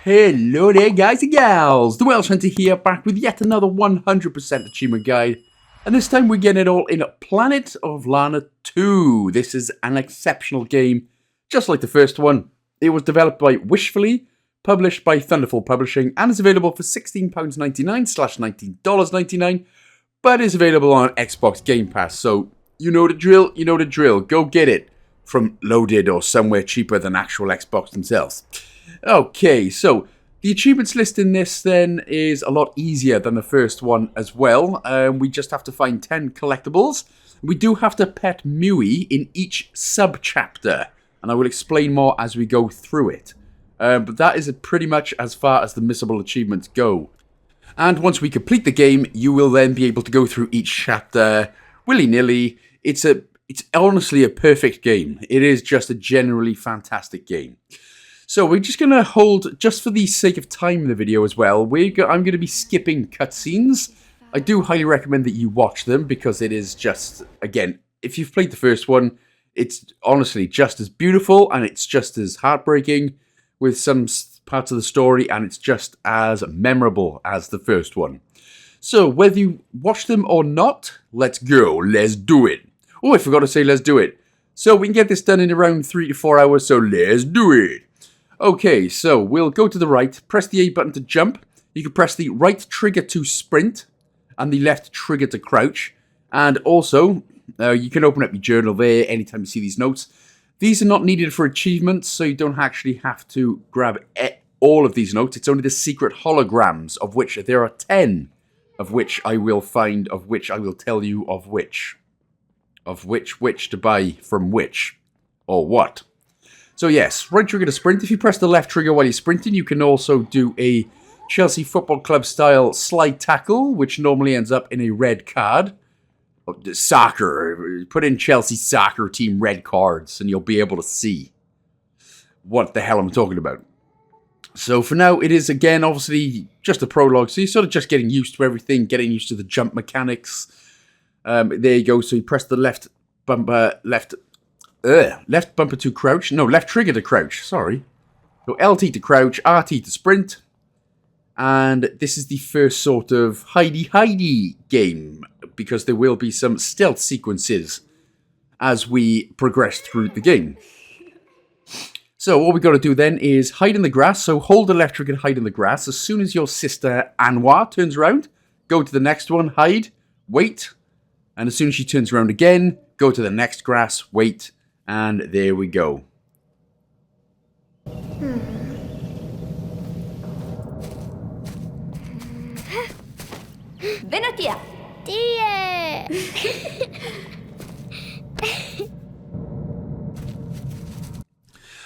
Hello there guys and gals, the Welsh Hunter here, back with yet another 100% achievement guide. And this time we're getting it all in Planet of Lana II. This is an exceptional game, just like the first one. It was developed by Eishfully, published by Thunderful Publishing, and is available for £16.99/$19.99, but is available on Xbox Game Pass. So, you know the drill, go get it from Loaded or somewhere cheaper than actual Xbox themselves. Okay, so the achievements list in this then is a lot easier than the first one as well. We just have to find 10 collectibles. We do have to pet Muis in each sub-chapter, and I will explain more as we go through it. But that is pretty much as far as the missable achievements go. And once we complete the game, you will then be able to go through each chapter willy-nilly. It's honestly a perfect game. It is just a generally fantastic game. So we're just going to hold, just for the sake of time in the video as well, I'm going to be skipping cutscenes. I do highly recommend that you watch them because it is just, again, if you've played the first one, it's honestly just as beautiful and it's just as heartbreaking with some parts of the story, and it's just as memorable as the first one. So whether you watch them or not, let's go, let's do it. Oh, I forgot to say let's do it. So we can get this done in around 3 to 4 hours, so let's do it. Okay, so we'll go to the right, press the A button to jump. You can press the right trigger to sprint and the left trigger to crouch. And also, you can open up your journal there anytime you see these notes. These are not needed for achievements, so you don't actually have to grab all of these notes. It's only the secret holograms, of which there are 10, of which I will find, of which I will tell you of which. Of which to buy from which, or what. So yes, right trigger to sprint. If you press the left trigger while you're sprinting, you can also do a Chelsea Football Club style slide tackle, which normally ends up in a red card. Soccer, put in Chelsea soccer team red cards and you'll be able to see what the hell I'm talking about. So for now, it is again, obviously, just a prologue. So you're sort of just getting used to everything, getting used to the jump mechanics. There you go. So you press the left bumper, left bumper to crouch. No, left trigger to crouch. Sorry. So LT to crouch, RT to sprint. And this is the first sort of hidey game, because there will be some stealth sequences as we progress through the game. So what we got to do then is hide in the grass. So hold the left trigger to hide in the grass. As soon as your sister Anua turns around, go to the next one, hide, wait. And as soon as she turns around again, go to the next grass, wait. And there we go. Veno tia. Tia.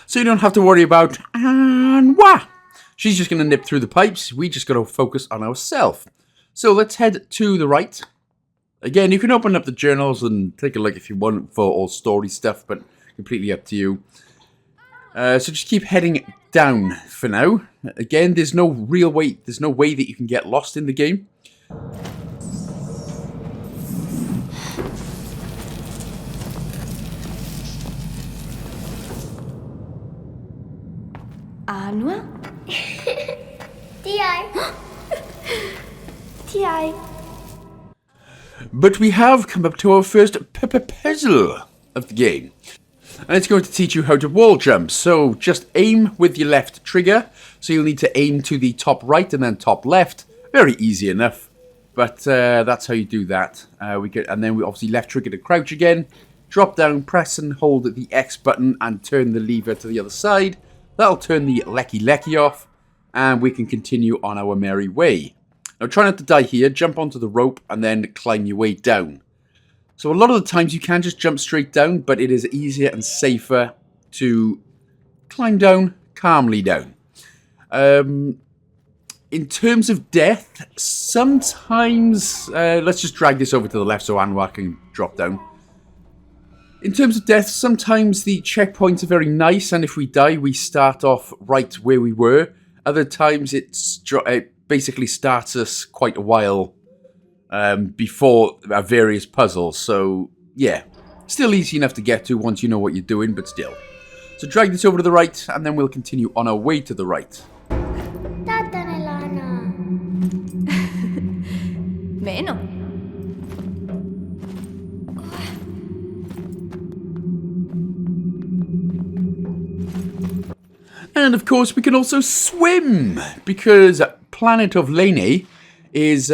So you don't have to worry about Anua. She's just going to nip through the pipes. We just got to focus on ourselves. So let's head to the right. Again, you can open up the journals and take a look if you want for all story stuff, but completely up to you. So just keep heading down for now. Again, there's no real way, there's no way that you can get lost in the game. Anua? Ti. Ti. But we have come up to our first puzzle of the game. And it's going to teach you how to wall jump. So just aim with your left trigger. So you'll need to aim to the top right and then top left. Very easy enough. But that's how you do that. And then we obviously left trigger to crouch again. Drop down, press and hold the X button and turn the lever to the other side. That'll turn the lecky off. And we can continue on our merry way. Now try not to die here, jump onto the rope and then climb your way down. So a lot of the times you can just jump straight down, but it is easier and safer to climb down, calmly down. In terms of death, sometimes, let's just drag this over to the left so Anua can drop down. In terms of death, sometimes the checkpoints are very nice, and if we die, we start off right where we were. Other times it basically starts us quite a while before our various puzzles. So, yeah, still easy enough to get to once you know what you're doing, but still. So drag this over to the right, and then we'll continue on our way to the right. Bueno. And of course we can also swim, because Planet of Lane is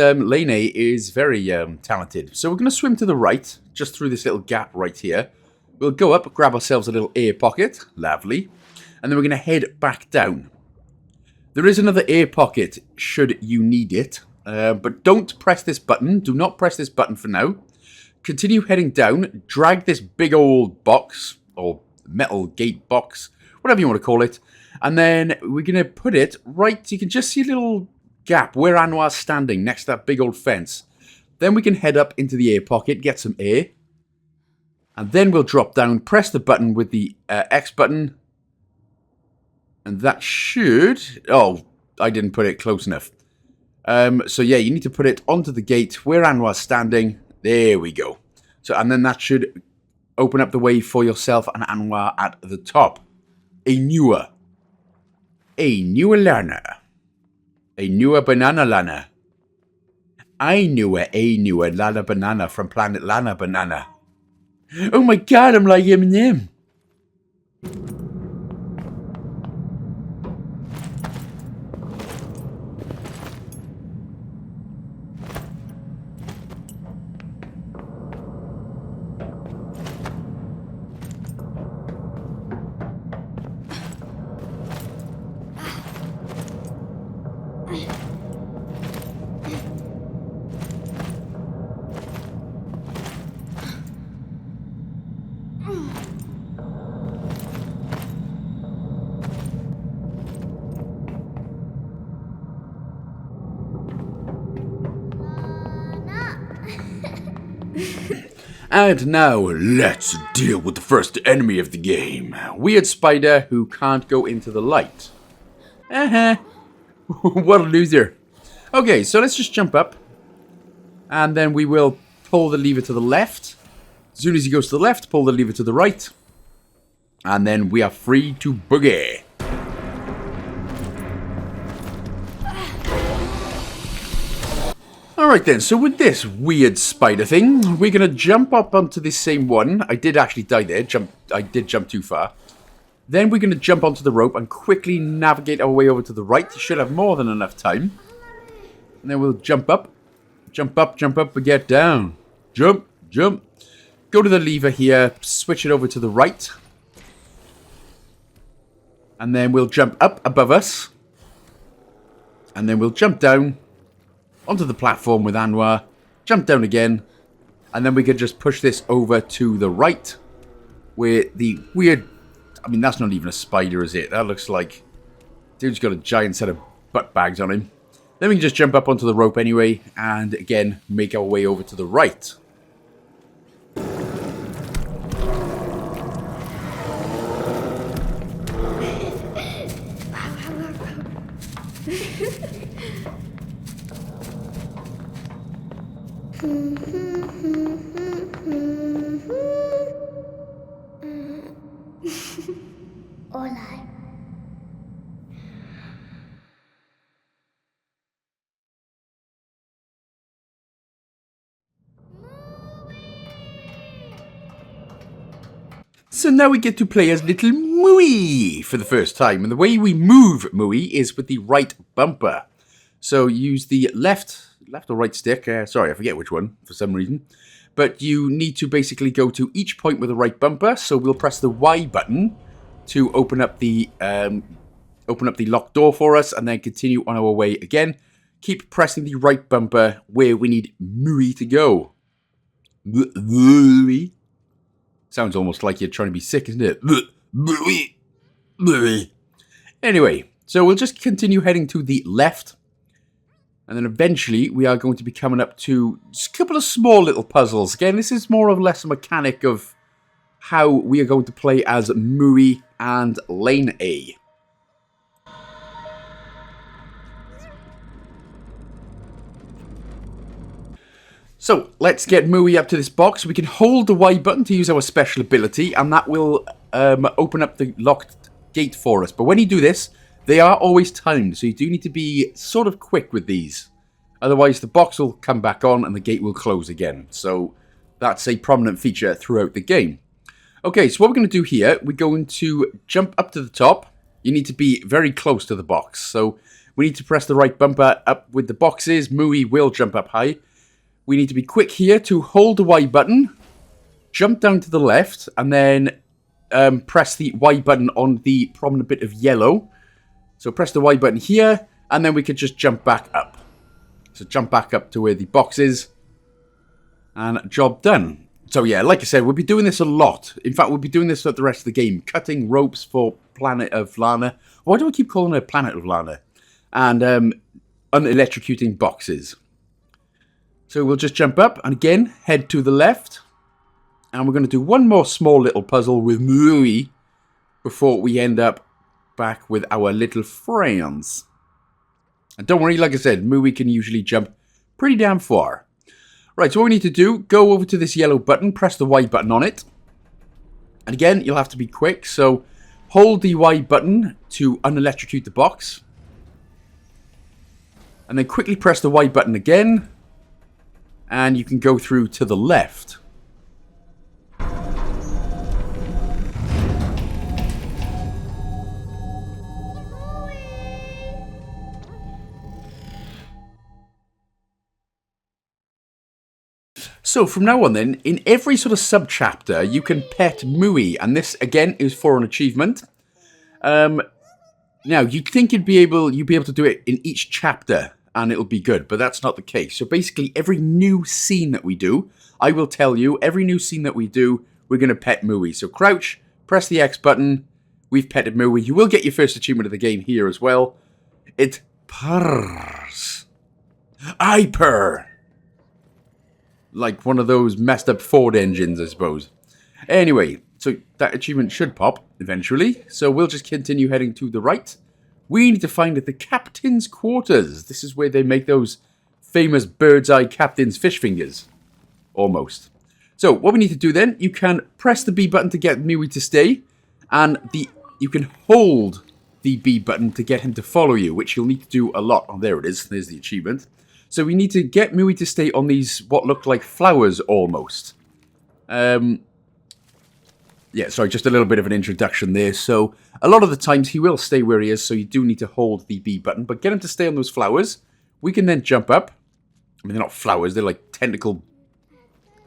very talented. So we're going to swim to the right, just through this little gap right here. We'll go up, grab ourselves a little air pocket, lovely, and then we're going to head back down. There is another air pocket should you need it, but don't press this button. Do not press this button for now. Continue heading down, drag this big old box, or metal gate box, whatever you want to call it, and then we're going to put it right, you can just see a little gap where Anua's standing next to that big old fence. Then we can head up into the air pocket, get some air, and then we'll drop down, press the button with the X button, and that should... Oh, I didn't put it close enough. So yeah, you need to put it onto the gate where Anua's standing. There we go. So, and then that should open up the way for yourself and Anua at the top. A newer Lana. A newer banana Lana. I knew a newer Lana banana from Planet Lana Banana. Oh my god, I'm like Eminem. And now, let's deal with the first enemy of the game. Weird spider who can't go into the light. What a loser. Okay, so let's just jump up. And then we will pull the lever to the left. As soon as he goes to the left, pull the lever to the right. And then we are free to boogie. Alright then, so with this weird spider thing, we're going to jump up onto this same one. I did actually die there. I did jump too far. Then we're going to jump onto the rope and quickly navigate our way over to the right. You should have more than enough time. And then we'll jump up, and get down. Jump, jump. Go to the lever here, switch it over to the right. And then we'll jump up above us. And then we'll jump down onto the platform with Anua, jump down again, and then we can just push this over to the right, where the weird... I mean, that's not even a spider, is it? That looks like... Dude's got a giant set of butt bags on him. Then we can just jump up onto the rope anyway, and again, make our way over to the right. Hola. So now we get to play as little Muis for the first time. And the way we move Muis is with the right bumper. So use the left or right stick. Sorry, I forget which one for some reason. But you need to basically go to each point with the right bumper. So we'll press the Y button to open up the locked door for us, and then continue on our way again. Keep pressing the right bumper where we need Muis to go. Muis. Sounds almost like you're trying to be sick, isn't it? Anyway, so we'll just continue heading to the left. And then eventually we are going to be coming up to just a couple of small little puzzles. Again, this is more or less a mechanic of how we are going to play as Muis and Lane A. So, let's get Muis up to this box. We can hold the Y button to use our special ability, and that will open up the locked gate for us. But when you do this, they are always timed, so you do need to be sort of quick with these. Otherwise, the box will come back on and the gate will close again. So that's a prominent feature throughout the game. Okay, so what we're going to do here, we're going to jump up to the top. You need to be very close to the box. So we need to press the right bumper up with the boxes. Muis will jump up high. We need to be quick here to hold the Y button, jump down to the left, and then press the Y button on the prominent bit of yellow. So press the Y button here, and then we could just jump back up. So jump back up to where the box is, and job done. So yeah, like I said, we'll be doing this a lot. In fact, we'll be doing this for the rest of the game. Cutting ropes for Planet of Lana. Why do I keep calling it Planet of Lana? And unelectrocuting boxes. So we'll just jump up and again, head to the left. And we're going to do one more small little puzzle with Muis before we end up back with our little friends. And don't worry, like I said, Muis can usually jump pretty damn far. Right, so what we need to do, go over to this yellow button, press the Y button on it. And again, you'll have to be quick, so hold the Y button to unelectrocute the box. And then quickly press the Y button again. And you can go through to the left. So from now on then, in every sort of sub-chapter, you can pet Muis, and this again is for an achievement. Now you'd think you'd be able to do it in each chapter, and it'll be good, but that's not the case. So basically, every new scene that we do, I will tell you, every new scene that we do, we're going to pet Muis. So crouch, press the X button, we've petted Muis. You will get your first achievement of the game here as well. It's Purrs. I purr. Like one of those messed up Ford engines, I suppose. Anyway, so that achievement should pop eventually. So we'll just continue heading to the right. We need to find the captain's quarters. This is where they make those famous bird's eye captain's fish fingers. Almost. So what we need to do then, you can press the B button to get Muis to stay. And you can hold the B button to get him to follow you, which you'll need to do a lot. Oh, there it is. There's the achievement. So we need to get Muis to stay on these, what look like flowers almost. Yeah, sorry, just a little bit of an introduction there. So a lot of the times he will stay where he is, so you do need to hold the B button. But get him to stay on those flowers. We can then jump up. I mean, they're not flowers, they're like tentacle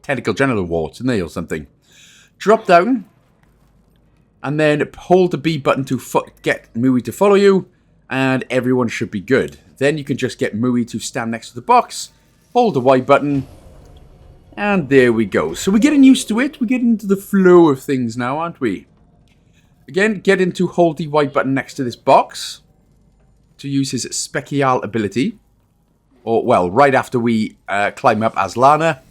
genital warts, aren't they, or something. Drop down. And then hold the B button to get Muis to follow you. And everyone should be good. Then you can just get Muis to stand next to the box, hold the Y button, and there we go. So we're getting used to it. We're getting into the flow of things now, aren't we? Again, get him to hold the Y button next to this box to use his special ability. Or, well, right after we climb up as Lana.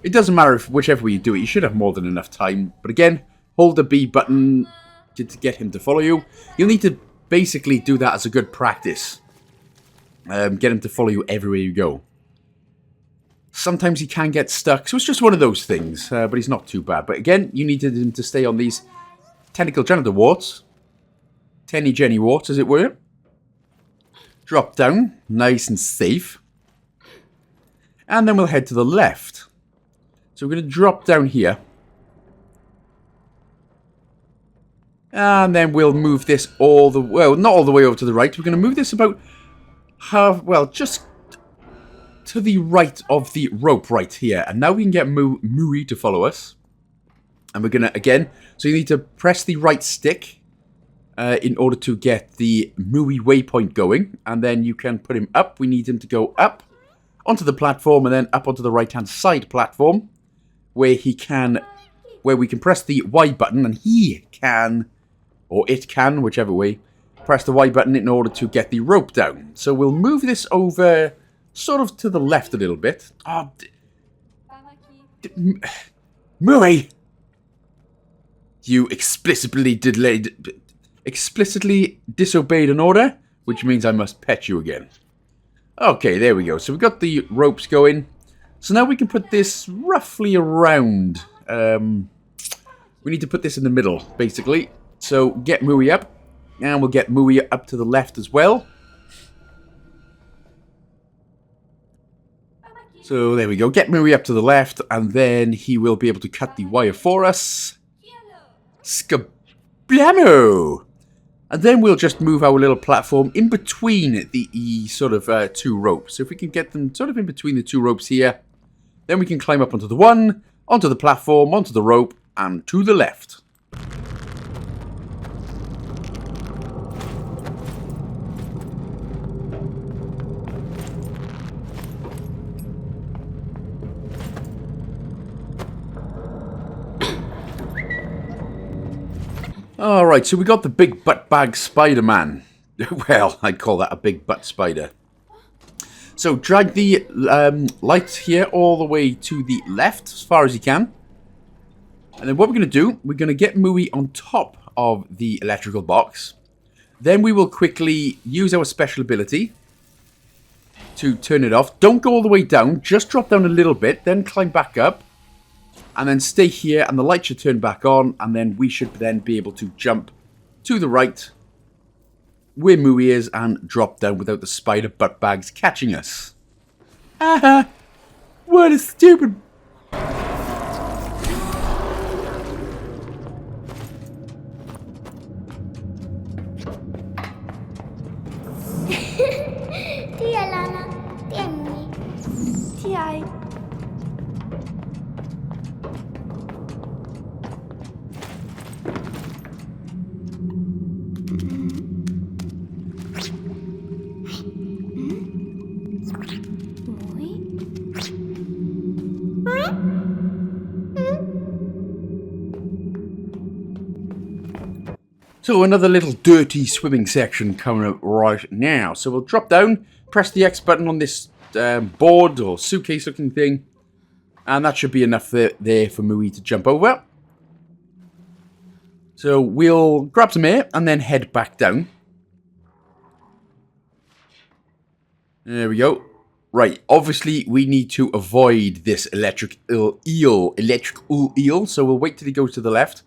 It doesn't matter if whichever way you do it. You should have more than enough time. But again, hold the B button to get him to follow you. You'll need to basically do that as a good practice. Get him to follow you everywhere you go. Sometimes he can get stuck, so it's just one of those things. But he's not too bad. But again, you needed him to stay on these tentacle genital warts. Tenny Jenny warts, as it were. Drop down, nice and safe. And then we'll head to the left. So we're going to drop down here. And then we'll move this all the way, well, not all the way over to the right. We're going to move this about just to the right of the rope right here. And now we can get Muis to follow us. And we're going to, again, so you need to press the right stick in order to get the Muis waypoint going. And then you can put him up. We need him to go up onto the platform and then up onto the right-hand side platform where we can press the Y button and he can, or it can, whichever way, press the Y button in order to get the rope down. So we'll move this over sort of to the left a little bit. Oh, Muis! You explicitly disobeyed an order, which means I must pet you again. Okay, there we go. So we've got the ropes going. So now we can put this roughly around. We need to put this in the middle, basically. So get Muis up. And we'll get Muis up to the left as well. So there we go. Get Muis up to the left, and then he will be able to cut the wire for us. Skablamo! And then we'll just move our little platform in between the sort of two ropes. So if we can get them sort of in between the two ropes here, then we can climb up onto the one, onto the platform, onto the rope, and to the left. Alright, so we got the big butt bag Spider-Man. Well, I'd call that a big butt spider. So drag the light here all the way to the left, as far as you can. And then what we're going to do, we're going to get Muis on top of the electrical box. Then we will quickly use our special ability to turn it off. Don't go all the way down, just drop down a little bit, then climb back up. And then stay here, and the light should turn back on, and then we should then be able to jump to the right where Muis is and drop down without the spider butt bags catching us. Haha! What a stupid... Tia Lana, tia Muis. Tia. So another little dirty swimming section coming up right now. So we'll drop down, press the X button on this board or suitcase looking thing. And that should be enough there for Muis to jump over. So we'll grab some air and then head back down. There we go. Right, obviously we need to avoid this electrical eel. So we'll wait till he goes to the left.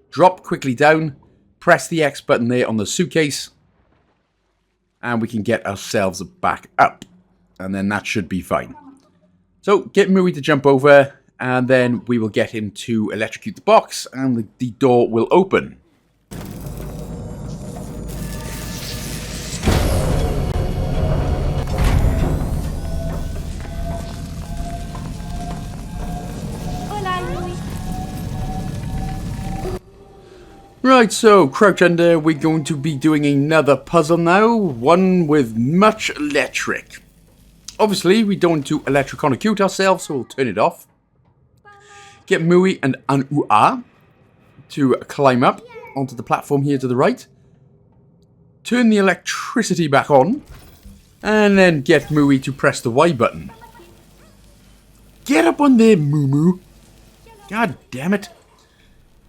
Drop quickly down. Press the X button there on the suitcase. And we can get ourselves back up. And then that should be fine. So get Muis to jump over. And then we will get him to electrocute the box. And the door will open. Right, so crouch under, we're going to be doing another puzzle now, one with much electric. Obviously, we don't want to electrocute ourselves, so we'll turn it off. Get Muis and Anua to climb up onto the platform here to the right. Turn the electricity back on, and then get Muis to press the Y button. Get up on there, Moo. God damn it.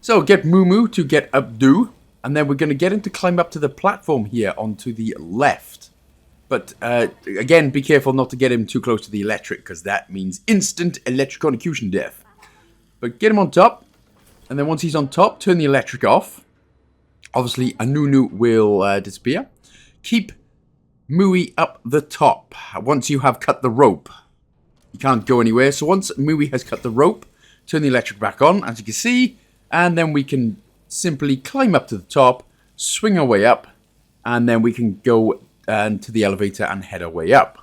So get Moo to get Abdu, and then we're going to get him to climb up to the platform here onto the left. But again, be careful not to get him too close to the electric, because that means instant electrocution death. But get him on top, and then once he's on top, turn the electric off. Obviously, Anunu will disappear. Keep Muis up the top once you have cut the rope. You can't go anywhere, so once Muis has cut the rope, turn the electric back on, as you can see. And then we can simply climb up to the top, swing our way up, and then we can go to the elevator and head our way up.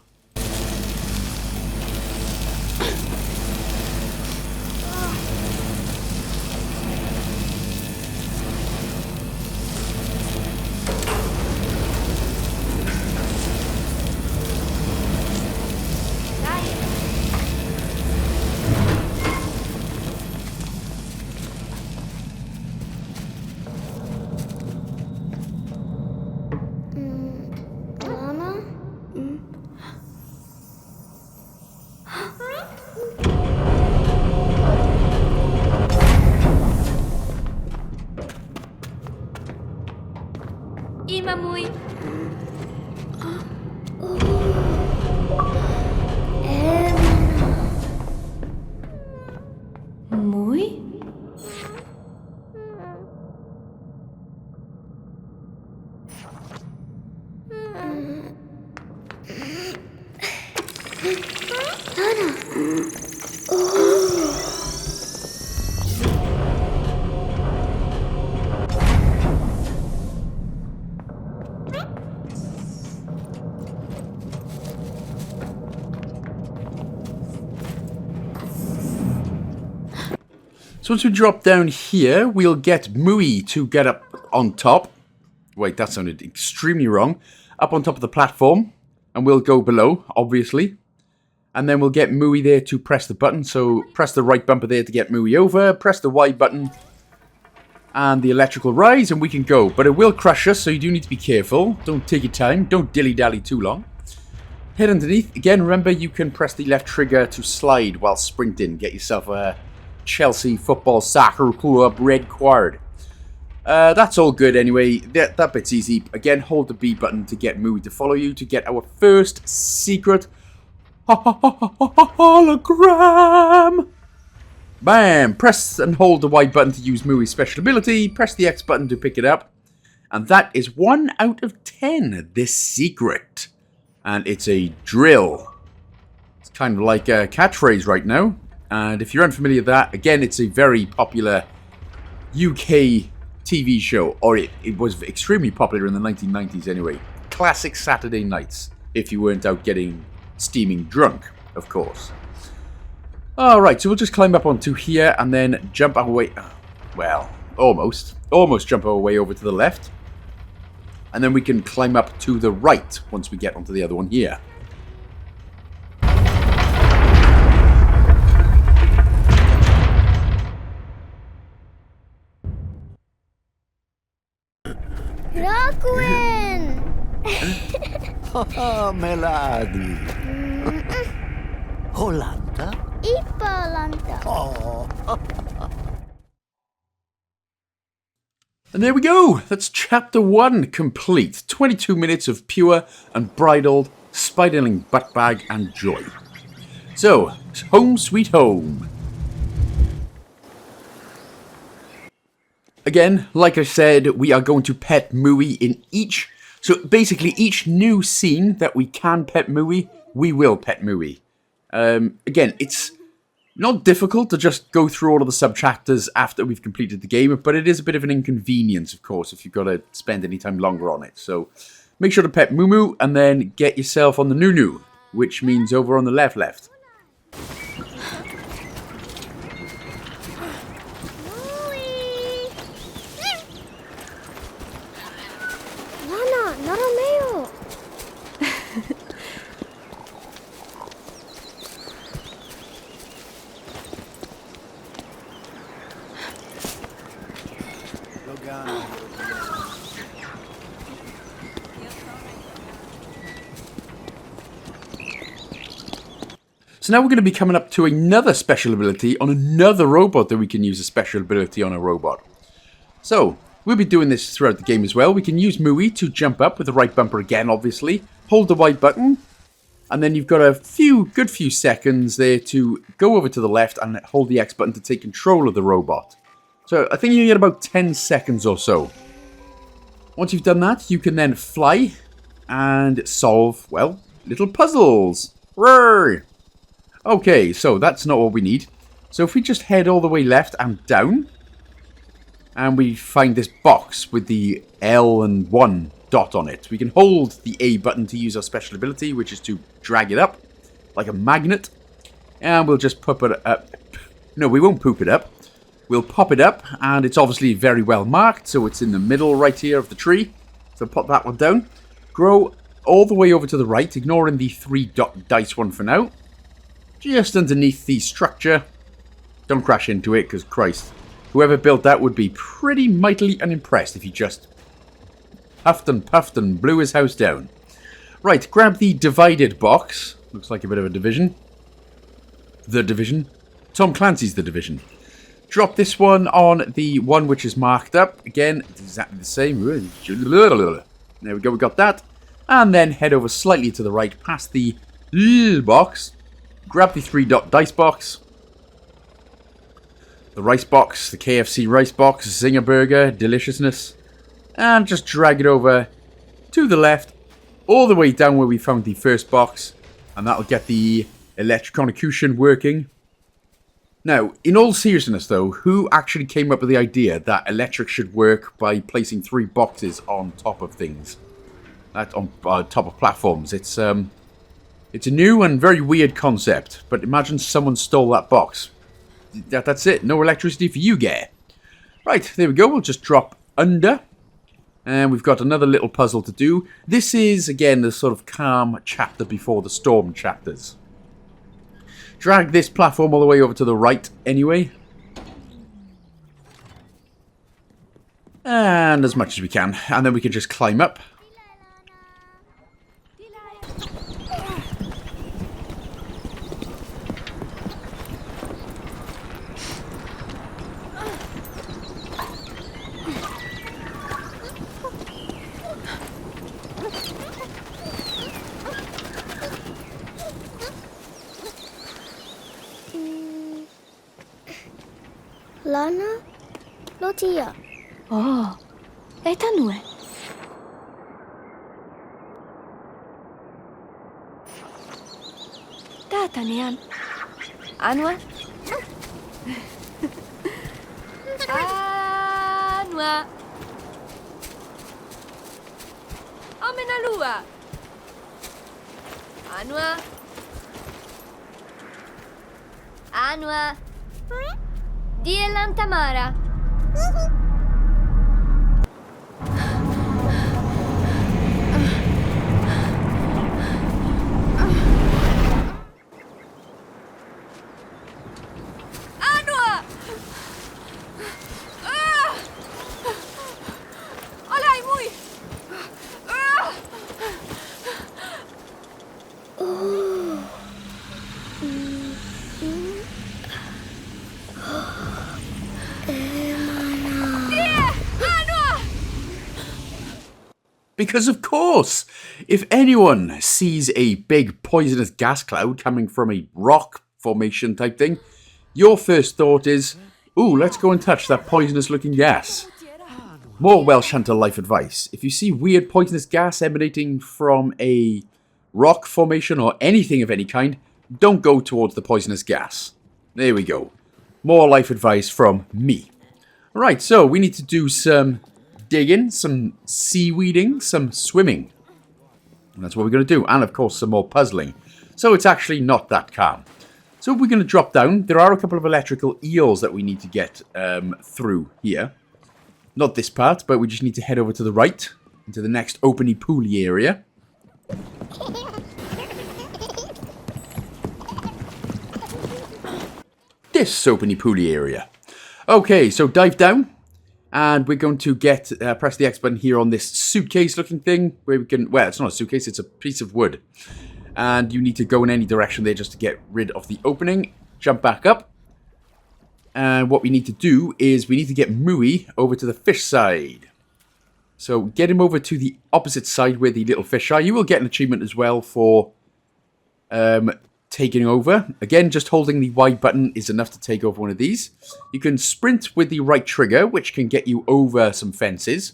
So once we drop down here, we'll get Muis to get up on top. Wait, that sounded extremely wrong. Up on top of the platform. And we'll go below, obviously. And then we'll get Muis there to press the button. So press the right bumper there to get Muis over. Press the Y button. And the electrical rise, and we can go. But it will crush us, so you do need to be careful. Don't take your time. Don't dilly-dally too long. Head underneath. Again, remember, you can press the left trigger to slide while sprinting. Get yourself a Chelsea football soccer club red card. That's all good anyway. That bit's easy. Again, hold the B button to get Muis to follow you to get our first secret hologram. Bam! Press and hold the Y button to use Muis' special ability. Press the X button to pick it up. And that is 1 out of 10. This secret. And it's a drill. It's kind of like a catchphrase right now. And if you're unfamiliar with that, again, it's a very popular UK TV show. Or it was extremely popular in the 1990s anyway. Classic Saturday nights. If you weren't out getting steaming drunk, of course. Alright, so we'll just climb up onto here and then jump our way... Well, almost. Almost jump our way over to the left. And then we can climb up to the right once we get onto the other one here. Rockwind! Haha, Melody. Hollanda? Ipalanta. Oh. And there we go. That's chapter 1 complete. 22 minutes of pure, unbridled, spiderling buttbag and joy. So, home sweet home. Again, like I said, we are going to pet Muis in each... So, basically, each new scene that we can pet Muis, we will pet Muis. Again, it's not difficult to just go through all of the sub-chapters after we've completed the game, but it is a bit of an inconvenience, of course, if you've got to spend any time longer on it. So, make sure to pet Mumu, and then get yourself on the Nunu, which means over on the left. Lana, narameo. So now we're going to be coming up to another special ability on another robot that we can use a special ability on a robot. So, we'll be doing this throughout the game as well. We can use Muis to jump up with the right bumper again, obviously. Hold the Y button. And then you've got a good few seconds there to go over to the left and hold the X button to take control of the robot. So, I think you get about 10 seconds or so. Once you've done that, you can then fly and solve, well, little puzzles. Roar! Okay, so that's not what we need. So if we just head all the way left and down, and we find this box with the L and 1 dot on it, we can hold the A button to use our special ability, which is to drag it up like a magnet, and we'll just pop it up. No, we won't poop it up. We'll pop it up, and it's obviously very well marked, so it's in the middle right here of the tree. So pop that one down. Grow all the way over to the right, ignoring the 3-dot dice one for now. Just underneath the structure. Don't crash into it, because Christ. Whoever built that would be pretty mightily unimpressed if he just huffed and puffed and blew his house down. Right, grab the divided box. Looks like a bit of a division. The Division. Tom Clancy's The Division. Drop this one on the one which is marked up. Again, it's exactly the same. There we go, we got that. And then head over slightly to the right, past the box. Grab the 3-dot dice box. The rice box, the KFC rice box, Zinger Burger, deliciousness. And just drag it over to the left, all the way down where we found the first box. And that'll get the electrocution working. Now, in all seriousness though, who actually came up with the idea that electric should work by placing 3 boxes on top of things? On top of platforms. It's a new and very weird concept, but imagine someone stole that box. that's it. No electricity for you, guy. Right, there we go. We'll just drop under. And we've got another little puzzle to do. This is, again, the sort of calm chapter before the storm chapters. Drag this platform all the way over to the right, anyway. And as much as we can. And then we can just climb up. Lana II. Oh, etanue. Tatanian. Anua. Anua. Omenalua. Anua. Anua. Dielan Tamara. Anua! Olay, Muis! Because of course, if anyone sees a big poisonous gas cloud coming from a rock formation type thing, your first thought is, ooh, let's go and touch that poisonous looking gas. More Welsh Hunter life advice. If you see weird poisonous gas emanating from a rock formation or anything of any kind, don't go towards the poisonous gas. There we go. More life advice from me. Right, so we need to do some digging, some seaweeding, some swimming. And that's what we're going to do. And, of course, some more puzzling. So it's actually not that calm. So we're going to drop down. There are a couple of electrical eels that we need to get through here. Not this part, but we just need to head over to the right, into the next openy pooly area. This openy pooly area. Okay, so dive down. And we're going to get, press the X button here on this suitcase looking thing. Where we can, well, it's not a suitcase, it's a piece of wood. And you need to go in any direction there just to get rid of the opening. Jump back up. And what we need to do is we need to get Muis over to the fish side. So get him over to the opposite side where the little fish are. You will get an achievement as well for taking over. Again, just holding the Y button is enough to take over one of these. You can sprint with the right trigger, which can get you over some fences.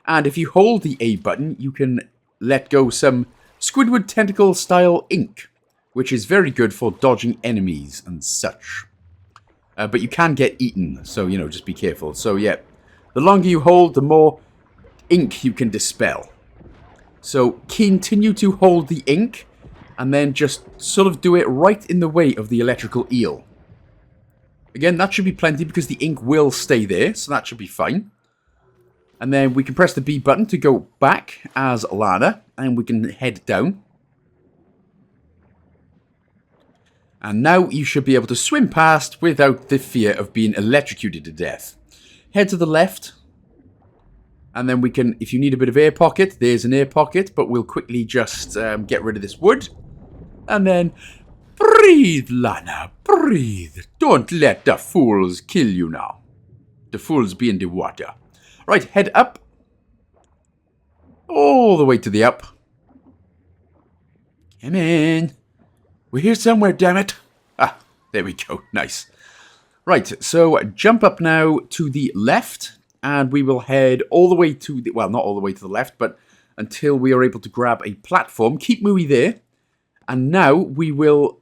And if you hold the A button, you can let go some Squidward tentacle style ink, which is very good for dodging enemies and such. But you can get eaten, so, you know, just be careful. So, yeah, the longer you hold, the more ink you can dispel. So, continue to hold the ink, and then just sort of do it right in the way of the electrical eel. Again, that should be plenty because the ink will stay there, so that should be fine. And then we can press the B button to go back as Lana, and we can head down. And now you should be able to swim past without the fear of being electrocuted to death. Head to the left. And then we can, if you need a bit of air pocket, there's an air pocket, but we'll quickly just get rid of this wood. And then, breathe, Lana, breathe. Don't let the fools kill you now. The fools be in the water. Right, head up. All the way to the up. Come in. We're here somewhere, damn it. Ah, there we go. Nice. Right, so jump up now to the left. And we will head all the way to the... Well, not all the way to the left, but until we are able to grab a platform. Keep Muis there. And now we will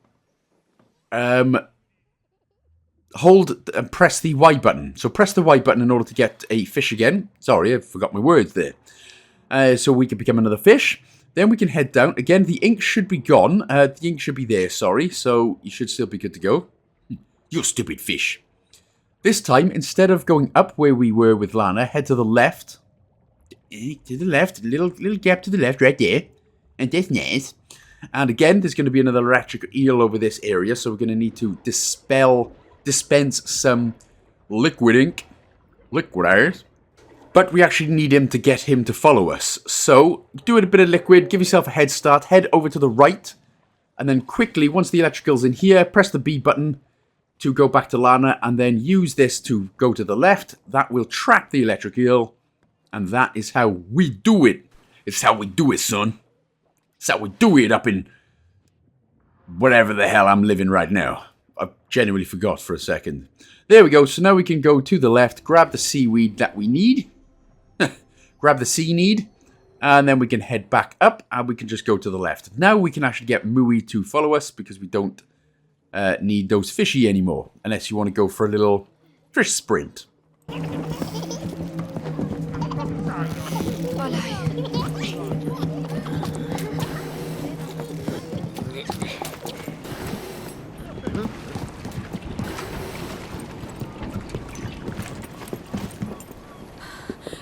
hold and press the Y button. So press the Y button in order to get a fish again. Sorry, I forgot my words there. So we can become another fish. Then we can head down. Again, the ink should be gone. The ink should be there, sorry. So you should still be good to go. You You stupid fish. This time, instead of going up where we were with Lana, head to the left. To the left. Little gap to the left right there. And that's nice. And again, there's going to be another electric eel over this area, so we're going to need to dispense some liquid ink. Liquidize. But we actually need him to get him to follow us. So, do a bit of liquid, give yourself a head start, head over to the right, and then quickly, once the electric eel's in here, press the B button to go back to Lana, and then use this to go to the left. That will trap the electric eel, and that is how we do it. It's how we do it, son. It's how we do it up in whatever the hell I'm living right now. I genuinely forgot for a second. There we go. So now we can go to the left, grab the seaweed that we need. Grab the sea need. And then we can head back up and we can just go to the left. Now we can actually get Muis to follow us because we don't need those fishy anymore. Unless you want to go for a little fish sprint.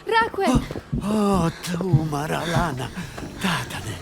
Rakuen! Oh, tu maralana, tatane.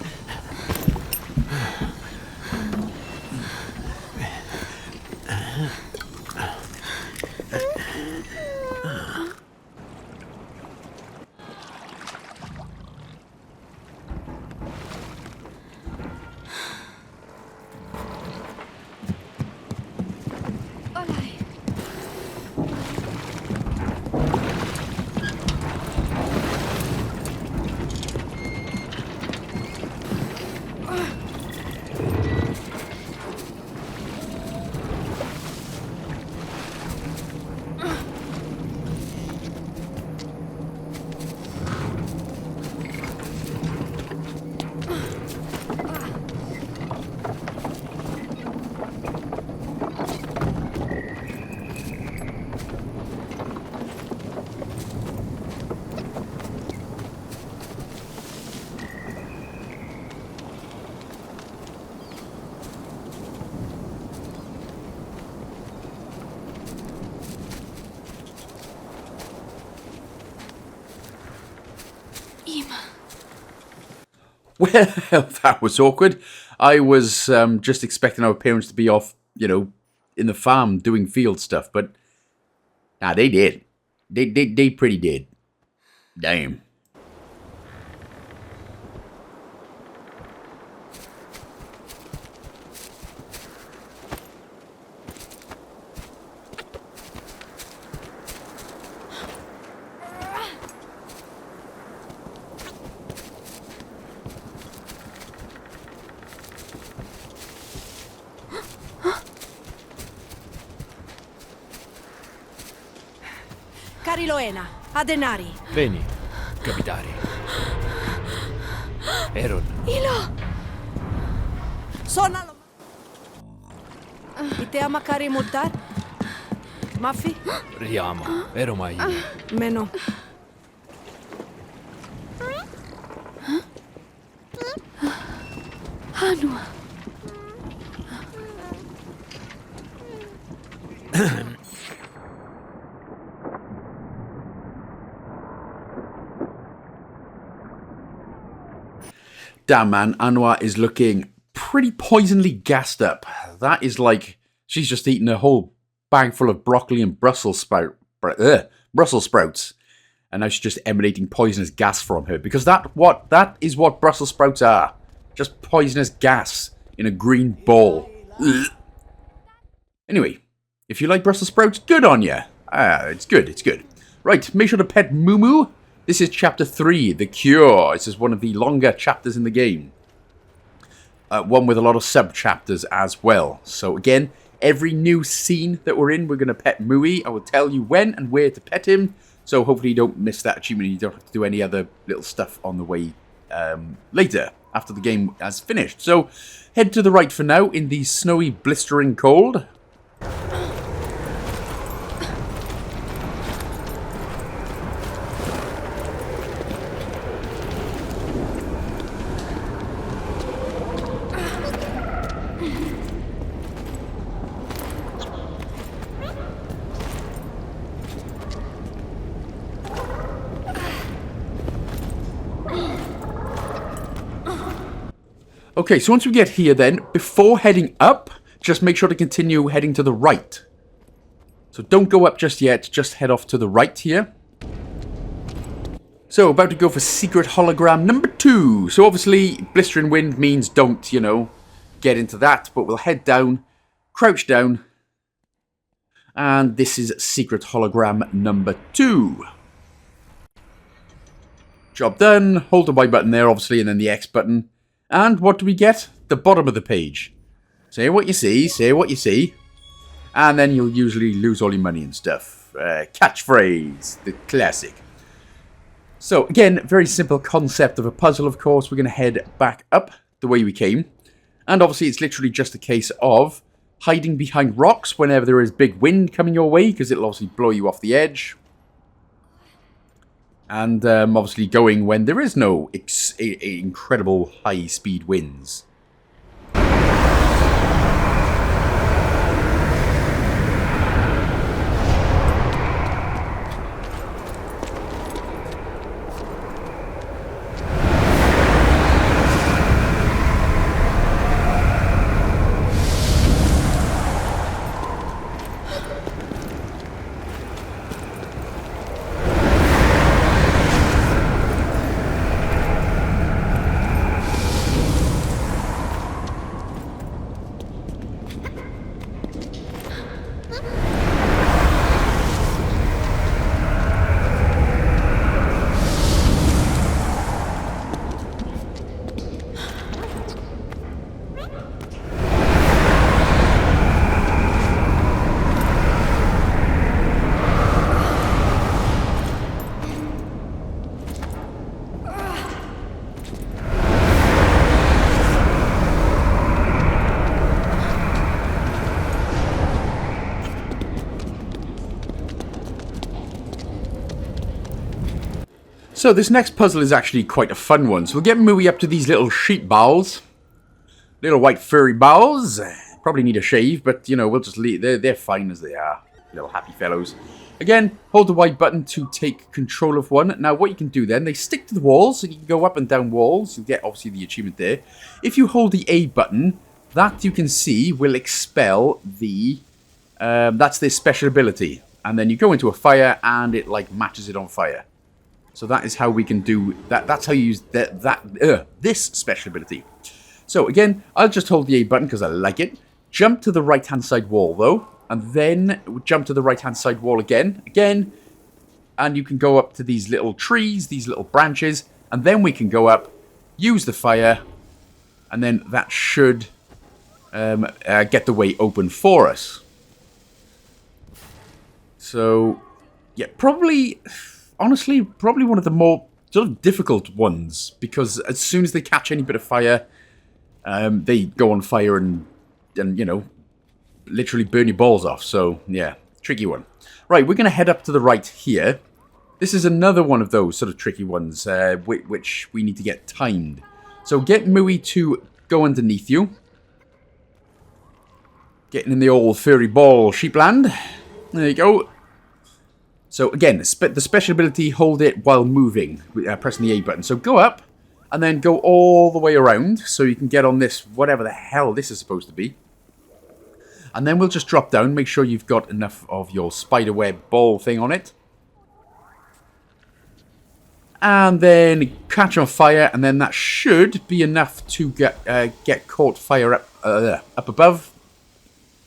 Well, that was awkward. I was just expecting our parents to be off, you know, in the farm doing field stuff, but nah, they did. They pretty did. Damn. Cariloena, Adenari. Veni, capitare. Eron. Ilo! Sonalo! Itea makari mutar? Mafi? Riama, ero mai. Meno. Anua! Damn, man, Anua is looking pretty poisonally gassed up. That is like she's just eaten a whole bag full of broccoli and Brussels sprouts, and now she's just emanating poisonous gas from her. Because that is what Brussels sprouts are, just poisonous gas in a green ball. Ugh. Anyway, if you like Brussels sprouts, good on ya. It's good, it's good. Right, make sure to pet Moo. This is Chapter 3, The Cure. This is one of the longer chapters in the game. One with a lot of sub-chapters as well. So again, every new scene that we're in, we're going to pet Muis. I will tell you when and where to pet him. So hopefully you don't miss that achievement and you don't have to do any other little stuff on the way later, after the game has finished. So head to the right for now in the snowy, blistering cold. Okay, so once we get here then, before heading up, just make sure to continue heading to the right. So don't go up just yet, just head off to the right here. So, about to go for secret hologram number 2. So obviously, blistering wind means don't, you know, get into that. But we'll head down, crouch down. And this is secret hologram number 2. Job done. Hold the Y button there, obviously, and then the X button. And what do we get? The bottom of the page. Say what you see, say what you see. And then you'll usually lose all your money and stuff. Catchphrase, the classic. So, again, very simple concept of a puzzle, of course. We're going to head back up the way we came. And obviously, it's literally just a case of hiding behind rocks whenever there is big wind coming your way, because it'll obviously blow you off the edge. And obviously going when there is no incredible high-speed winds. So this next puzzle is actually quite a fun one. So we'll get Muis up to these little sheep bowels. Little white furry bowels. Probably need a shave, but you know, we'll just leave. They're fine as they are. Little happy fellows. Again, hold the Y button to take control of one. Now what you can do then, they stick to the walls, so you can go up and down walls. You'll get obviously the achievement there. If you hold the A button, that you can see will expel the... that's their special ability. And then you go into a fire and it like matches it on fire. So that is how we can do that. That's how you use this special ability. So again, I'll just hold the A button because I like it. Jump to the right-hand side wall though, and then jump to the right-hand side wall again, and you can go up to these little trees, these little branches, and then we can go up, use the fire, and then that should get the way open for us. So, yeah, probably... Honestly, probably one of the more sort of difficult ones, because as soon as they catch any bit of fire, they go on fire and you know, literally burn your balls off. So, yeah, tricky one. Right, we're going to head up to the right here. This is another one of those sort of tricky ones, which we need to get timed. So get Muis to go underneath you. Getting in the old furry ball sheepland. There you go. So again, the special ability, hold it while moving, pressing the A button. So go up, and then go all the way around, so you can get on this, whatever the hell this is supposed to be. And then we'll just drop down, make sure you've got enough of your spiderweb ball thing on it. And then catch on fire, and then that should be enough to get caught fire up above.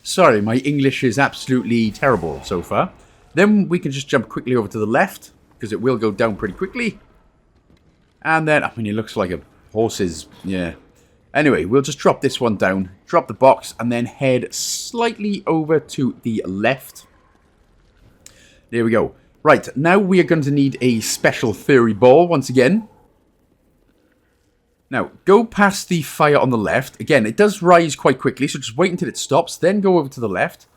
Sorry, my English is absolutely terrible so far. Then we can just jump quickly over to the left, because it will go down pretty quickly. And then, I mean, it looks like a horse's, yeah. Anyway, we'll just drop this one down, drop the box, and then head slightly over to the left. There we go. Right, now we are going to need a special furry ball once again. Now, go past the fire on the left. Again, it does rise quite quickly, so just wait until it stops, then go over to the left.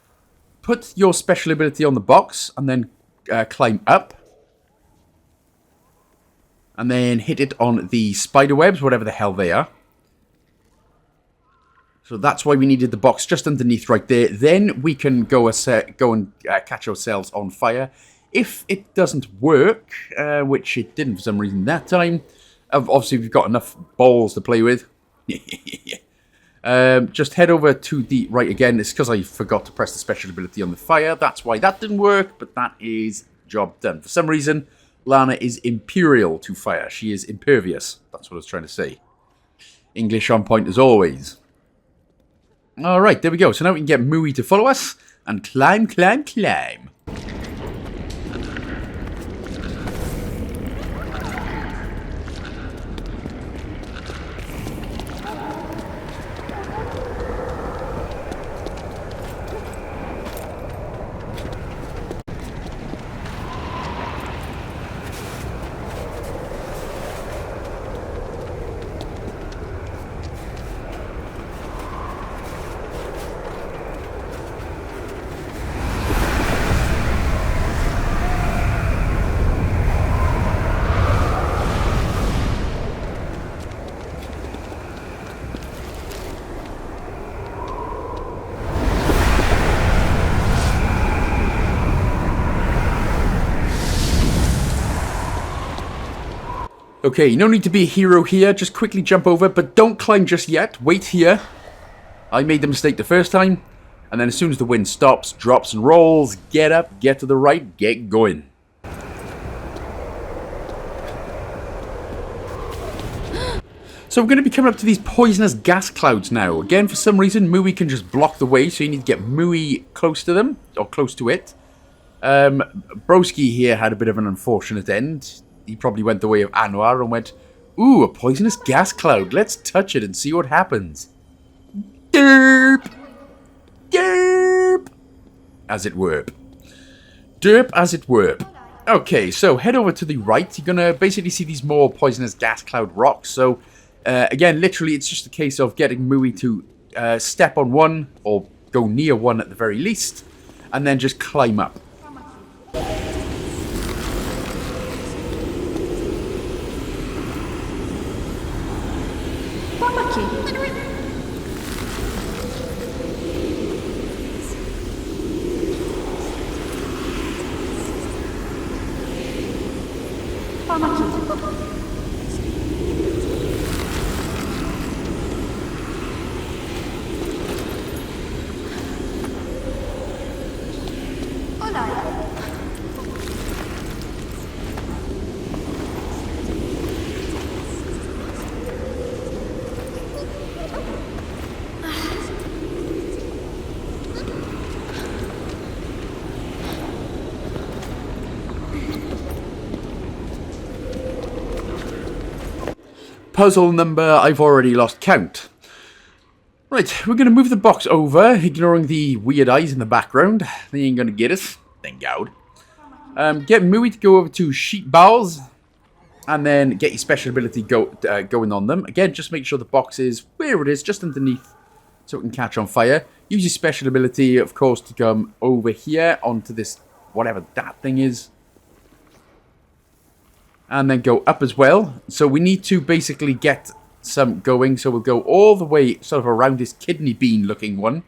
Put your special ability on the box, and then climb up. And then hit it on the spider webs, whatever the hell they are. So that's why we needed the box just underneath right there. Then we can go and catch ourselves on fire. If it doesn't work, which it didn't for some reason that time, obviously we've got enough balls to play with. Just head over to the right again. It's because I forgot to press the special ability on the fire. That's why that didn't work, but that is job done. For some reason, Lana is imperial to fire. She is impervious. That's what I was trying to say. English on point as always. Alright, there we go. So now we can get Muis to follow us and climb, climb, climb. Okay, no need to be a hero here. Just quickly jump over, but don't climb just yet. Wait here. I made the mistake the first time. And then as soon as the wind stops, drops and rolls, get up, get to the right, get going. So we're going to be coming up to these poisonous gas clouds now. Again, for some reason, Muis can just block the way, so you need to get Muis close to them, or close to it. Broski here had a bit of an unfortunate end. He probably went the way of Anua and went, ooh, a poisonous gas cloud. Let's touch it and see what happens. Derp! Derp! As it were. Derp as it were. Okay, so head over to the right. You're going to basically see these more poisonous gas cloud rocks. So, again, literally, it's just a case of getting Muis to step on one, or go near one at the very least, and then just climb up. Puzzle number, I've already lost count. Right, we're going to move the box over, ignoring the weird eyes in the background. They ain't going to get us. Thank God. Get Muis to go over to sheet bowels, and then get your special ability going on them. Again, just make sure the box is where it is, just underneath, so it can catch on fire. Use your special ability, of course, to come over here onto this, whatever that thing is. And then go up as well. So we need to basically get some going. So we'll go all the way sort of around this kidney bean looking one.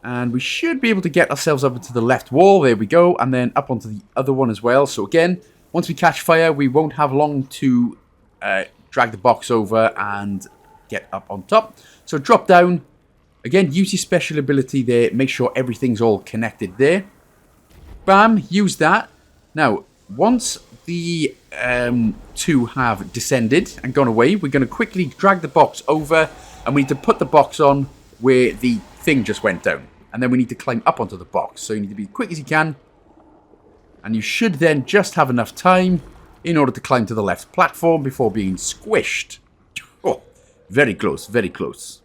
And we should be able to get ourselves up to the left wall. There we go. And then up onto the other one as well. So again, once we catch fire, we won't have long to drag the box over and get up on top. So drop down. Again, use your special ability there. Make sure everything's all connected there. Bam. Use that. Now, once the two have descended and gone away, we're going to quickly drag the box over, and we need to put the box on where the thing just went down. And then we need to climb up onto the box. So you need to be as quick as you can. And you should then just have enough time in order to climb to the left platform before being squished. Oh, very close, very close.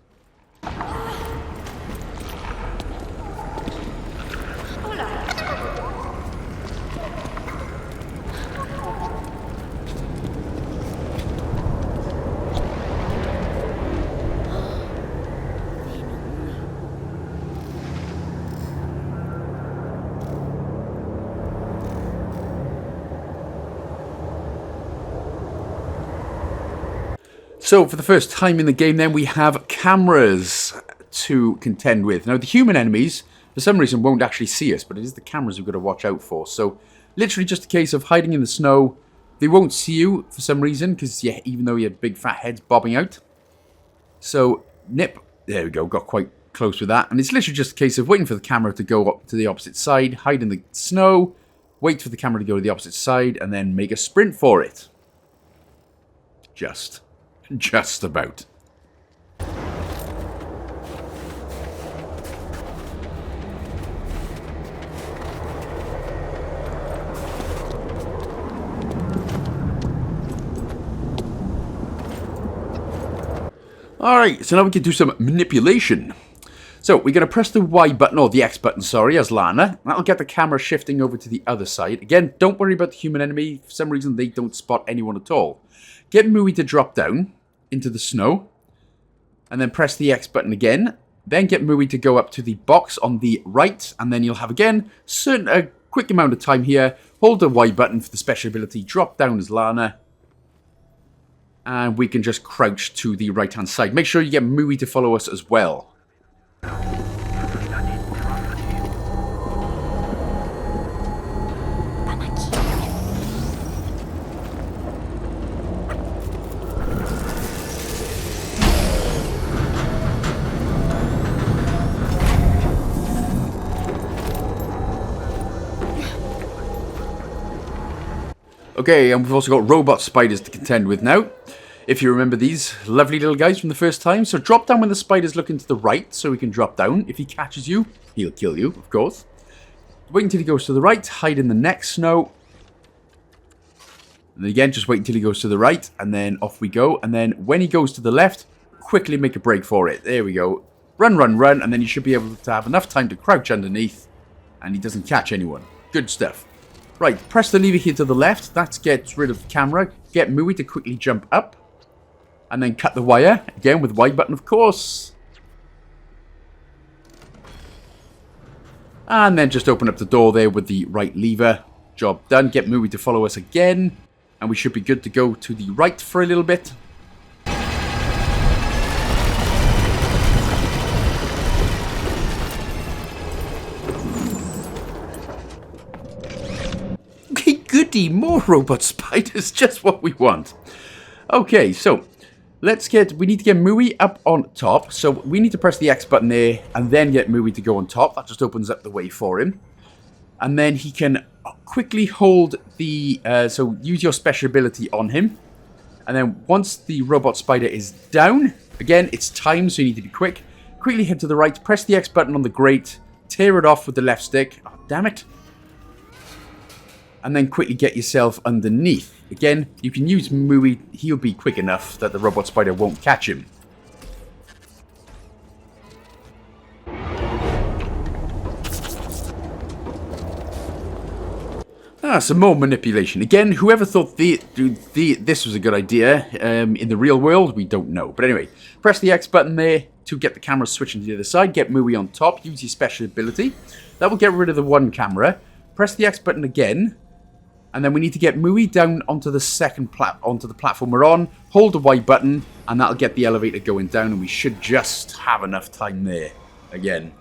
So, for the first time in the game then, we have cameras to contend with. Now, the human enemies, for some reason, won't actually see us, but it is the cameras we've got to watch out for. So, literally just a case of hiding in the snow, They won't see you for some reason, because yeah, even though your big fat head's bobbing out. So, nip. There we go, got quite close with that. And it's literally just a case of waiting for the camera to go up to the opposite side, hide in the snow, wait for the camera to go to the opposite side, and then make a sprint for it. Just about. Alright, so now we can do some manipulation. So, we're going to press the Y button, or the X button, sorry, as Lana. That'll get the camera shifting over to the other side. Again, don't worry about the human enemy. For some reason, they don't spot anyone at all. Get Muis to drop down into the snow. And then press the X button again. Then get Muis to go up to the box on the right. And then you'll have, again, a quick amount of time here. Hold the Y button for the special ability. Drop down as Lana. And we can just crouch to the right-hand side. Make sure you get Muis to follow us as well. Okay, and we've also got robot spiders to contend with now. If you remember these lovely little guys from the first time. So drop down when the spider's looking to the right, so he can drop down. If he catches you, he'll kill you, of course. Wait until he goes to the right, hide in the next snow. And then again, just wait until he goes to the right, and then off we go. And then when he goes to the left, quickly make a break for it. There we go. Run, run, run, and then you should be able to have enough time to crouch underneath, and he doesn't catch anyone. Good stuff. Right, press the lever here to the left. That gets rid of the camera. Get Muis to quickly jump up. And then cut the wire. Again, with Y button, of course. And then just open up the door there with the right lever. Job done. Get Muis to follow us again. And we should be good to go to the right for a little bit. Goody, more robot spiders, just what we want. Okay, so we need to get Muis up on top. So we need to press the X button there and then get Muis to go on top. That just opens up the way for him. And then he can quickly hold the, so use your special ability on him. And then once the robot spider is down, again, it's time, so you need to be quick. Quickly head to the right, press the X button on the grate, tear it off with the left stick. Oh, damn it. And then quickly get yourself underneath. Again, you can use Muis. He'll be quick enough that the robot spider won't catch him. Some more manipulation. Again, whoever thought this was a good idea in the real world, we don't know. But anyway, press the X button there to get the camera switching to the other side. Get Muis on top. Use your special ability. That will get rid of the one camera. Press the X button again. And then we need to get Muis down onto the onto the platform we're on. Hold the Y button, and that'll get the elevator going down, and we should just have enough time there. Again.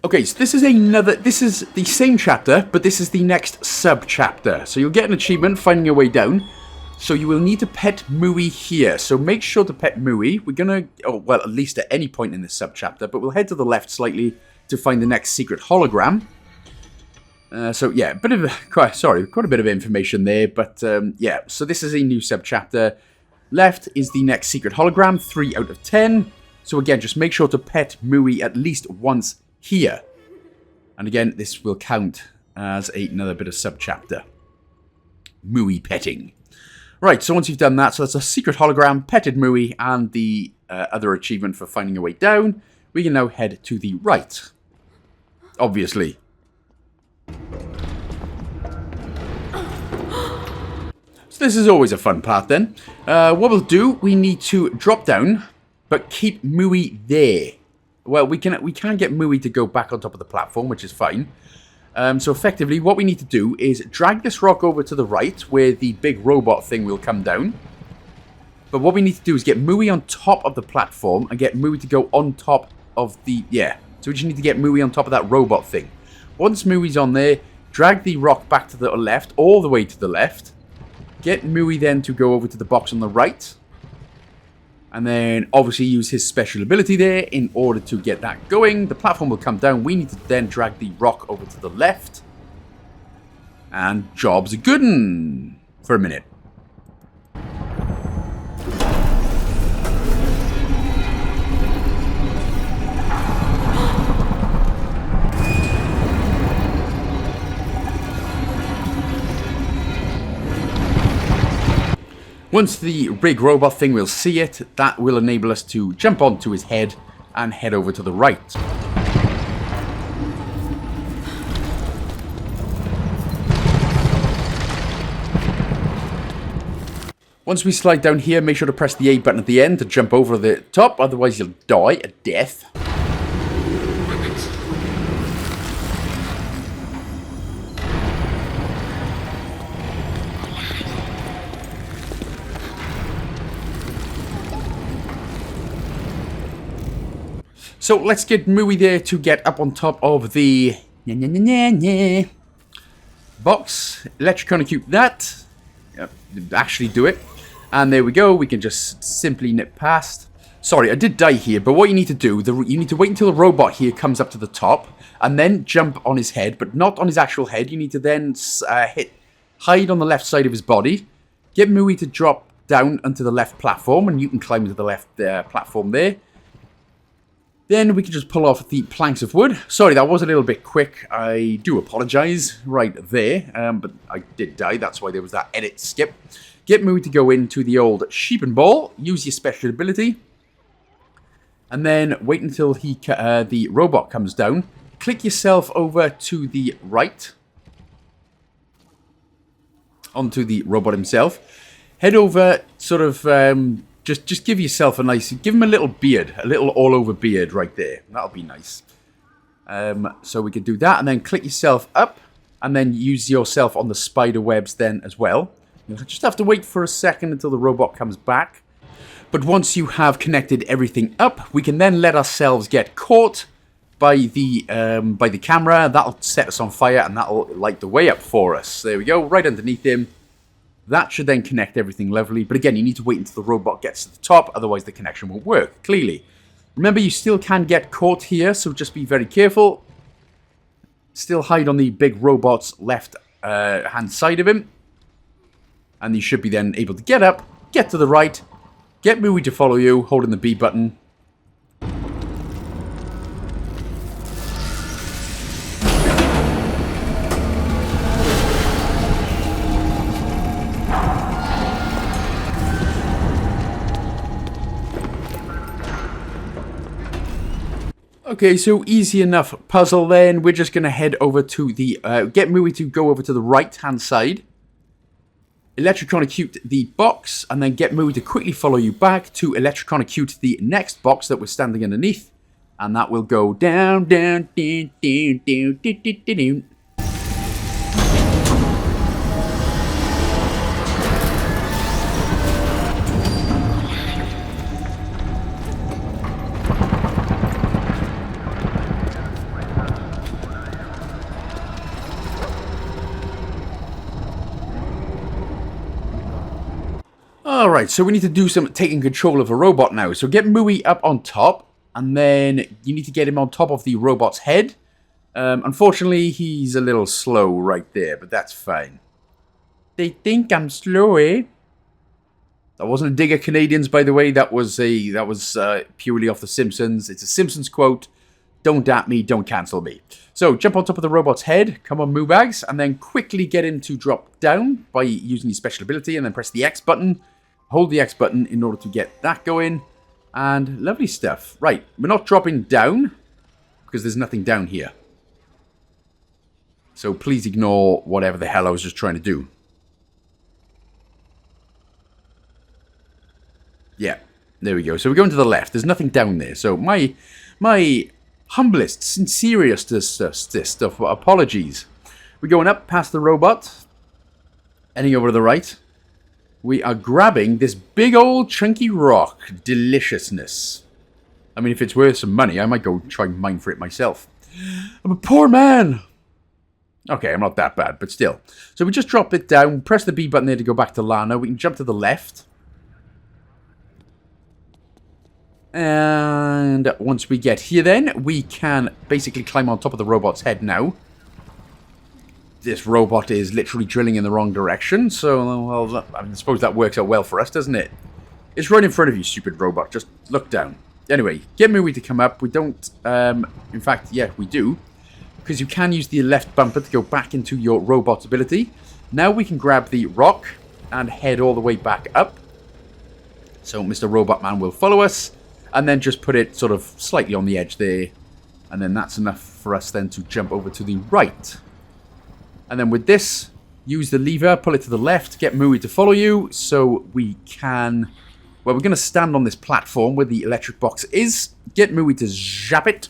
Okay, so this is the same chapter, but this is the next sub-chapter. So you'll get an achievement, finding your way down. So you will need to pet Muis here. So make sure to pet Muis. We're going to, well, at least at any point in this sub-chapter, but we'll head to the left slightly to find the next secret hologram. So yeah, quite a bit of information there, but yeah. So this is a new sub-chapter. Left is the next secret hologram, 3 out of 10. So again, just make sure to pet Muis at least once here. And again, this will count as another bit of sub-chapter. Muis petting. Right, so once you've done that, so that's a secret hologram, petted Muis, and the other achievement for finding a way down, we can now head to the right. Obviously. So this is always a fun part then. What we'll do, we need to drop down, but keep Muis there. Well, we can get Muis to go back on top of the platform, which is fine. So effectively, what we need to do is drag this rock over to the right, where the big robot thing will come down. But what we need to do is get Muis on top of the platform and get Muis to go on top of the... Yeah, so we just need to get Muis on top of that robot thing. Once Muis on there, drag the rock back to the left, all the way to the left. Get Muis then to go over to the box on the right. And then obviously use his special ability there in order to get that going. The platform will come down. We need to then drag the rock over to the left. And job's a good one for a minute. Once the big robot thing will see it, that will enable us to jump onto his head and head over to the right. Once we slide down here, make sure to press the A button at the end to jump over the top, otherwise you'll die a death. So let's get Muis there to get up on top of the box. Electrocute that. Yep, actually do it. And there we go. We can just simply nip past. Sorry, I did die here, but what you need to do, you need to wait until the robot here comes up to the top, and then jump on his head, but not on his actual head. You need to then hide on the left side of his body. Get Muis to drop down onto the left platform, and you can climb to the left platform there. Then we can just pull off the planks of wood. Sorry, that was a little bit quick. I do apologize right there. But I did die. That's why there was that edit skip. Get Muis to go into the old sheep and ball. Use your special ability. And then wait until the robot comes down. Click yourself over to the right. Onto the robot himself. Head over sort of... Just give yourself a nice... Give him a little beard. A little all-over beard right there. That'll be nice. So we can do that. And then click yourself up. And then use yourself on the spider webs then as well. You'll just have to wait for a second until the robot comes back. But once you have connected everything up, we can then let ourselves get caught by the camera. That'll set us on fire and that'll light the way up for us. There we go. Right underneath him. That should then connect everything lovely. But again, you need to wait until the robot gets to the top. Otherwise, the connection won't work, clearly. Remember, you still can get caught here. So just be very careful. Still hide on the big robot's left hand side of him. And you should be then able to get up. Get to the right. Get Muis to follow you. Holding the B button. Okay, so easy enough puzzle then. We're just going to head over to the... get Muis to go over to the right-hand side. Electrocute the box. And then get Muis to quickly follow you back to electrocute the next box that we're standing underneath. And that will go down, down, down, down, down, down, down, down. Alright, so we need to do some taking control of a robot now. So get Muis up on top, and then you need to get him on top of the robot's head. Unfortunately, he's a little slow right there, but that's fine. They think I'm slow, eh? That wasn't a dig at Canadians, by the way. That was purely off The Simpsons. It's a Simpsons quote. Don't at me, don't cancel me. So, jump on top of the robot's head. Come on, Moobags. And then quickly get him to drop down by using his special ability. And then press the X button. Hold the X button in order to get that going. And lovely stuff. Right, we're not dropping down. Because there's nothing down here. So, please ignore whatever the hell I was just trying to do. Yeah, there we go. So, we're going to the left. There's nothing down there. So, my My humblest, sincerest of apologies. We're going up past the robot. Heading over to the right. We are grabbing this big old chunky rock. Deliciousness. I mean, if it's worth some money, I might go try and mine for it myself. I'm a poor man. Okay, I'm not that bad, but still. So we just drop it down, press the B button there to go back to Lana. We can jump to the left. And once we get here then, we can basically climb on top of the robot's head now. This robot is literally drilling in the wrong direction, so, well, I suppose that works out well for us, doesn't it? It's right in front of you, stupid robot. Just look down. Anyway, get Muis to come up. We don't, in fact, yeah, we do. Because you can use the left bumper to go back into your robot's ability. Now we can grab the rock and head all the way back up. So Mr. Robot Man will follow us. And then just put it sort of slightly on the edge there. And then that's enough for us then to jump over to the right. And then with this, use the lever, pull it to the left, get Muis to follow you. So we can... Well, we're going to stand on this platform where the electric box is. Get Muis to zap it.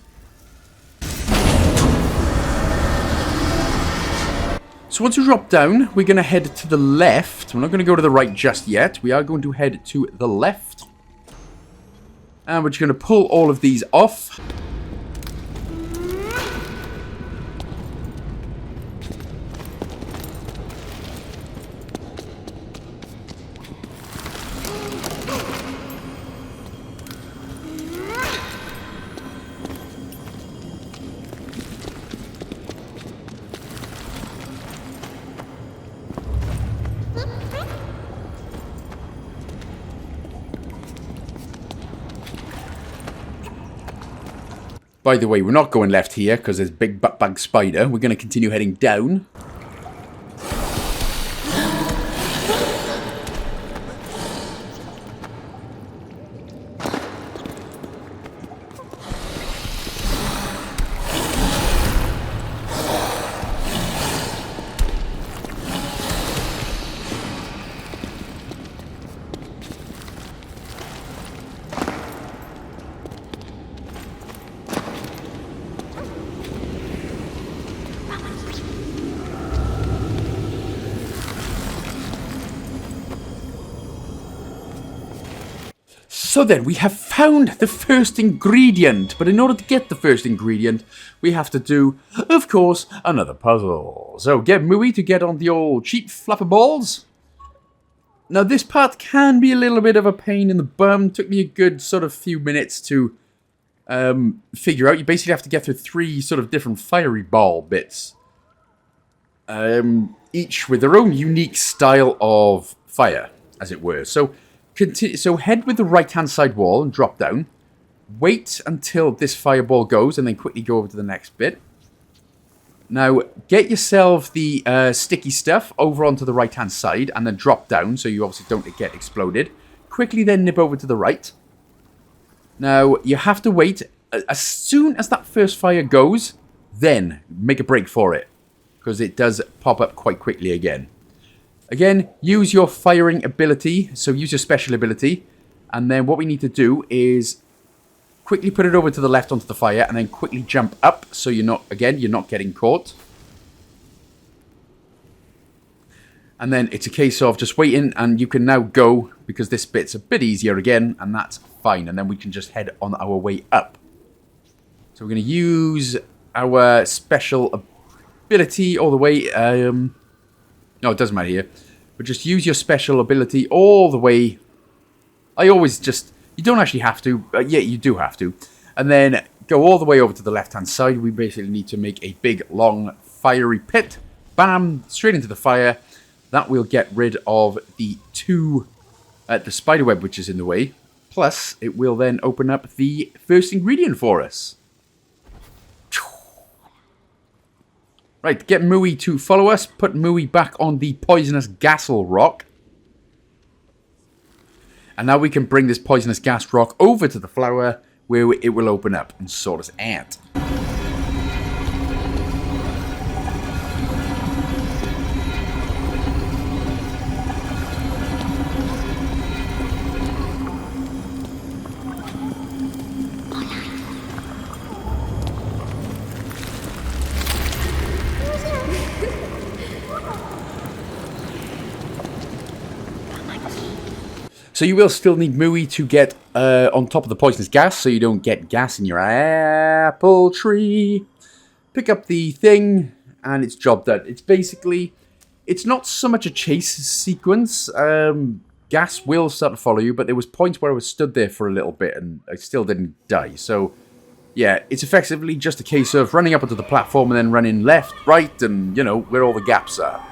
So once we drop down, we're going to head to the left. We're not going to go to the right just yet. We are going to head to the left. And we're just going to pull all of these off. By the way, we're not going left here because there's big butt bug spider. We're going to continue heading down. So then, we have found the first ingredient. But in order to get the first ingredient, we have to do, of course, another puzzle. So get Muis to get on the old cheap fluffer balls. Now, this part can be a little bit of a pain in the bum. Took me a good sort of few minutes to figure out. You basically have to get through 3 sort of different fiery ball bits. Each with their own unique style of fire, as it were. So head with the right-hand side wall and drop down. Wait until this fireball goes and then quickly go over to the next bit. Now, get yourself the sticky stuff over onto the right-hand side and then drop down so you obviously don't get exploded. Quickly then nip over to the right. Now, you have to wait. As soon as that first fire goes, then make a break for it. Because it does pop up quite quickly again. Again, use your firing ability, so use your special ability, and then what we need to do is quickly put it over to the left onto the fire, and then quickly jump up, so you're not getting caught. And then it's a case of just waiting, and you can now go, because this bit's a bit easier again, and that's fine, and then we can just head on our way up. So we're going to use our special ability all the way, no, it doesn't matter here. But just use your special ability all the way. I always just... You don't actually have to. Yeah, you do have to. And then go all the way over to the left-hand side. We basically need to make a big, long, fiery pit. Bam! Straight into the fire. That will get rid of the 2... the spiderweb which is in the way. Plus, it will then open up the first ingredient for us. Right, get Muis to follow us. Put Muis back on the poisonous gasel rock. And now we can bring this poisonous gas rock over to the flower where it will open up and sort us out. So you will still need Muis to get on top of the poisonous gas, so you don't get gas in your apple tree. Pick up the thing, and it's job done. It's basically, it's not so much a chase sequence. Gas will start to follow you, but there was points where I was stood there for a little bit, and I still didn't die. So, yeah, it's effectively just a case of running up onto the platform and then running left, right, and, you know, where all the gaps are.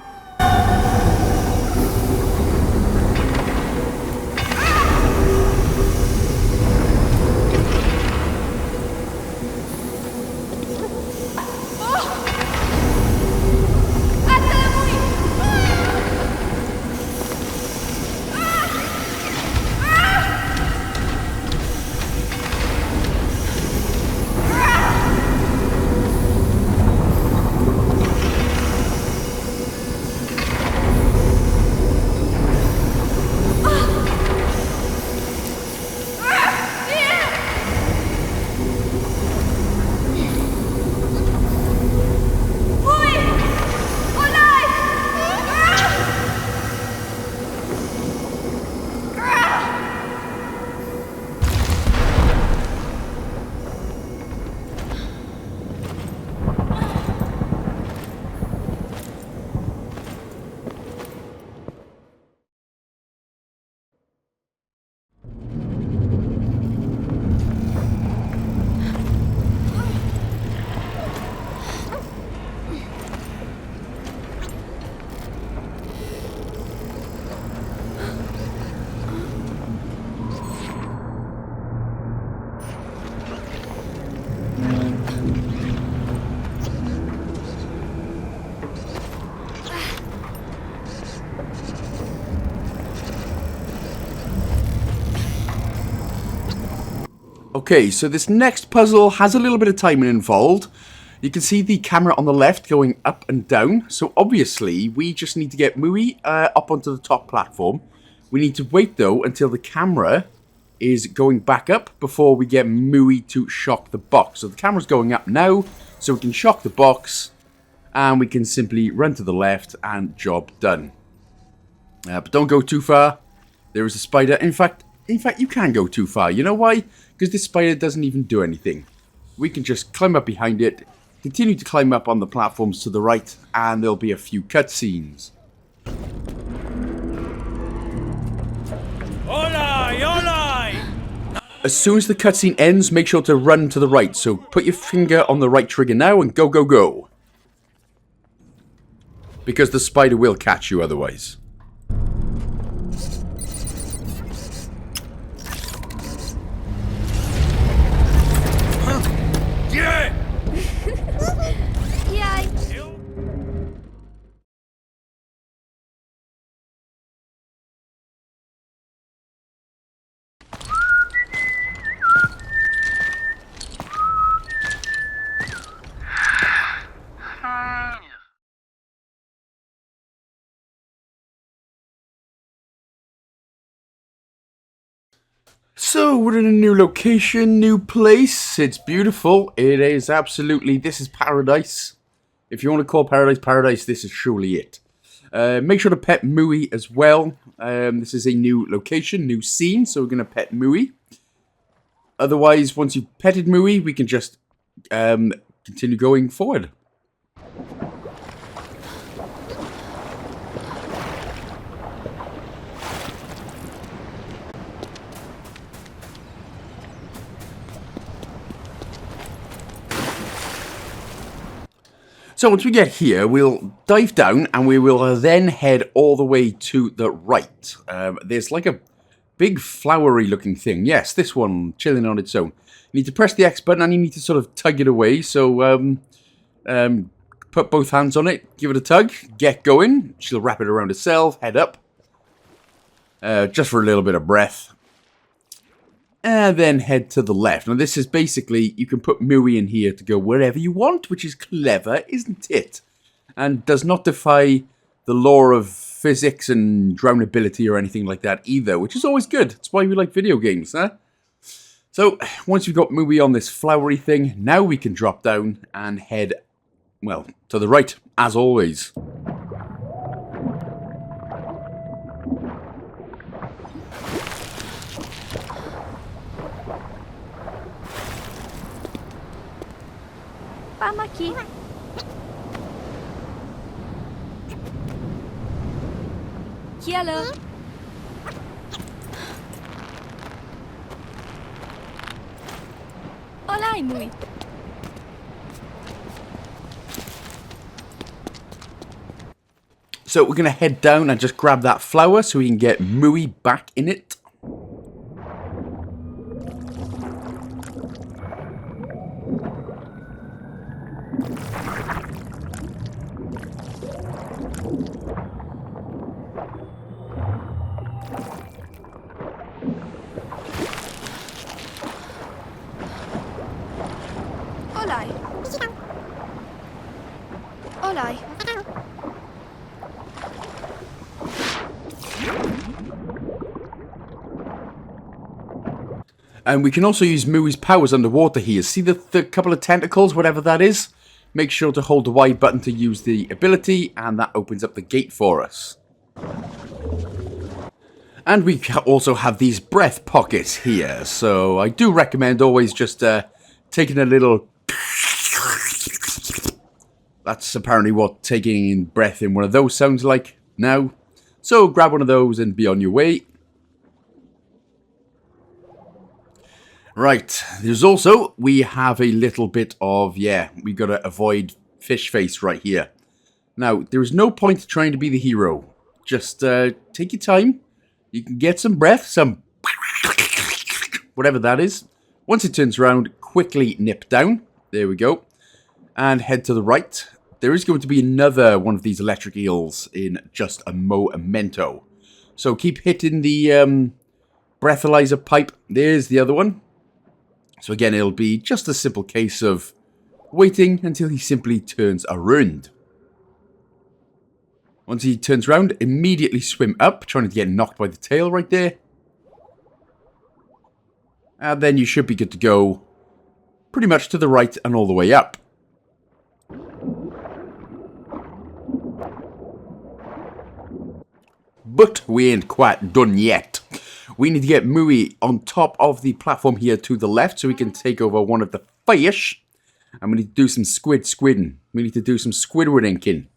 Okay, so this next puzzle has a little bit of timing involved. You can see the camera on the left going up and down. So obviously, we just need to get Muis up onto the top platform. We need to wait, though, until the camera is going back up before we get Muis to shock the box. So the camera's going up now, so we can shock the box, and we can simply run to the left, and job done. But don't go too far. There is a spider. In fact, you can go too far. You know why? Because this spider doesn't even do anything. We can just climb up behind it, continue to climb up on the platforms to the right, and there'll be a few cutscenes. Olai! Olai! As soon as the cutscene ends, make sure to run to the right. So put your finger on the right trigger now and go, go, go. Because the spider will catch you otherwise. Yay! So, we're in a new location, new place. It's beautiful. It is absolutely, this is paradise. If you want to call paradise paradise, this is surely it. Make sure to pet Muis as well. This is a new location, new scene, so we're going to pet Muis. Otherwise, once you've petted Muis, we can just continue going forward. So once we get here, we'll dive down and we will then head all the way to the right. There's like a big flowery looking thing. Yes, this one chilling on its own. You need to press the X button and you need to sort of tug it away. So put both hands on it, give it a tug, get going. She'll wrap it around herself, head up. Just for a little bit of breath. And then head to the left. Now this is basically, you can put Muis in here to go wherever you want, which is clever, isn't it? And does not defy the law of physics and drownability or anything like that either, which is always good. That's why we like video games, huh? So, once we've got Muis on this flowery thing, now we can drop down and head, well, to the right, as always. Pamaki. Kielo. Olai, Muis. So we're going to head down and just grab that flower so we can get Muis back in it. Olai. Olai. And we can also use Muis' powers underwater here. See the couple of tentacles, whatever that is? Make sure to hold the Y button to use the ability, and that opens up the gate for us. And we also have these breath pockets here, so I do recommend always just taking a little... That's apparently what taking breath in one of those sounds like now. So grab one of those and be on your way. Right, there's also, we have a little bit of, yeah, we got to avoid fish face right here. Now, there is no point trying to be the hero. Just take your time. You can get some breath, some whatever that is. Once it turns around, quickly nip down. There we go. And head to the right. There is going to be another one of these electric eels in just a momento. So keep hitting the breathalyzer pipe. There's the other one. So again, it'll be just a simple case of waiting until he simply turns around. Once he turns around, immediately swim up, trying to get knocked by the tail right there. And then you should be good to go pretty much to the right and all the way up. But we ain't quite done yet. We need to get Muis on top of the platform here to the left so we can take over one of the fish. And we need to do some squidding. We need to do some Squidward inking.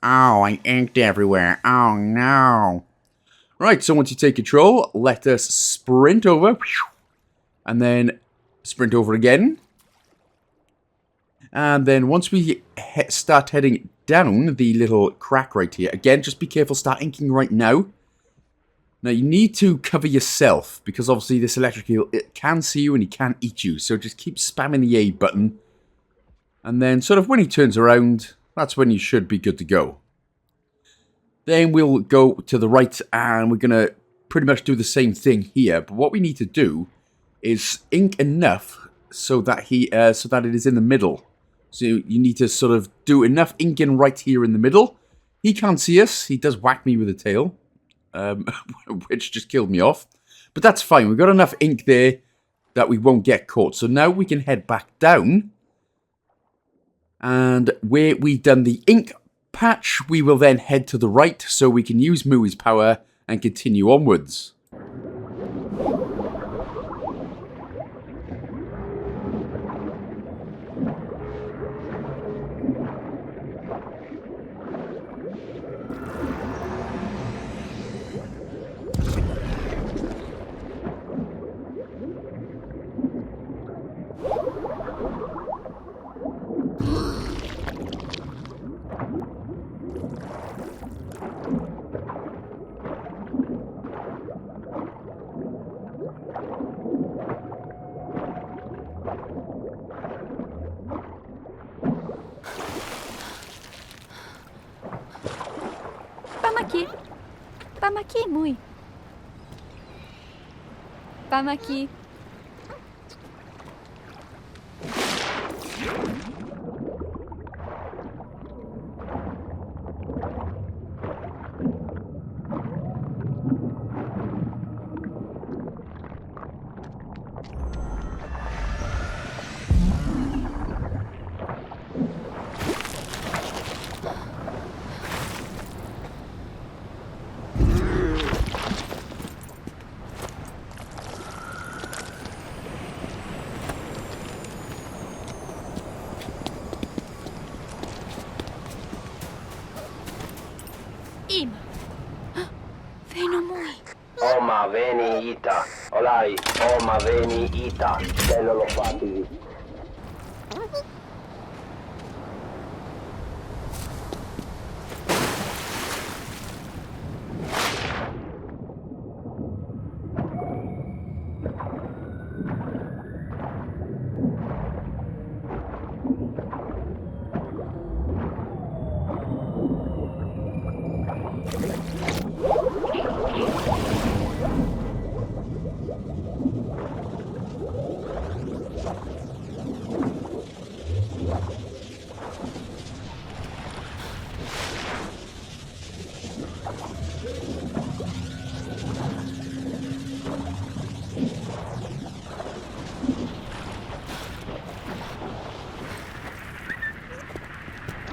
Oh, I inked everywhere. Oh, no. Right, so once you take control, let us sprint over. And then sprint over again. And then once we start heading down the little crack right here, again, just be careful, start inking right now. Now, you need to cover yourself, because obviously this electric eel, it can see you and he can eat you. So just keep spamming the A button. And then sort of when he turns around, that's when you should be good to go. Then we'll go to the right and we're going to pretty much do the same thing here. But what we need to do is ink enough so that it is in the middle. So you need to sort of do enough inking right here in the middle. He can't see us. He does whack me with a tail. Which just killed me off. But that's fine. We've got enough ink there that we won't get caught. So now we can head back down. And where we've done the ink patch, we will then head to the right so we can use Muis' power and continue onwards. Pamaki. Pamaki, Muis. Pamaki. Im. Veno Mui. Oma veni ita. Olai, oma veni ita. Bello lo fatti.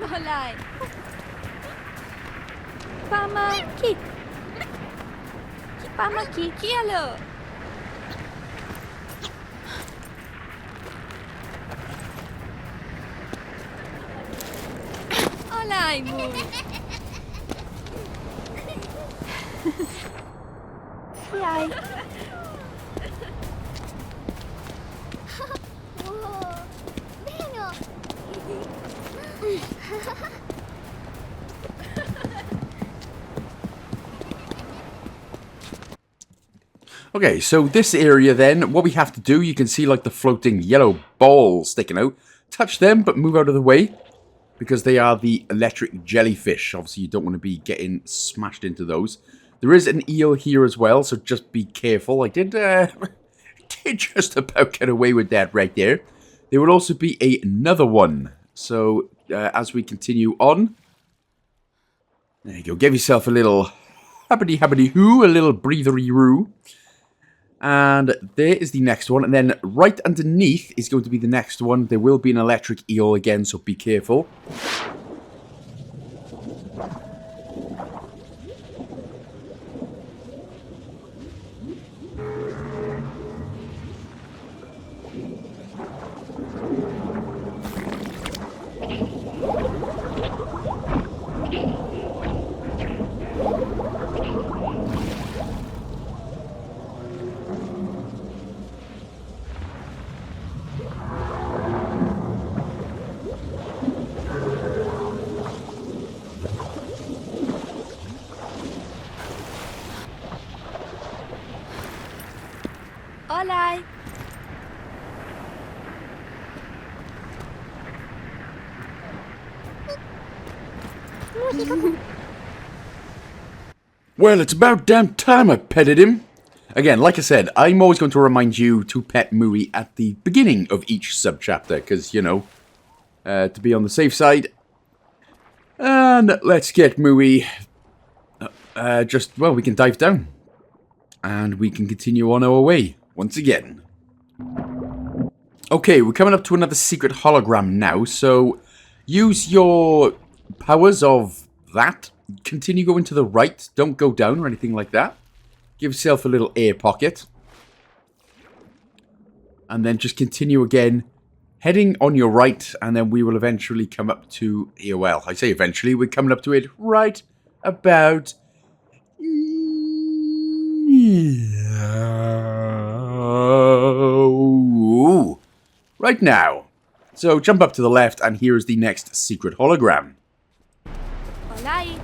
Olai. Pamaki. Pamaki. Kialo. Olai Mui. Yai. Whoa. Veno. Okay, so this area then, what we have to do, you can see like the floating yellow balls sticking out. Touch them, but move out of the way, because they are the electric jellyfish. Obviously, you don't want to be getting smashed into those. There is an eel here as well, so just be careful. I did, did just about get away with that right there. There will also be another one. So, as we continue on, there you go. Give yourself a little habbity-habbity-hoo, a little breathery-roo. And there is the next one. And then right underneath is going to be the next one. There will be an electric eel again, so be careful. Olai. Well, it's about damn time I petted him. Again, like I said, I'm always going to remind you to pet Muis at the beginning of each subchapter, because, you know, to be on the safe side. And let's get Muis, well, we can dive down. And we can continue on our way, once again. Okay, we're coming up to another secret hologram now, so use your powers of that. Continue going to the right, don't go down or anything like that. Give yourself a little air pocket. And then just continue again, heading on your right, and then we will eventually come up to here. Well, I say eventually, we're coming up to it right about right now. So jump up to the left, and here is the next secret hologram. Olai.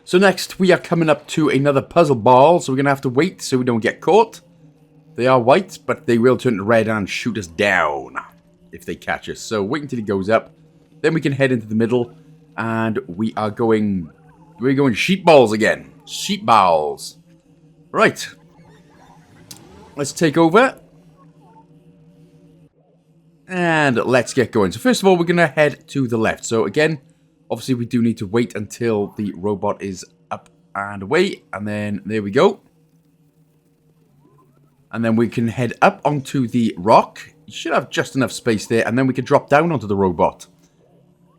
So next, we are coming up to another puzzle ball, so we're going to have to wait so we don't get caught. They are white, but they will turn red and shoot us down. if they catch us. So wait until he goes up. Then we can head into the middle. And we're going sheep balls again. Sheep balls. Right. Let's take over. And let's get going. So first of all, we're going to head to the left. So again, obviously we do need to wait until the robot is up and away. And then there we go. And then we can head up onto the rock. You should have just enough space there. And then we can drop down onto the robot.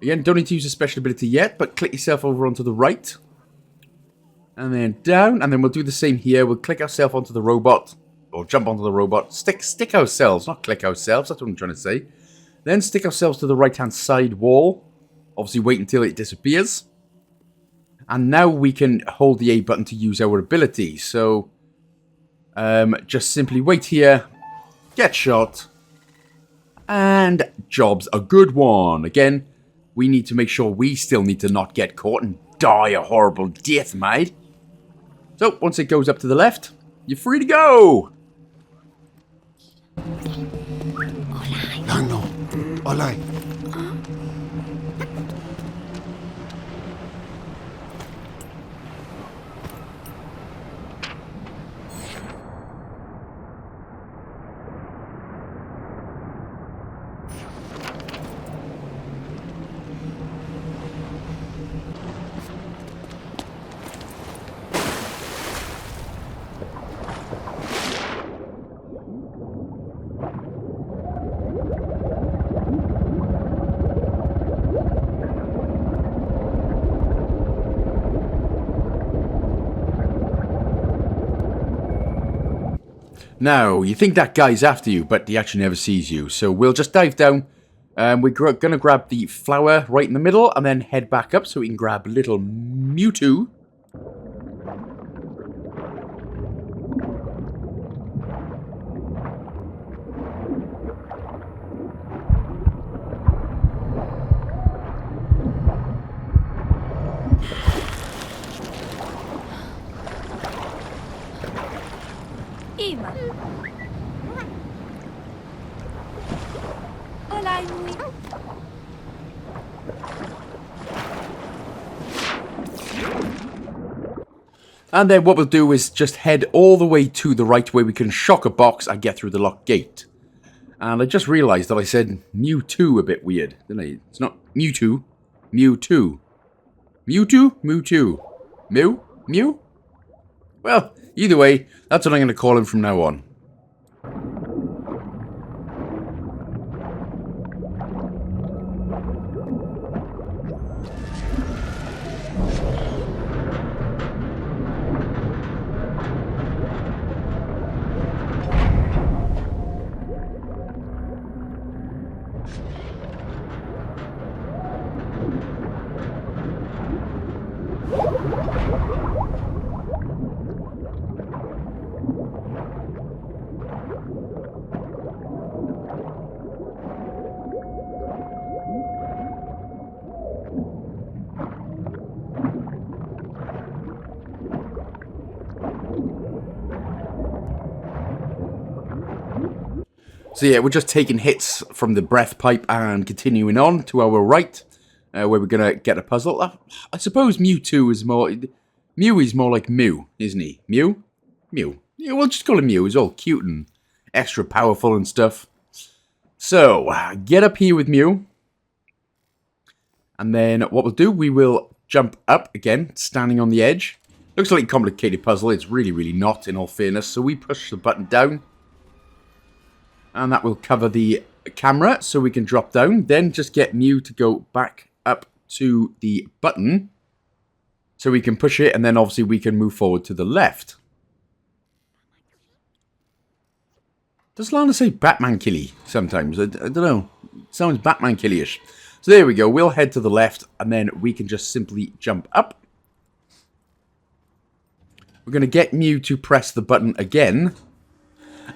Again, don't need to use a special ability yet, but click yourself over onto the right. And then down. And then we'll do the same here. We'll click ourselves onto the robot. Or jump onto the robot. Stick ourselves, not click ourselves. That's what I'm trying to say. Then stick ourselves to the right-hand side wall. Obviously, wait until it disappears. And now we can hold the A button to use our ability. So, just simply wait here. Get shot. And job's a good one. Again, we need to make sure we still need to not get caught and die a horrible death, mate. So, once it goes up to the left, you're free to go. Nano, olay. Now, you think that guy's after you, but he actually never sees you. So we'll just dive down. We're going to grab the flower right in the middle and then head back up so we can grab little Mewtwo. Ima. Olay, Muis. And then what we'll do is just head all the way to the right where we can shock a box and get through the locked gate. And I just realised that I said Mewtwo a bit weird, didn't I? It's not Mewtwo. Mewtwo. Mewtwo? Mewtwo. Mew? Mew? Well, either way, that's what I'm going to call him from now on. So yeah, we're just taking hits from the breath pipe and continuing on to our right, where we're going to get a puzzle. I suppose Mewtwo is more... Mew is more like Mew, isn't he? Mew? Mew. Yeah, we'll just call him Mew. He's all cute and extra powerful and stuff. So, get up here with Mew. And then what we'll do, we will jump up again, standing on the edge. Looks like a complicated puzzle. It's really, really not, in all fairness. So we push the button down. And that will cover the camera, so we can drop down. Then just get Mew to go back up to the button. So we can push it, and then obviously we can move forward to the left. Does Lana say Batman killy sometimes? I don't know. It sounds Batman killy-ish. So there we go. We'll head to the left, and then we can just simply jump up. We're going to get Mew to press the button again.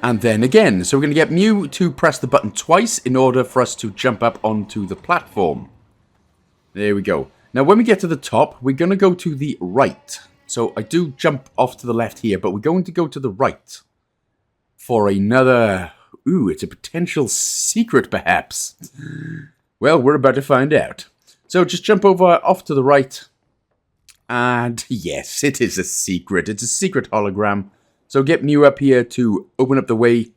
And then again. So we're going to get Mew to press the button twice in order for us to jump up onto the platform. There we go. Now when we get to the top, we're going to go to the right. So I do jump off to the left here, but we're going to go to the right for another Ooh, it's a potential secret, perhaps. Well, we're about to find out. So just jump over off to the right. And yes, it is a secret. It's a secret hologram. So get Mew up here to open up the way.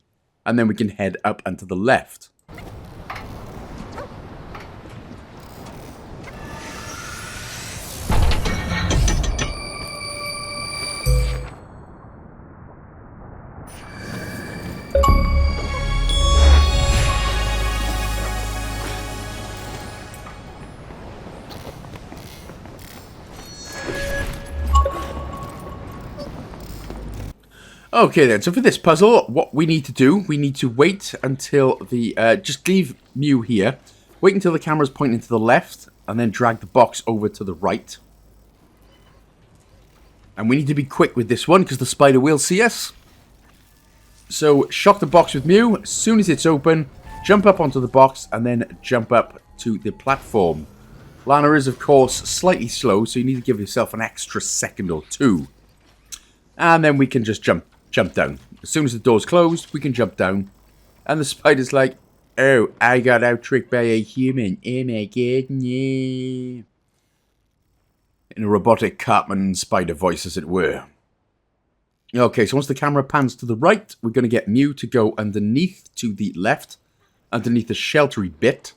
And then we can head up and to the left. Okay then, so for this puzzle, what we need to do, we need to wait until the, just leave Mew here, wait until the camera's pointing to the left, and then drag the box over to the right. And we need to be quick with this one, because the spider will see us. So, shock the box with Mew, as soon as it's open, jump up onto the box, and then jump up to the platform. Lana is, of course, slightly slow, so you need to give yourself an extra second or two. And then we can just jump down. As soon as the door's closed, we can jump down. And the spider's like, oh, I got out-tricked by a human. Oh my god, yeah. In a robotic Cartman spider voice, as it were. Okay, so once the camera pans to the right, we're going to get Mew to go underneath to the left. Underneath the sheltery bit.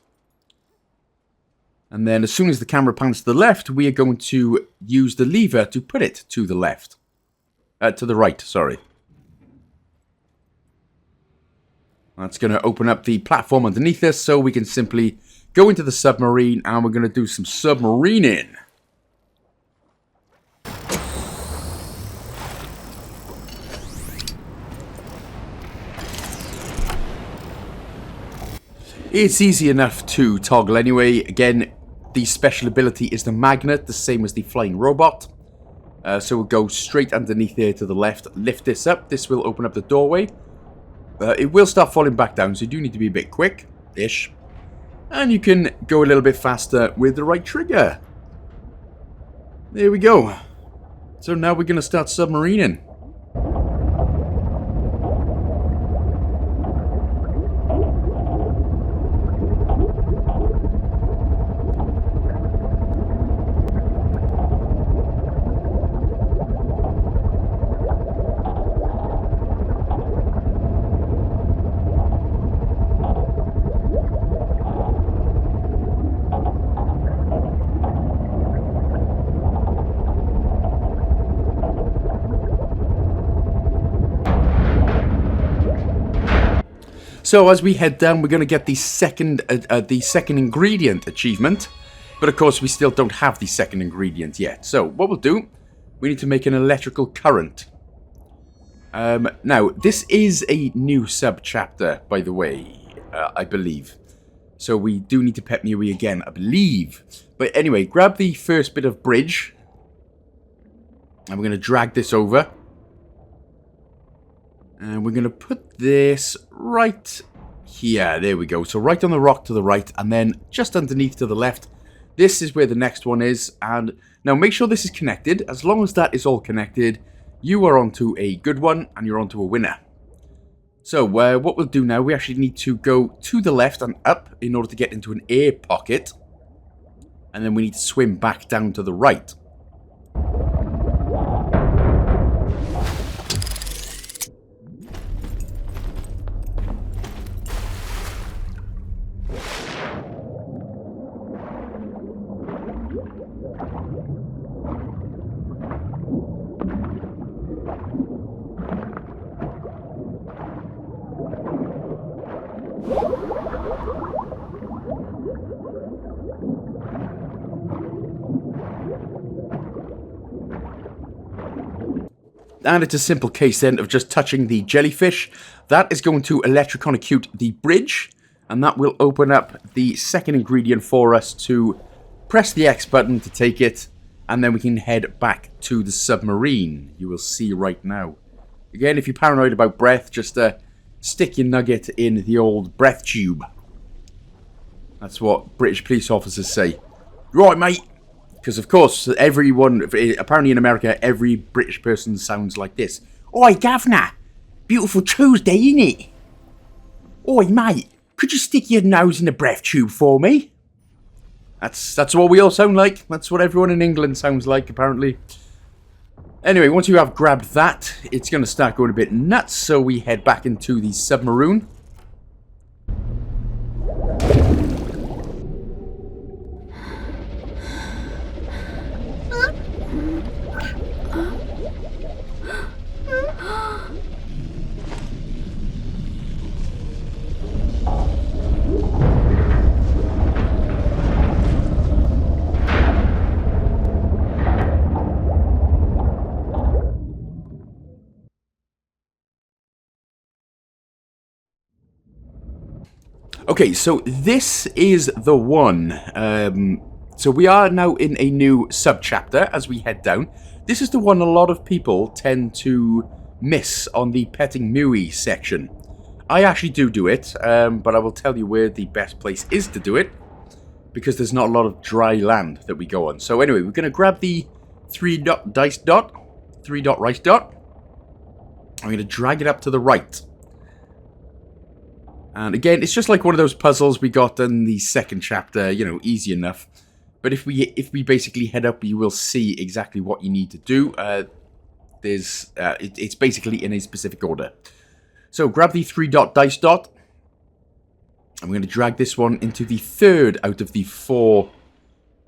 And then as soon as the camera pans to the left, we are going to use the lever to put it to the left. To the right, sorry. That's going to open up the platform underneath us, so we can simply go into the submarine, and we're going to do some submarining. It's easy enough to toggle anyway. Again, the special ability is the magnet, the same as the flying robot. So we'll go straight underneath here to the left, lift this up. This will open up the doorway. It will start falling back down, so you do need to be a bit quick-ish. And you can go a little bit faster with the right trigger. There we go. So now we're going to start submarining. So as we head down, we're going to get the second ingredient achievement. But of course, we still don't have the second ingredient yet. So what we'll do, we need to make an electrical current. Now, this is a new sub-chapter, by the way, I believe. So we do need to pet Mew again, I believe. But anyway, grab the first bit of bridge. And we're going to drag this over. And we're going to put this right here. There we go. So right on the rock to the right. And then just underneath to the left. This is where the next one is. And now make sure this is connected. As long as that is all connected, you are onto a good one. And you're onto a winner. So what we'll do now, we actually need to go to the left and up in order to get into an air pocket. And then we need to swim back down to the right. And it's a simple case then of just touching the jellyfish. That is going to electrocute the bridge. And that will open up the second ingredient for us to press the X button to take it. And then we can head back to the submarine. You will see right now. Again, if you're paranoid about breath, just stick your nugget in the old breath tube. That's what British police officers say. Right, mate. Because, of course, everyone, apparently in America, every British person sounds like this. Oi, governor. Beautiful Tuesday, innit? Oi, mate, could you stick your nose in the breath tube for me? That's what we all sound like. That's what everyone in England sounds like, apparently. Anyway, once you have grabbed that, it's going to start going a bit nuts, so we head back into the submarine. Okay, so this is the one. So we are now in a new sub-chapter as we head down. This is the one a lot of people tend to miss on the petting Muis section. I actually do it, but I will tell you where the best place is to do it, because there's not a lot of dry land that we go on. So anyway, we're going to grab the 3-dot rice dot. I'm going to drag it up to the right. And again, it's just like one of those puzzles we got in the second chapter, you know, easy enough. But if we basically head up, you will see exactly what you need to do. It's basically in a specific order. So grab the 3-dot dice dot. I'm going to drag this one into the third out of the 4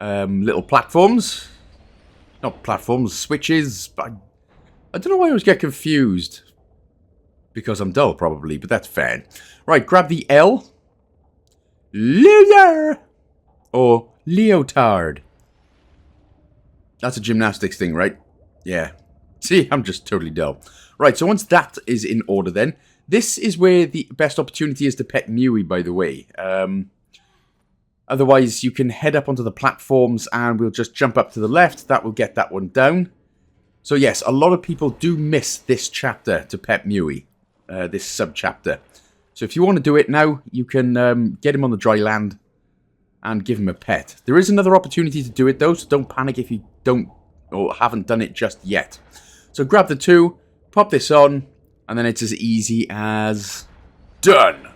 little platforms. Not platforms, switches. I don't know why I always get confused. Because I'm dull, probably, but that's fine. Right, grab the L. Loser! Or leotard. That's a gymnastics thing, right? Yeah. See, I'm just totally dull. Right, so once that is in order then, this is where the best opportunity is to pet Muis, by the way. Otherwise, you can head up onto the platforms and we'll just jump up to the left. That will get that one down. So yes, a lot of people do miss this chapter to pet Muis. This sub-chapter. So if you want to do it now, you can get him on the dry land and give him a pet. There is another opportunity to do it though, so don't panic if you don't or haven't done it just yet. So grab the 2, pop this on, and then it's as easy as done.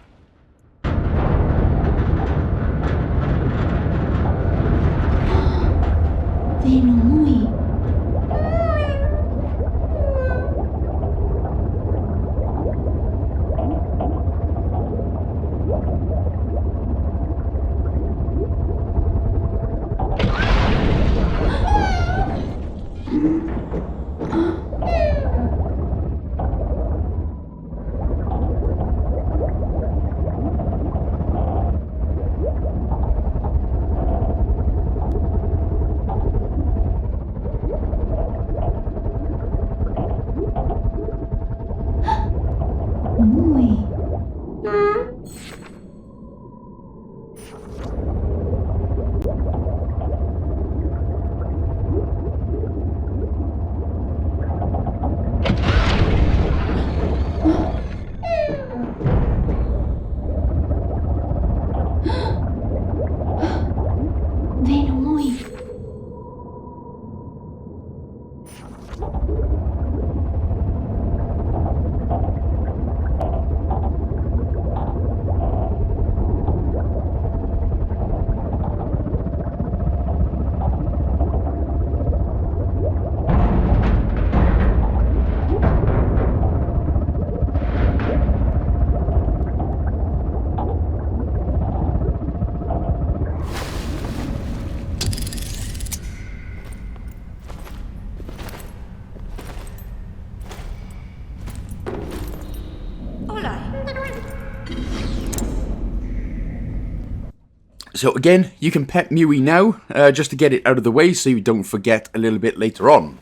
So again, you can pet Muis now, just to get it out of the way so you don't forget a little bit later on.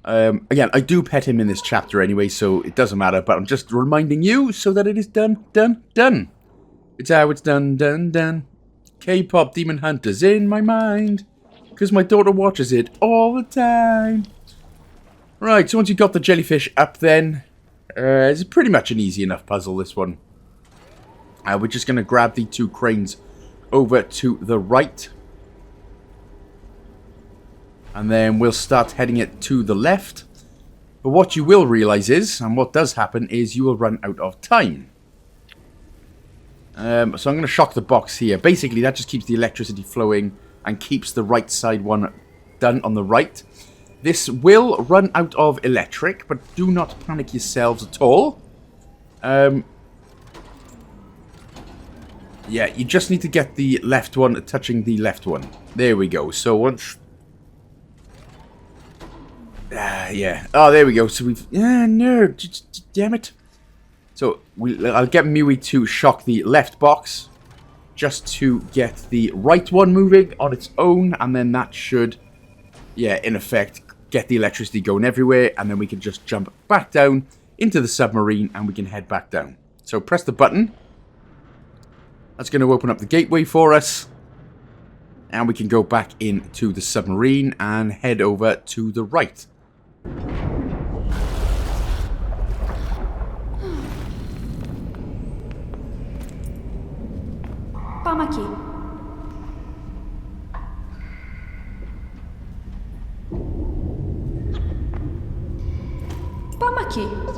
Again, I do pet him in this chapter anyway, so it doesn't matter, but I'm just reminding you so that it is done. It's how it's done. K-pop Demon Hunter's in my mind, because my daughter watches it all the time. Right, so once you've got the jellyfish up then, it's pretty much an easy enough puzzle, this one. We're just going to grab the 2 cranes over to the right. And then we'll start heading it to the left. But what you will realise is, and what does happen, is you will run out of time. So I'm going to shock the box here. Basically, that just keeps the electricity flowing and keeps the right side one done on the right. This will run out of electric, but do not panic yourselves at all. Yeah, you just need to get the left one touching the left one. There we go. So once... yeah. Oh, there we go. So we've... no. Damn it. So I'll get Muis to shock the left box. Just to get the right one moving on its own. And then that should... yeah, in effect, get the electricity going everywhere. And then we can just jump back down into the submarine. And we can head back down. So press the button. That's going to open up the gateway for us. And we can go back into the submarine and head over to the right. Pamaki. Pamaki.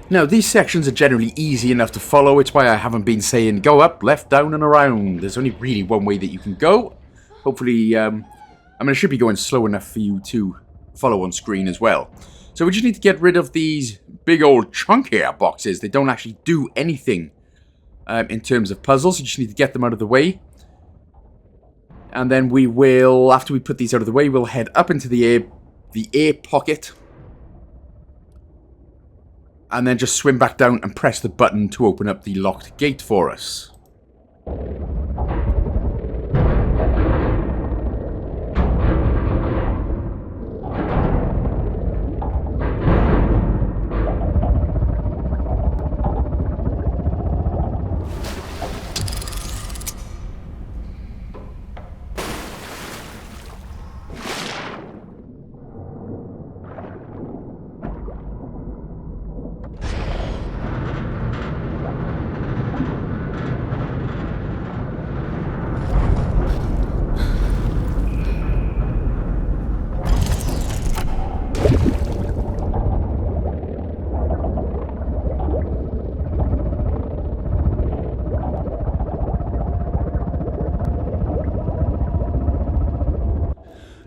Now, these sections are generally easy enough to follow. It's why I haven't been saying go up, left, down, and around. There's only really one way that you can go. Hopefully, I mean, it should be going slow enough for you to follow on screen as well. So we just need to get rid of these big old chunky boxes. They don't actually do anything in terms of puzzles. You just need to get them out of the way. And then we will, after we put these out of the way, we'll head up into the air pocket. And then just swim back down and press the button to open up the locked gate for us.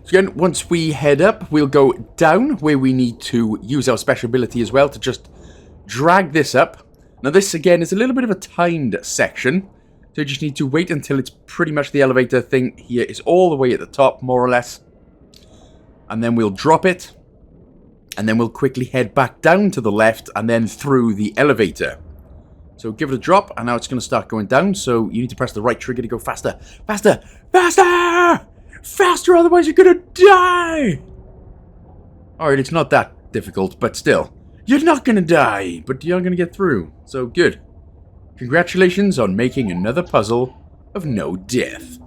So again, once we head up, we'll go down where we need to use our special ability as well to just drag this up. Now this again is a little bit of a timed section. So you just need to wait until it's pretty much the elevator thing here is all the way at the top, more or less. And then we'll drop it. And then we'll quickly head back down to the left and then through the elevator. So give it a drop and now it's going to start going down. So you need to press the right trigger to go faster. Faster! Faster! Faster, otherwise you're gonna die! Alright, it's not that difficult, but still. You're not gonna die, but you're gonna get through. So, good. Congratulations on making another puzzle of no death.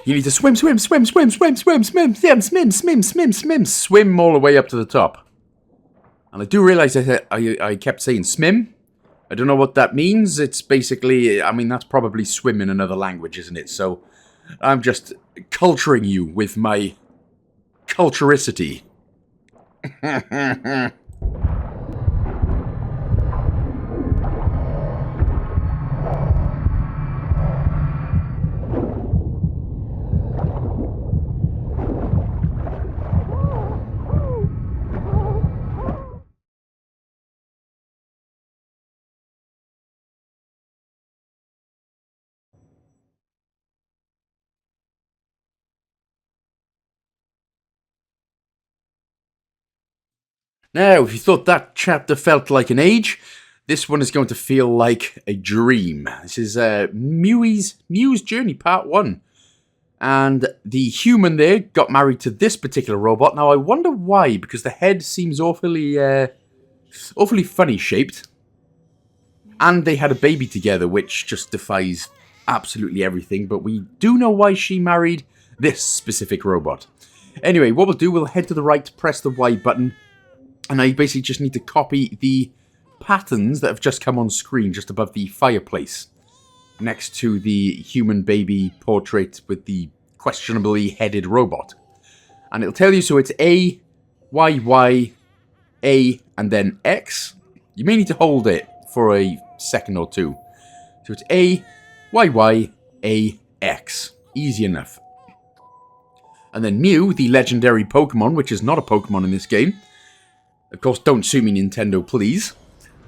You need to swim all the way up to the top. And I do realise I kept saying smim. I don't know what that means. It's basically, I mean, that's probably swim in another language, isn't it? So I'm just culturing you with my culturicity. Now, if you thought that chapter felt like an age, this one is going to feel like a dream. This is Muis Journey Part 1. And the human there got married to this particular robot. Now, I wonder why, because the head seems awfully funny shaped. And they had a baby together, which just defies absolutely everything. But we do know why she married this specific robot. Anyway, what we'll do, we'll head to the right, press the Y button. And I basically just need to copy the patterns that have just come on screen just above the fireplace. Next to the human baby portrait with the questionably headed robot. And it'll tell you, so it's A, Y, Y, A, and then X. You may need to hold it for a second or two. So it's A, Y, Y, A, X. Easy enough. And then Mew, the legendary Pokemon, which is not a Pokemon in this game. Of course, don't sue me, Nintendo, please.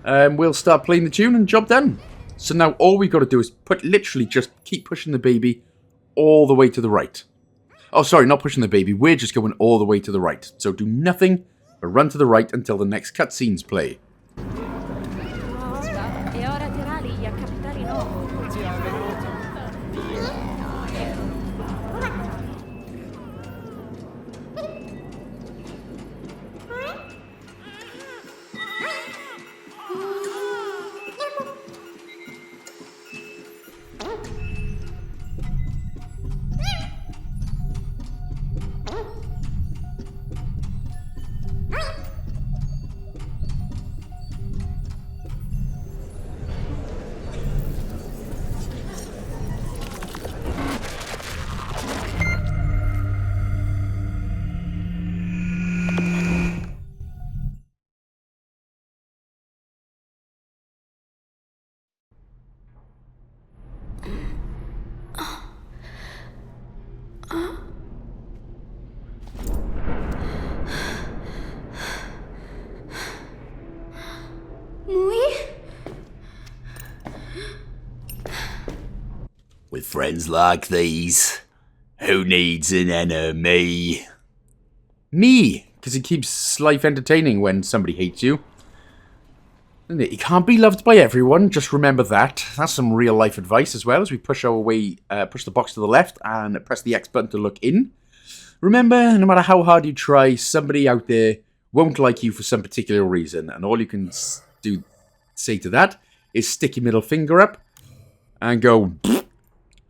We'll start playing the tune and job done. So now all we've got to do is literally just keep pushing the baby all the way to the right. Oh, sorry, not pushing the baby. We're just going all the way to the right. So do nothing but run to the right until the next cutscenes play. With friends like these, who needs an enemy? Me, because it keeps life entertaining when somebody hates you. Isn't it? You can't be loved by everyone, just remember that. That's some real life advice as well, as we push our way, push the box to the left and press the X button to look in. Remember, no matter how hard you try, somebody out there won't like you for some particular reason, and all you can say to that is stick your middle finger up and go,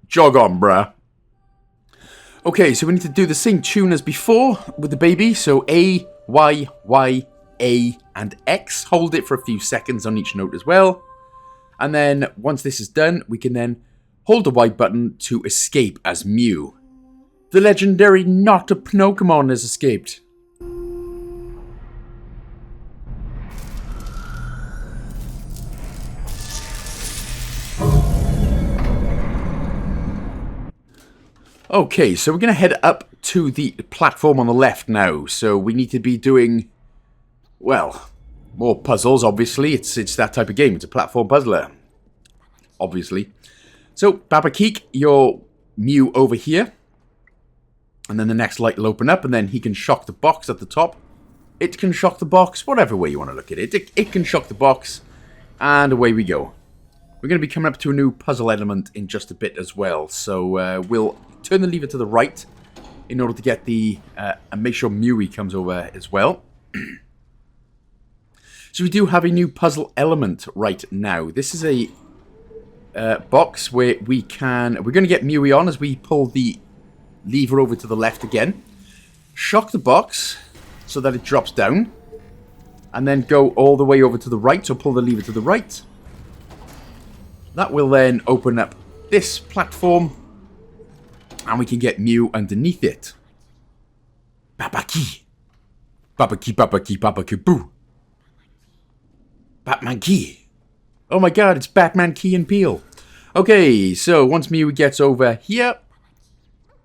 jog on, bruh. Okay, so we need to do the same tune as before with the baby. So A, Y, Y, A, and X. Hold it for a few seconds on each note as well. And then once this is done, we can then hold the Y button to escape as Mew. The legendary not a Pokemon has escaped. Okay, so we're going to head up to the platform on the left now. So we need to be doing, well, more puzzles, obviously. It's that type of game. It's a platform puzzler, obviously. So, Babakik, your Mew over here. And then the next light will open up, and then he can shock the box at the top. It can shock the box, whatever way you want to look at it. It can shock the box, and away we go. We're going to be coming up to a new puzzle element in just a bit as well. So, we'll turn the lever to the right in order to get the, and make sure Muis comes over as well. So we do have a new puzzle element right now. This is a box where we're going to get Muis on as we pull the lever over to the left again. Shock the box so that it drops down. And then go all the way over to the right. So pull the lever to the right. That will then open up this platform. And we can get Mew underneath it. Babaki. Babaki, babaki, babaki, boo. Batman Key. Oh my god, it's Batman Key and Peel. Okay, so once Mew gets over here,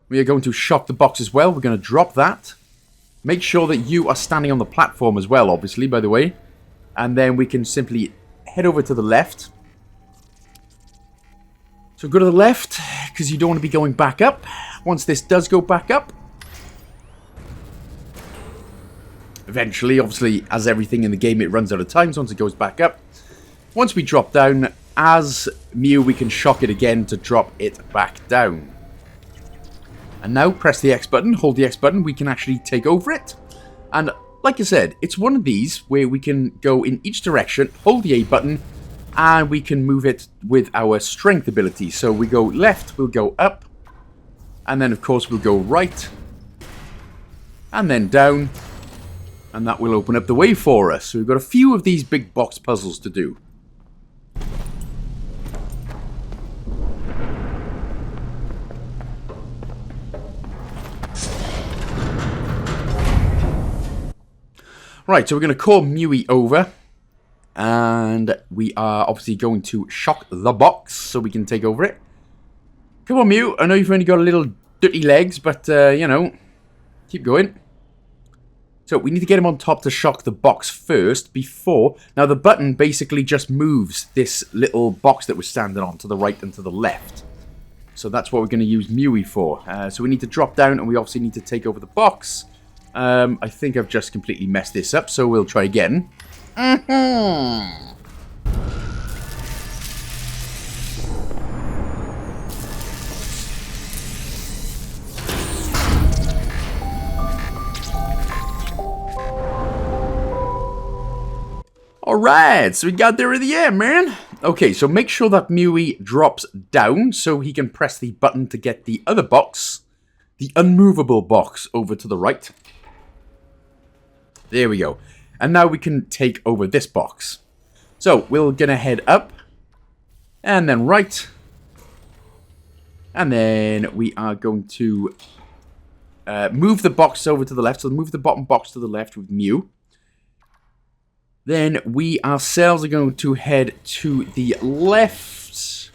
we are going to shock the box as well. We're going to drop that. Make sure that you are standing on the platform as well, obviously, by the way. And then we can simply head over to the left. So go to the left, because you don't want to be going back up. Once this does go back up, eventually, obviously, as everything in the game, it runs out of time once it goes back up. Once we drop down, as Mew, we can shock it again to drop it back down. And now, press the X button, hold the X button, we can actually take over it. And like I said, it's one of these where we can go in each direction, hold the A button, and we can move it with our strength ability. So we go left, we'll go up, and then of course we'll go right, and then down, and that will open up the way for us. So we've got a few of these big box puzzles to do. Right, so we're going to call Muis over. And we are obviously going to shock the box so we can take over it. Come on, Mew. I know you've only got a little dirty legs, but, you know, keep going. So we need to get him on top to shock the box first before... Now, the button basically just moves this little box that we're standing on to the right and to the left. So that's what we're going to use Muis for. So we need to drop down and we obviously need to take over the box. I think I've just completely messed this up, so we'll try again. Alright, so we got there in the end, man. Okay, so make sure that Muis drops down so he can press the button to get the other box, the unmovable box, over to the right. There we go. And now we can take over this box. So, we're going to head up. And then right. And then we are going to move the box over to the left. So, move the bottom box to the left with Mew. Then we ourselves are going to head to the left.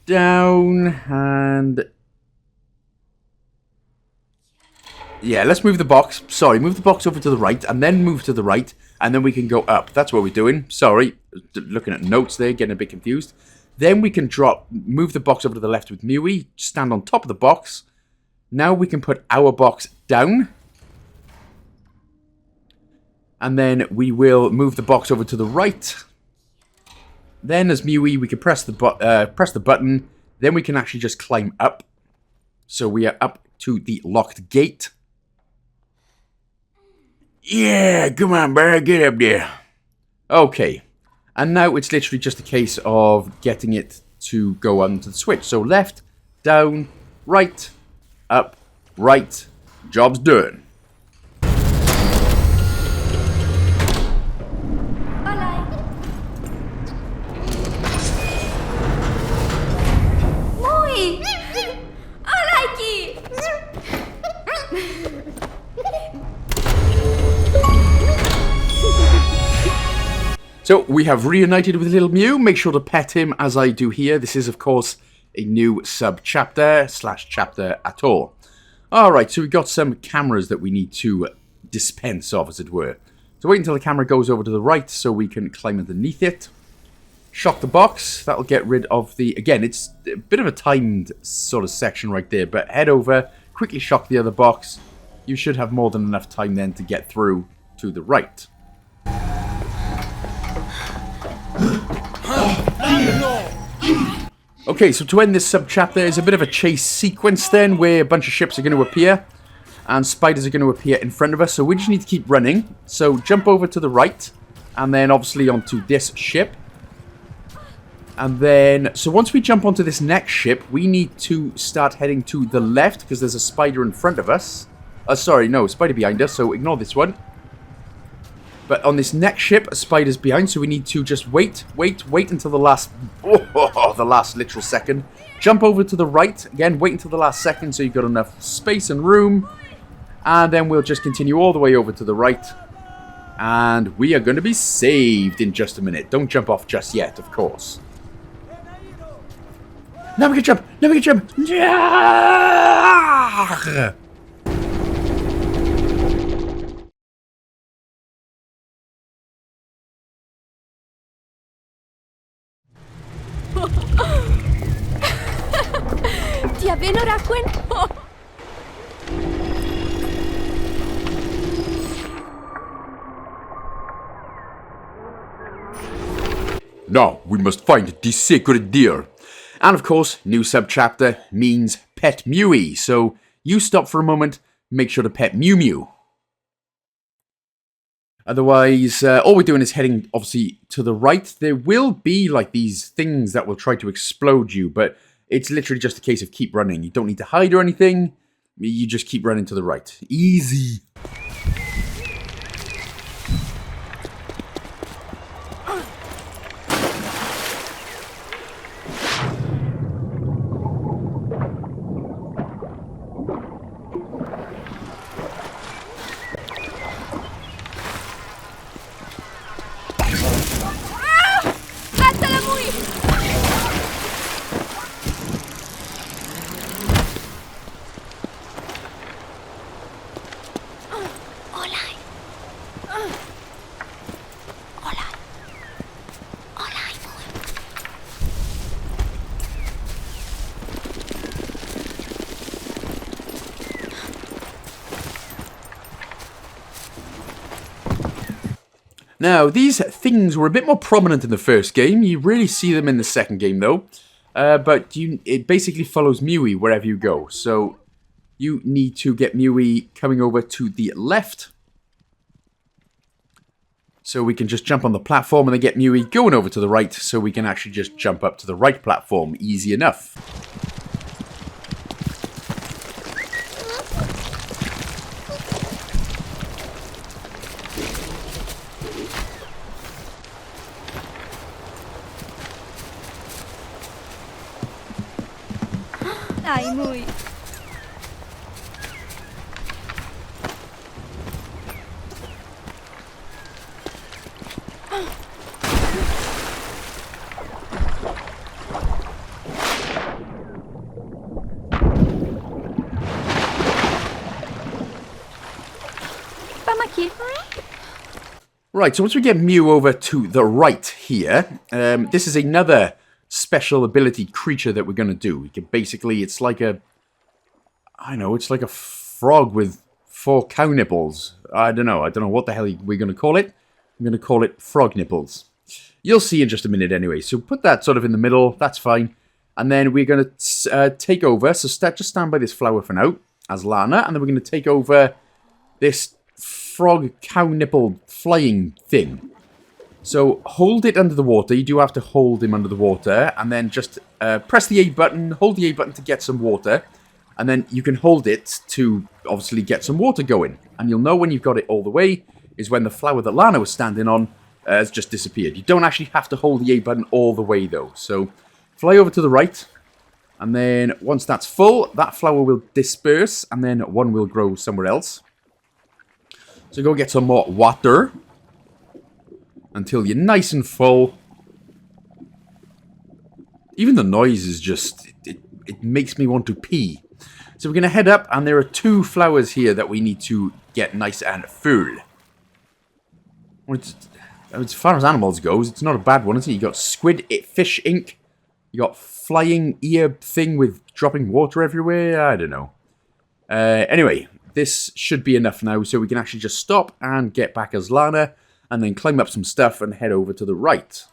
Down. And... yeah, let's move the box. Sorry, move the box over to the right, and then move to the right, and then we can go up. That's what we're doing. Sorry, looking at notes there, getting a bit confused. Then we can move the box over to the left with Muis, stand on top of the box. Now we can put our box down. And then we will move the box over to the right. Then as Muis, we can press the button. Then we can actually just climb up. So we are up to the locked gate. Yeah, come on, Barry, get up there. Okay. And now it's literally just a case of getting it to go onto the switch. So left, down, right, up, right. Job's done. Muis! Olaiki! So, we have reunited with little Mew. Make sure to pet him as I do here. This is, of course, a new sub-chapter / chapter at all. Alright, so we've got some cameras that we need to dispense of, as it were. So wait until the camera goes over to the right so we can climb underneath it. Shock the box. That'll get rid of the... again, it's a bit of a timed sort of section right there, but head over, quickly shock the other box. You should have more than enough time then to get through to the right. Okay, so to end this sub-chapter is a bit of a chase sequence then, where a bunch of ships are going to appear, and spiders are going to appear in front of us, so we just need to keep running. So jump over to the right, and then obviously onto this ship. And then, so once we jump onto this next ship, we need to start heading to the left because there's a spider in front of us. Sorry, no, spider behind us, so ignore this one. But on this next ship, a spider's behind, so we need to just wait until the last, the last literal second. Jump over to the right, again, wait until the last second so you've got enough space and room. And then we'll just continue all the way over to the right. And we are going to be saved in just a minute. Don't jump off just yet, of course. Now we can jump! Now we can jump! Yeah! Ti avvenorakuen? Now, we must find the sacred deer. And of course, new subchapter means pet Muis. So, you stop for a moment, make sure to pet Mew Mew. Otherwise, all we're doing is heading, obviously, to the right. There will be, like, these things that will try to explode you, but it's literally just a case of keep running. You don't need to hide or anything. You just keep running to the right. Easy. Alzala, Muis! Olai! Olai! Olai, Muis! Now, these things were a bit more prominent in the first game. You really see them in the second game, though. But it basically follows Muis wherever you go. So, you need to get Muis coming over to the left. So we can just jump on the platform and then get Muis going over to the right. So we can actually just jump up to the right platform. Easy enough. Dai, Muis. Pamaki. Right, so once we get Mew over to the right here, this is another special ability creature that we're going to do. We can basically, it's like a, I know, it's like a frog with 4 cow nipples. I don't know what the hell we're going to call it. I'm going to call it frog nipples. You'll see in just a minute anyway, so put that sort of in the middle, that's fine. And then we're going to take over, so just stand by this flower for now, as Lana, and then we're going to take over this frog cow nipple flying thing. So hold it under the water. You do have to hold him under the water, and then just press the A button, hold the A button to get some water, and then you can hold it to obviously get some water going. And you'll know when you've got it all the way is when the flower that Lana was standing on has just disappeared. You don't actually have to hold the A button all the way though. So fly over to the right, and then once that's full, that flower will disperse, and then one will grow somewhere else. So go get some more water until you're nice and full. Even the noise is just, it makes me want to pee. So we're going to head up, and there are 2 flowers here that we need to get nice and full. As far as animals goes, it's not a bad one, is it? You got squid, fish ink. You got flying ear thing with dropping water everywhere. I don't know. Anyway, this should be enough now, so we can actually just stop and get back as Lana, and then climb up some stuff and head over to the right.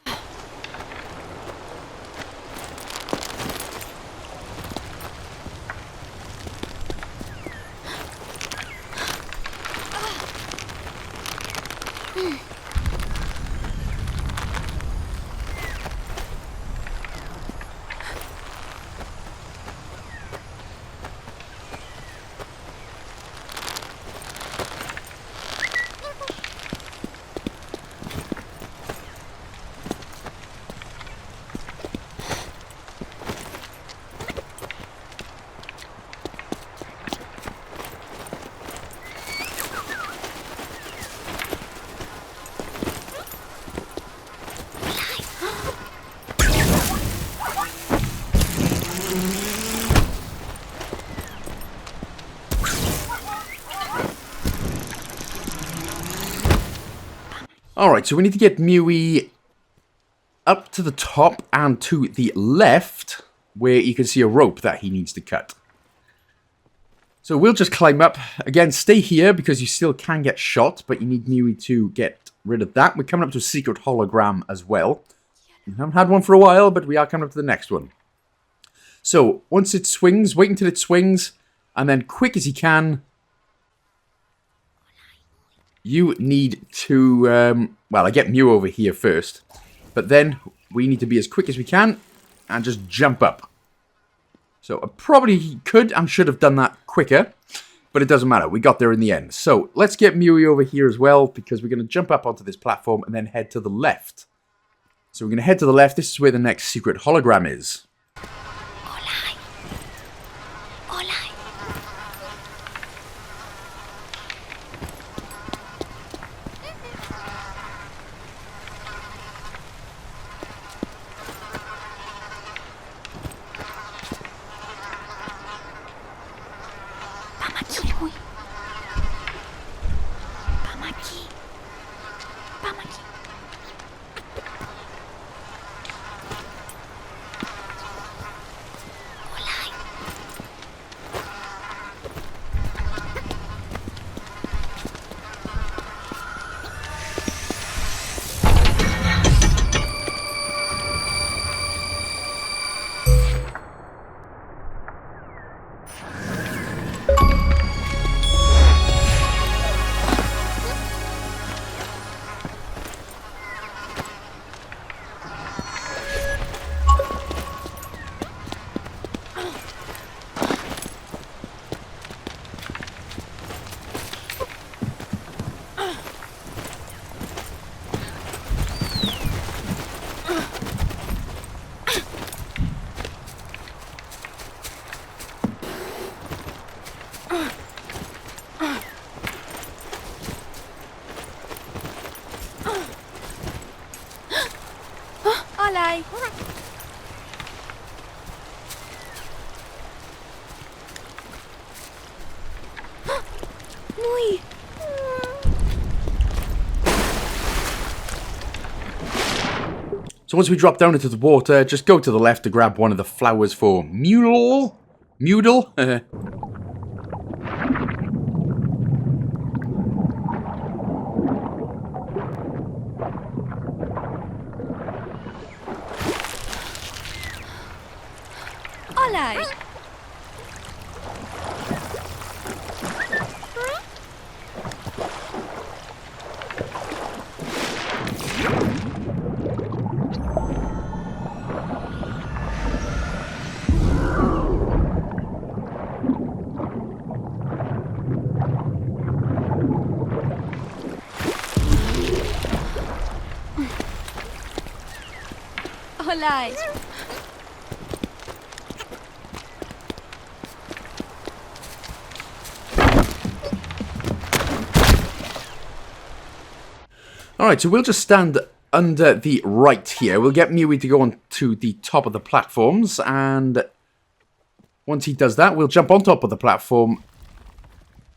Alright, so we need to get Muis up to the top and to the left, where you can see a rope that he needs to cut. So we'll just climb up. Again, stay here because you still can get shot, but you need Muis to get rid of that. We're coming up to a secret hologram as well. We haven't had one for a while, but we are coming up to the next one. So, once it swings, wait until it swings, and then quick as you can, you need to, well, I get Muis over here first, but then we need to be as quick as we can and just jump up. So, I probably could and should have done that quicker, but it doesn't matter. We got there in the end. So, let's get Muis over here as well, because we're going to jump up onto this platform and then head to the left. So, we're going to head to the left. This is where the next secret hologram is. Olai. Muis. So once we drop down into the water, just go to the left to grab one of the flowers for Mule. Mudel? Olai. Olai. Alright, so we'll just stand under the right here. We'll get Muis to go on to the top of the platforms, and once he does that, we'll jump on top of the platform,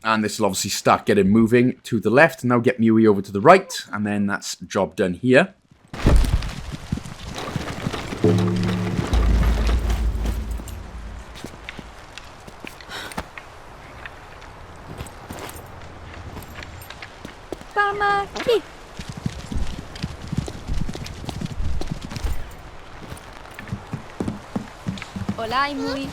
and this will obviously start getting moving to the left. Now get Muis over to the right, and then that's job done here. Pamaki. Olai, Muis.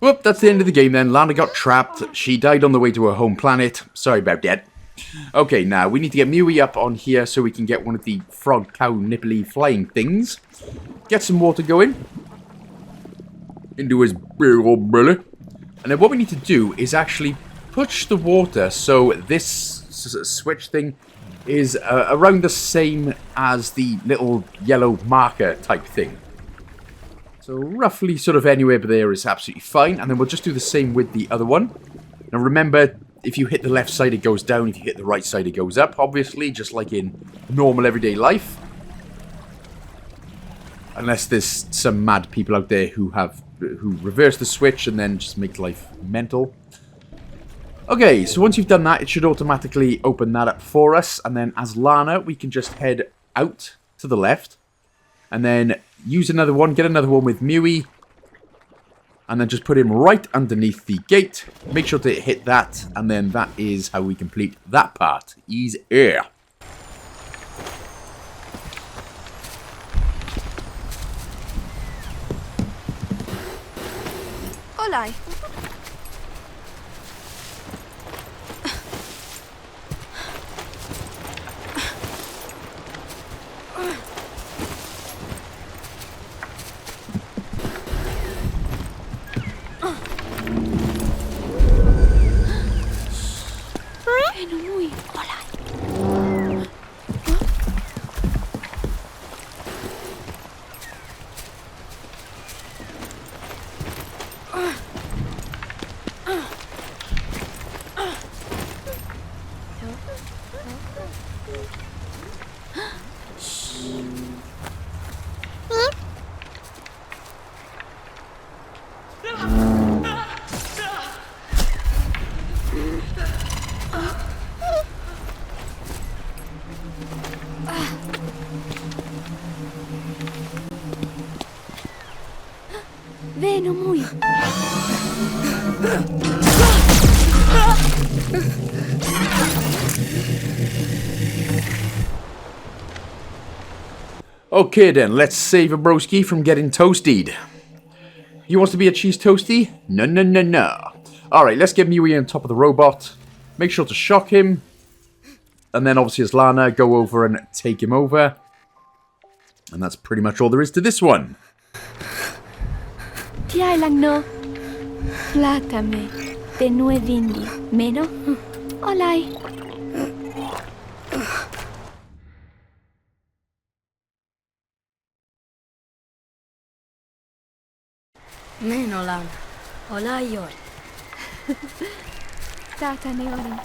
Whoop, that's the end of the game then. Lana got trapped. She died on the way to her home planet. Sorry about that. Okay, now we need to get Muis up on here so we can get one of the frog cow nipply flying things. Get some water going into his big old belly. And then what we need to do is actually push the water so this switch thing is around the same as the little yellow marker type thing. So roughly sort of anywhere but there is absolutely fine. And then we'll just do the same with the other one. Now remember, if you hit the left side it goes down, if you hit the right side it goes up, obviously, just like in normal everyday life. Unless there's some mad people out there who reverse the switch and then just make life mental. Okay, so once you've done that, it should automatically open that up for us. And then as Lana, we can just head out to the left. And then use another one, get another one with Muis. And then just put him right underneath the gate. Make sure to hit that. And then that is how we complete that part. Ease air. Olaj. Bueno, muy. Olaj. Bueno, muy. Okay then, let's save a broski from getting toasted. He wants to be a cheese toasty? No, no, no, no. Alright, let's get Muis on top of the robot. Make sure to shock him. And then obviously as Lana, go over and take him over. And that's pretty much all there is to this one. Tiai lang no. Flátame. De nuevindi. Meno. Olaj. Menolan. Olajon. Tata ne orin.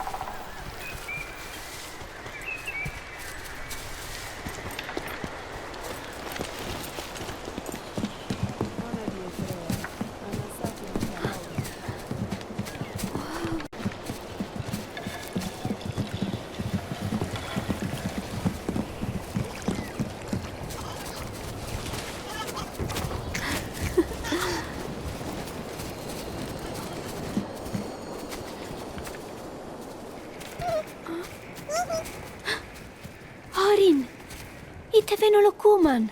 Orin. Ite venolo kuman.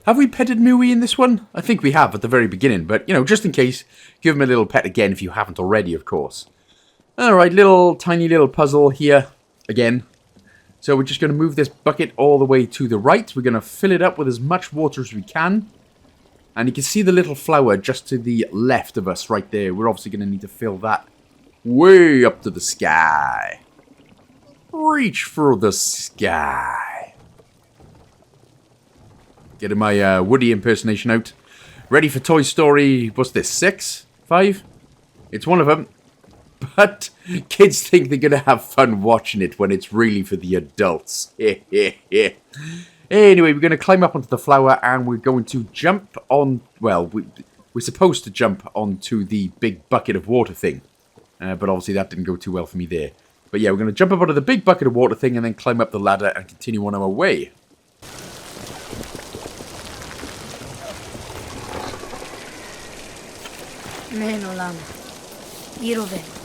Have we petted Muis in this one? I think we have at the very beginning, but, you know, just in case, give him a little pet again if you haven't already, of course. Alright, tiny little puzzle here, again. So we're just going to move this bucket all the way to the right. We're going to fill it up with as much water as we can. And you can see the little flower just to the left of us right there. We're obviously going to need to fill that way up to the sky. Reach for the sky. Getting my Woody impersonation out. Ready for Toy Story, what's this, 6? 5? It's one of them. But kids think they're going to have fun watching it when it's really for the adults. Anyway, we're going to climb up onto the flower and we're going to jump on... Well, we're supposed to jump onto the big bucket of water thing. But obviously that didn't go too well for me there. But yeah, we're going to jump up onto the big bucket of water thing and then climb up the ladder and continue on our way. Meno, Lana. Io vengo.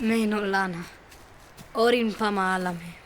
Meno, Lana. Orin pamalame.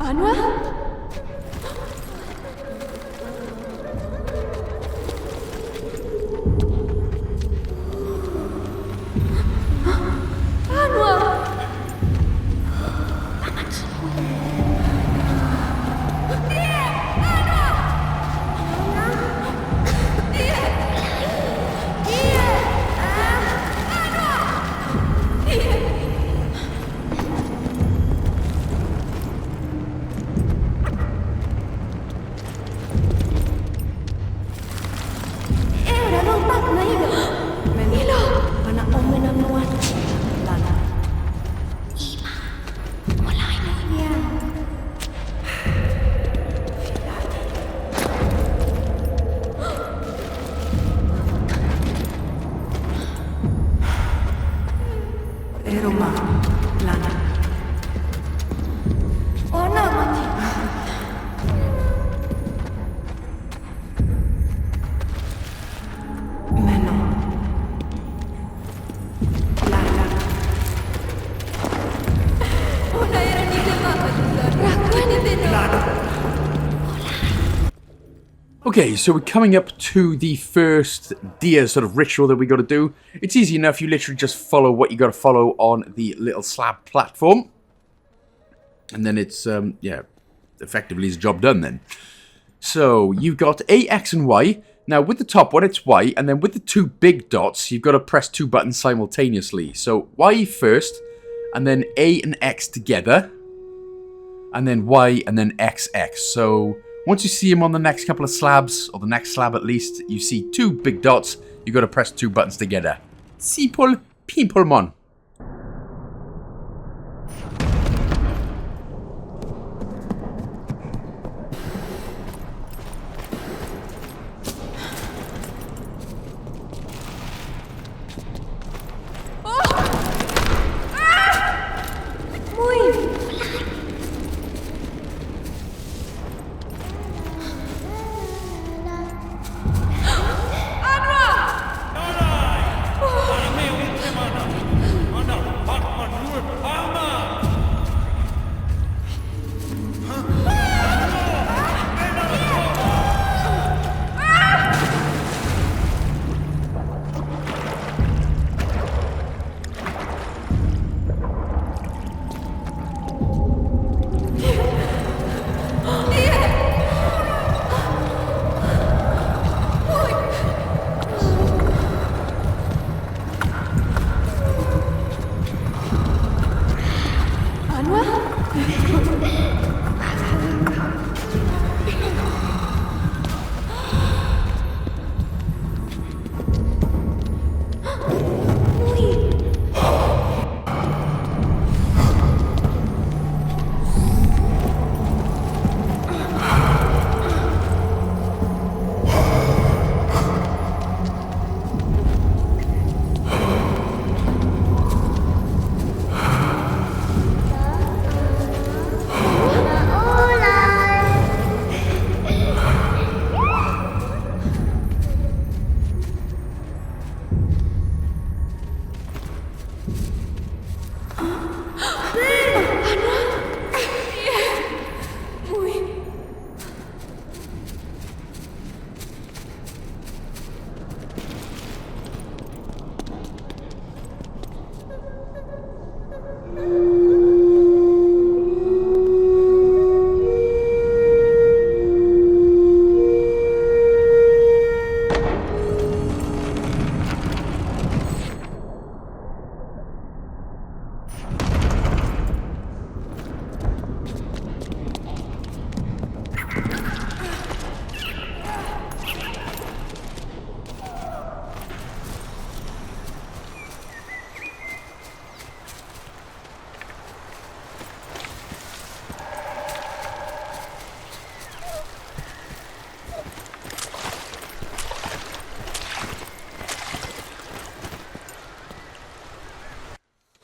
Anua? Okay, so we're coming up to the first deer sort of ritual that we got to do. It's easy enough. You literally just follow what you got to follow on the little slab platform. And then it's, yeah, effectively is job done then. So you've got A, X, and Y. Now with the top one, it's Y. And then with the two big dots, you've got to press two buttons simultaneously. So Y first, and then A and X together. And then Y, and then XX. So once you see him on the next couple of slabs, or the next slab at least, you see two big dots, you got to press two buttons together. Simple, people, mon.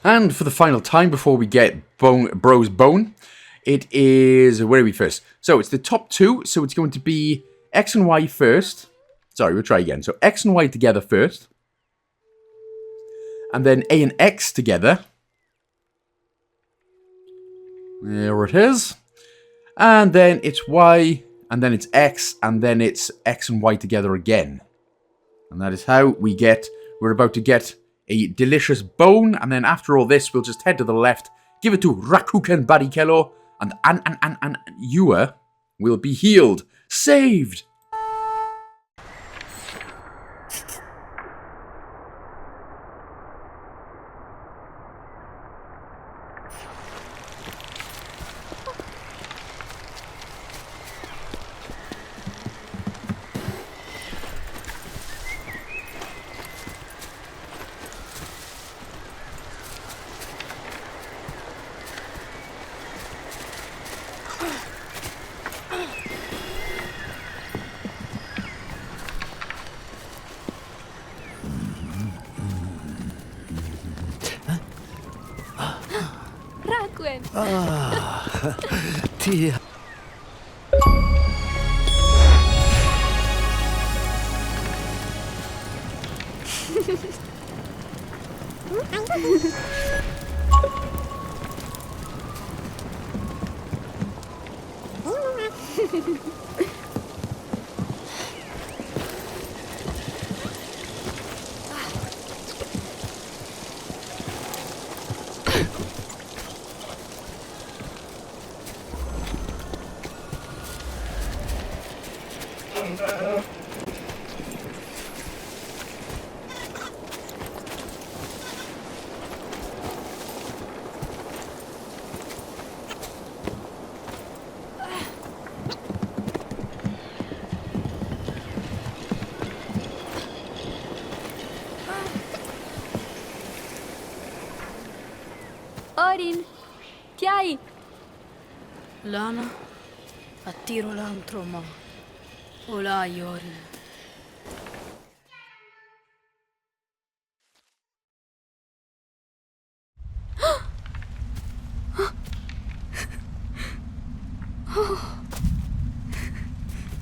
And for the final time before we get Bro's bone, it is... Where are we first? So it's the top two. So it's going to be X and Y first. Sorry, we'll try again. So X and Y together first. And then A and X together. There it is. And then it's Y, and then it's X, and then it's X and Y together again. And that is how we're about to get a delicious bone, and then after all this, we'll just head to the left, give it to Rakuken Barrichello, and Anua will be healed. Saved! Rakuen! Tia. Orin, Chiai! Lana, attiro l'altro mo. Olai, Orin.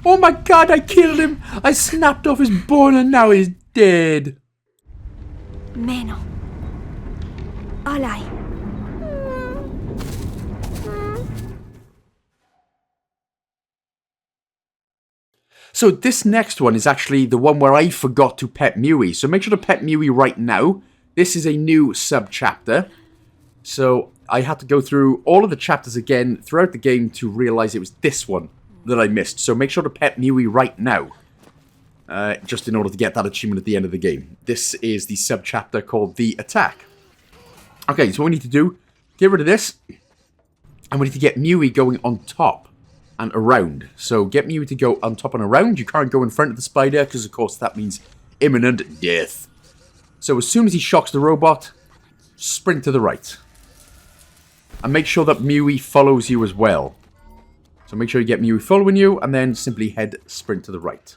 Oh my god, I killed him! I snapped off his bone and now he's dead! Meno. Olai. So this next one is actually the one where I forgot to pet Muis. So make sure to pet Muis right now. This is a new sub-chapter. So I had to go through all of the chapters again throughout the game to realize it was this one that I missed. So make sure to pet Muis right now. Just in order to get that achievement at the end of the game. This is the sub-chapter called The Attack. Okay, so what we need to do, get rid of this. And we need to get Muis going on top and around. So get Muis to go on top and around. You can't go in front of the spider because, of course, that means imminent death. So as soon as he shocks the robot, sprint to the right. And make sure that Muis follows you as well. So make sure you get Muis following you, and then simply sprint to the right.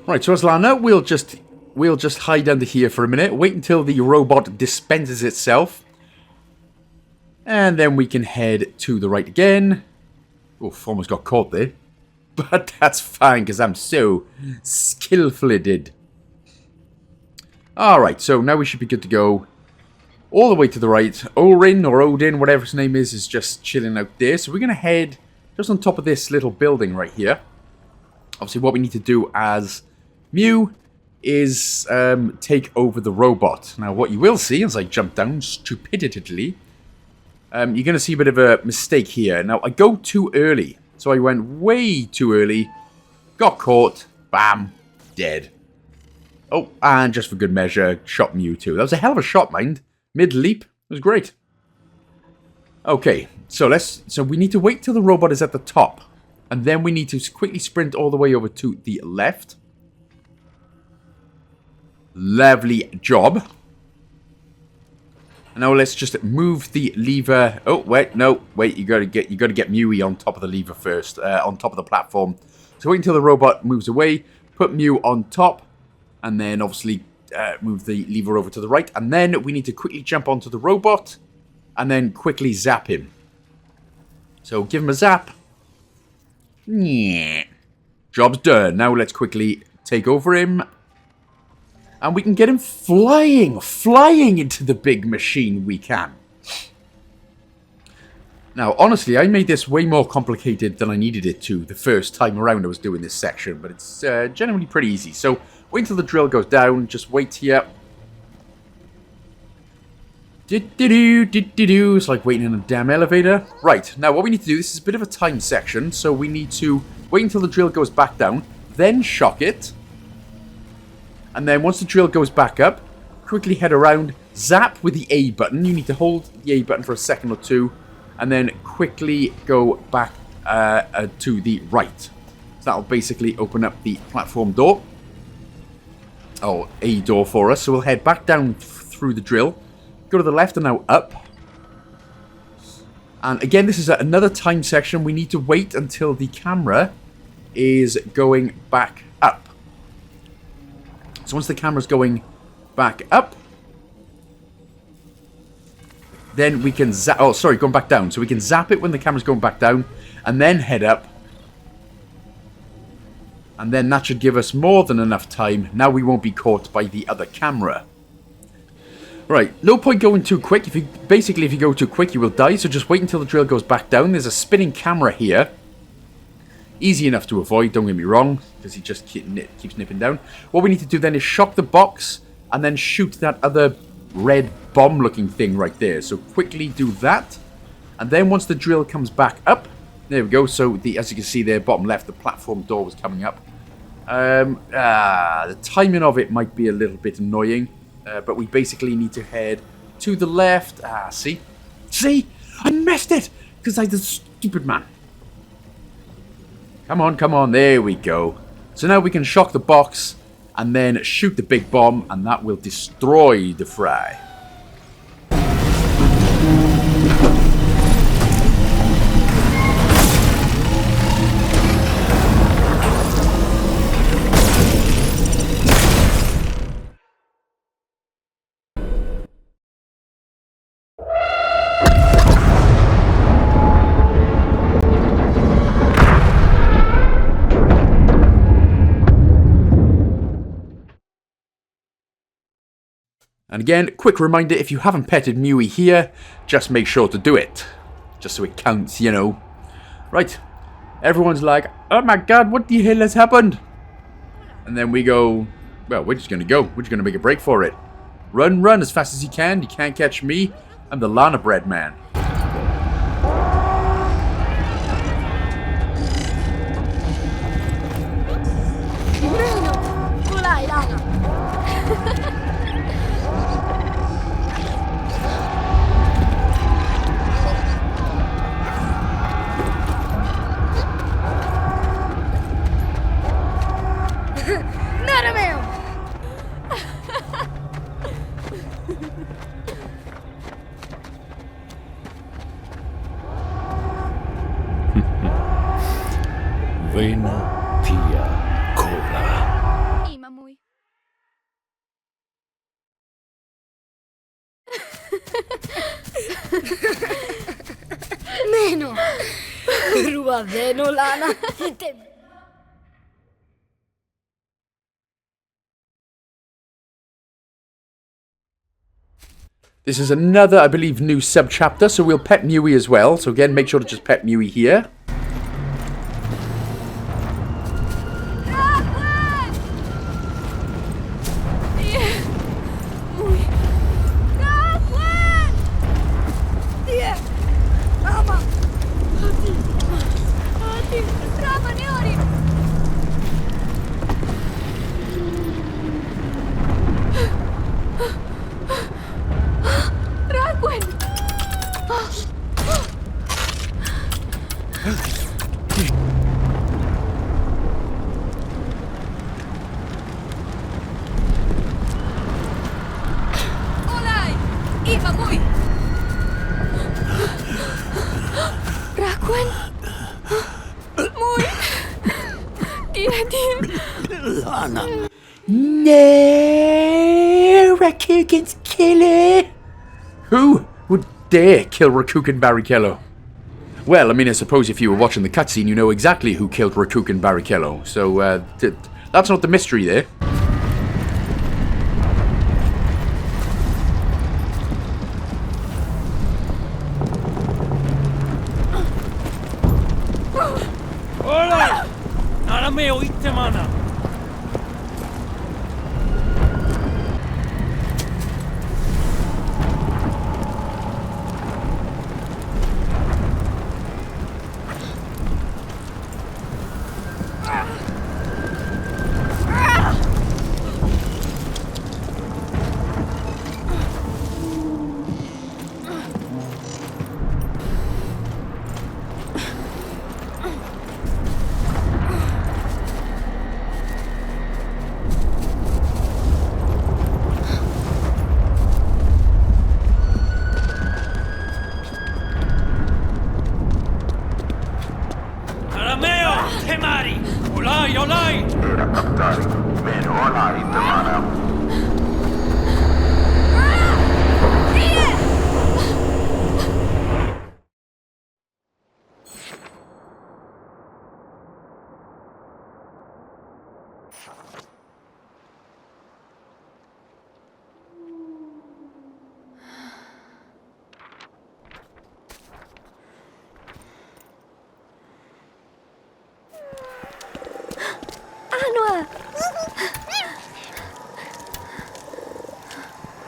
Right, so as Lana, we'll just hide under here for a minute. Wait until the robot dispenses itself. And then we can head to the right again. Oof, almost got caught there. But that's fine, because I'm so skillfully did. Alright, so now we should be good to go. All the way to the right. Orin, or Odin, whatever his name is just chilling out there. So we're going to head just on top of this little building right here. Obviously, what we need to do as Muis is take over the robot. Now, what you will see as I jump down stupidly, you're going to see a bit of a mistake here. Now, I go too early. So I went way too early. Got caught. Bam. Dead. Oh, and just for good measure, shot Muis too. That was a hell of a shot, mind. Mid-leap. It was great. Okay, so we need to wait till the robot is at the top. And then we need to quickly sprint all the way over to the left. Lovely job. Now let's just move the lever. Oh wait, no, wait. You gotta get Muis on top of the lever first, on top of the platform. So wait until the robot moves away. Put Mew on top, and then obviously move the lever over to the right. And then we need to quickly jump onto the robot, and then quickly zap him. So give him a zap. Yeah. Job's done. Now let's quickly take over him. And we can get him flying into the big machine we can. Now, honestly, I made this way more complicated than I needed it to the first time around I was doing this section. But it's generally pretty easy. So, wait until the drill goes down. Just wait here. It's like waiting in a damn elevator. Right, now what we need to do, this is a bit of a time section. So we need to wait until the drill goes back down. Then shock it. And then once the drill goes back up, quickly head around, zap with the A button. You need to hold the A button for a second or two, and then quickly go back to the right. So that'll basically open up the platform door. Oh, A door for us. So we'll head back down through the drill. Go to the left and now up. And again, this is another time section. We need to wait until the camera is going back up. So once the camera's going back up, then we can zap... Oh, sorry, going back down. So we can zap it when the camera's going back down, and then head up. And then that should give us more than enough time. Now we won't be caught by the other camera. Right, no point going too quick. If you go too quick, you will die. So just wait until the drill goes back down. There's a spinning camera here. Easy enough to avoid, don't get me wrong, because he just keeps nipping down. What we need to do then is shock the box and then shoot that other red bomb-looking thing right there. So quickly do that. And then once the drill comes back up, there we go. So as you can see there, bottom left, the platform door was coming up. The timing of it might be a little bit annoying, but we basically need to head to the left. See? See? I messed it! Because I'm the stupid man. Come on, there we go. So now we can shock the box and then shoot the big bomb, and that will destroy the fry. And again, quick reminder, if you haven't petted Muis here, just make sure to do it. Just so it counts, you know. Right. Everyone's like, oh my god, what the hell has happened? And then we go, well, we're just going to go. We're just going to make a break for it. Run as fast as you can. You can't catch me. I'm the Lana bread man. Meno. Ruaveno Lana. This is another, I believe, new sub-chapter, so we'll pet Muis as well. So again, make sure to just pet Muis here. Lana. No, Rakugan's killer. Who would dare kill Rakugan Barrichello? Well, I mean, I suppose if you were watching the cutscene, you know exactly who killed Rakugan Barrichello. So, that's not the mystery there. Alright! Narame o itte mana. Arameo! Temari! Olai, olai! Era captare. Meno olai, Temara. Anua!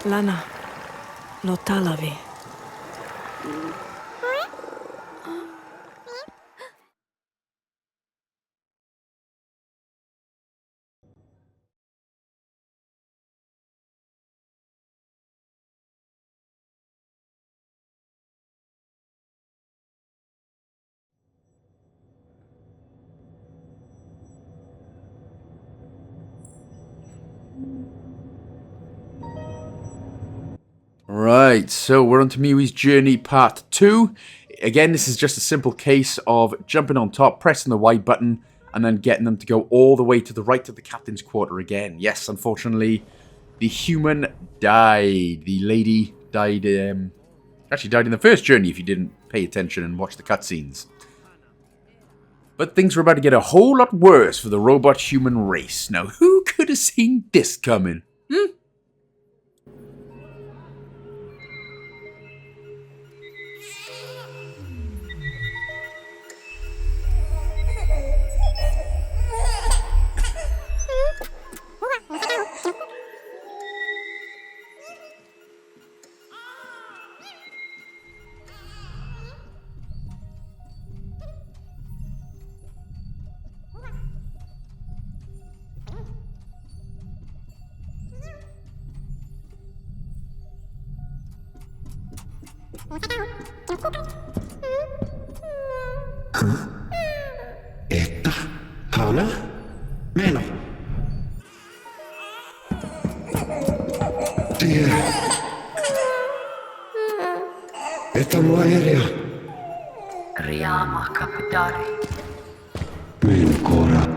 Lana, lo talavi. Right, so we're on to Mui's Journey Part 2. Again, this is just a simple case of jumping on top, pressing the Y button, and then getting them to go all the way to the right of the captain's quarter again. Yes, unfortunately, the human died. The lady died, actually died in the first journey if you didn't pay attention and watch the cutscenes. But things were about to get a whole lot worse for the robot-human race. Now, who could have seen this coming? Että? Hana? Meno. Tie. Että mua eriä. Riama kapitari. Meno kora.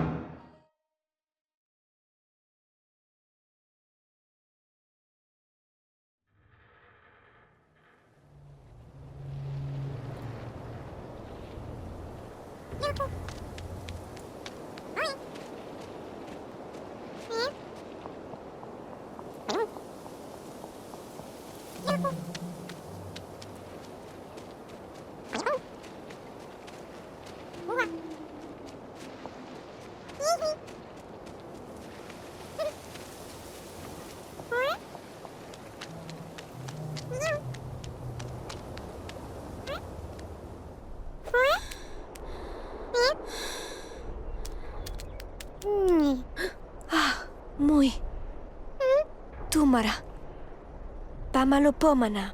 Mui. Tumara. Pamalopomana.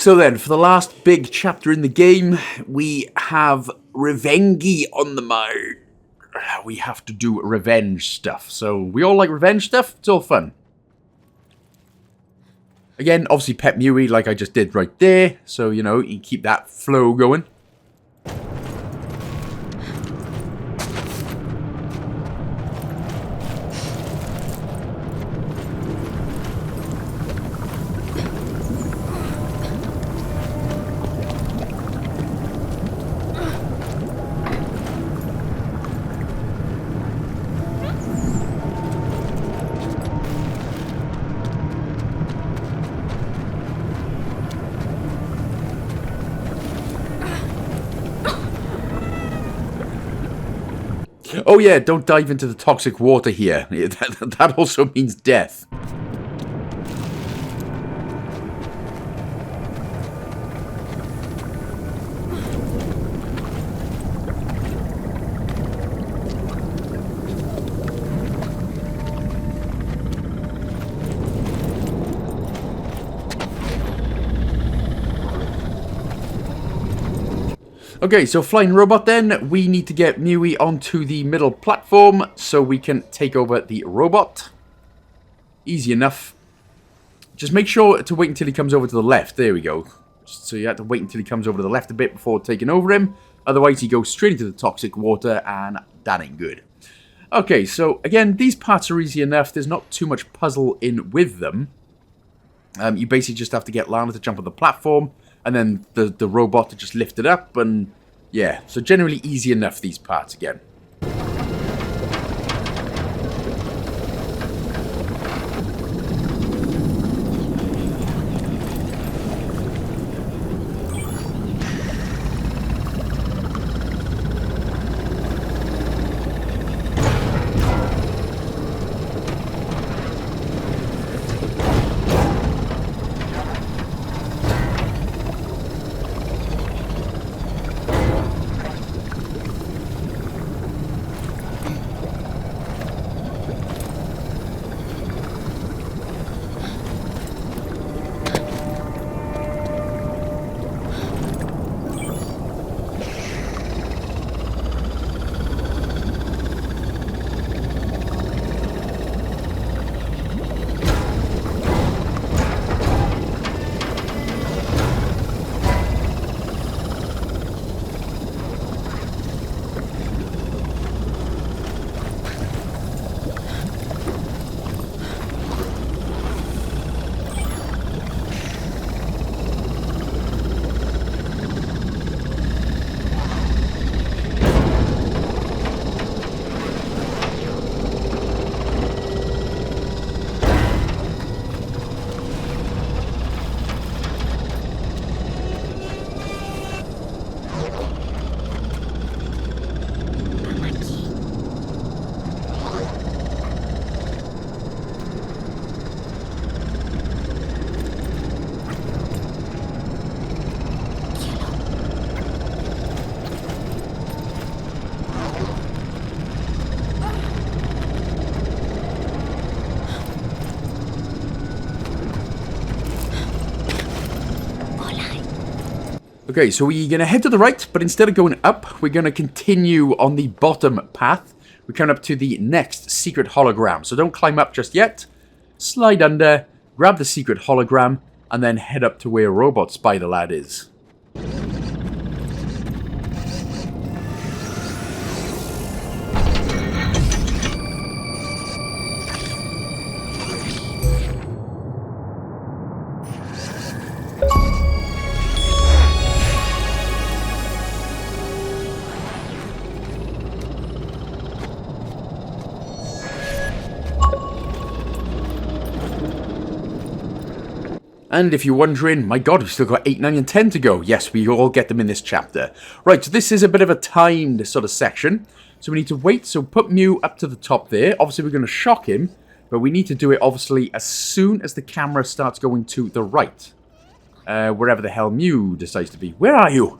So then, for the last big chapter in the game, we have Revengi on the mind. We have to do revenge stuff. So, we all like revenge stuff. It's all fun. Again, obviously pet Muis like I just did right there. So, you know, you keep that flow going. Oh yeah, don't dive into the toxic water here. That also means death. Okay, so flying robot then, we need to get Muis onto the middle platform so we can take over the robot. Easy enough. Just make sure to wait until he comes over to the left. There we go. So you have to wait until he comes over to the left a bit before taking over him. Otherwise he goes straight into the toxic water and that ain't good. Okay, so again, these parts are easy enough. There's not too much puzzle in with them. You basically just have to get Lana to jump on the platform. And then the robot to just lift it up, and yeah. So generally easy enough, these parts again. Okay, so we're going to head to the right, but instead of going up, we're going to continue on the bottom path. We're coming up to the next secret hologram. So don't climb up just yet. Slide under, grab the secret hologram, and then head up to where Robot Spider Lad is. And if you're wondering, my god, we've still got 8, 9, and 10 to go. Yes, we all get them in this chapter. Right, so this is a bit of a timed sort of section. So we need to wait. So put Mew up to the top there. Obviously, we're going to shock him. But we need to do it, obviously, as soon as the camera starts going to the right. Wherever the hell Mew decides to be. Where are you?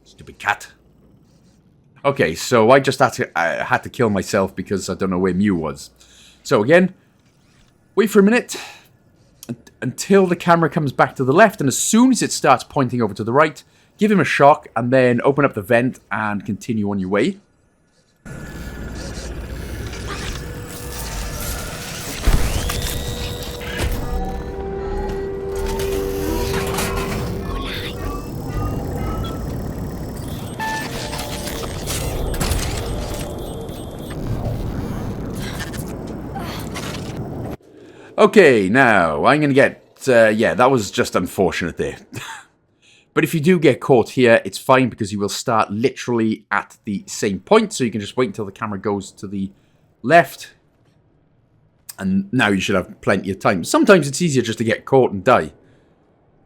Stupid cat. Okay, so I just had to kill myself because I don't know where Mew was. So again, wait for a minute. until the camera comes back to the left, and as soon as it starts pointing over to the right, give him a shock, and then open up the vent and continue on your way. Okay, now, I'm going to get... yeah, that was just unfortunate there. But if you do get caught here, it's fine because you will start literally at the same point. So you can just wait until the camera goes to the left. And now you should have plenty of time. Sometimes it's easier just to get caught and die.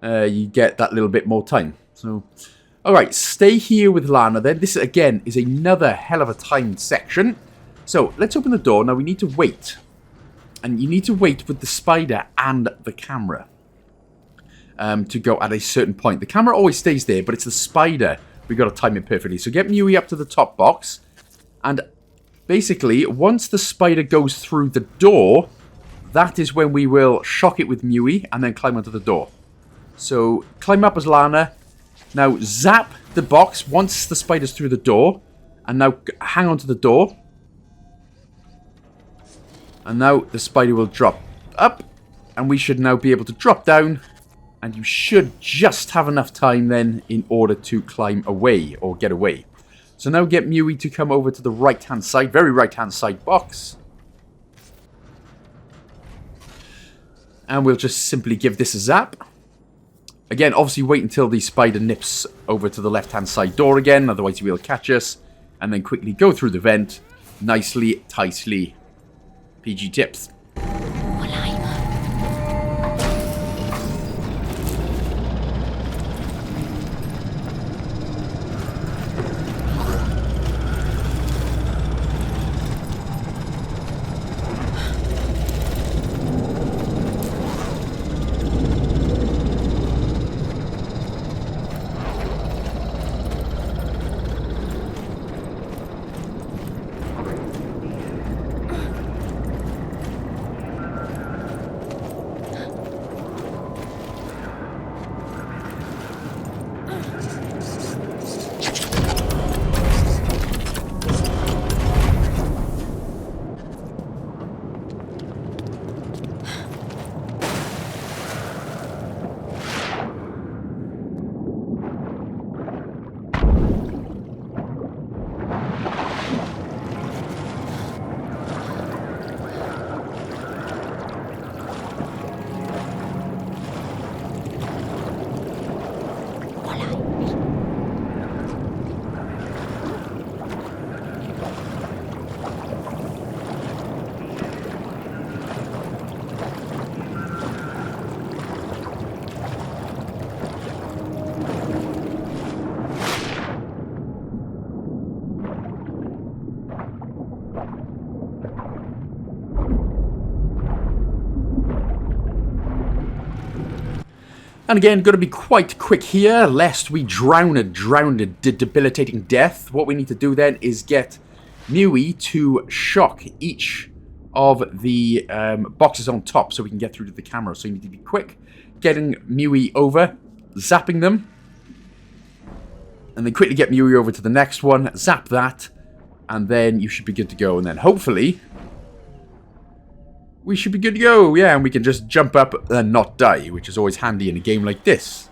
You get that little bit more time. So, alright, stay here with Lana then. This, again, is another hell of a timed section. So, let's open the door. Now, we need to wait. And you need to wait with the spider and the camera to go at a certain point. The camera always stays there, but it's the spider. We've got to time it perfectly. So get Muis up to the top box. And basically, once the spider goes through the door, that is when we will shock it with Muis and then climb onto the door. So climb up as Lana. Now zap the box once the spider's through the door. And now hang on to the door. And now the spider will drop up. And we should now be able to drop down. And you should just have enough time then in order to climb away or get away. So now get Muis to come over to the right-hand side. Very right-hand side box. And we'll just simply give this a zap. Again, obviously wait until the spider nips over to the left-hand side door again. Otherwise he will catch us. And then quickly go through the vent. Nicely, tightly. PG tips. And again, got to be quite quick here, lest we drown a debilitating death. What we need to do then is get Muis to shock each of the boxes on top so we can get through to the camera. So you need to be quick, getting Muis over, zapping them, and then quickly get Muis over to the next one, zap that, and then you should be good to go. And then hopefully we should be good to go, yeah, and we can just jump up and not die, which is always handy in a game like this.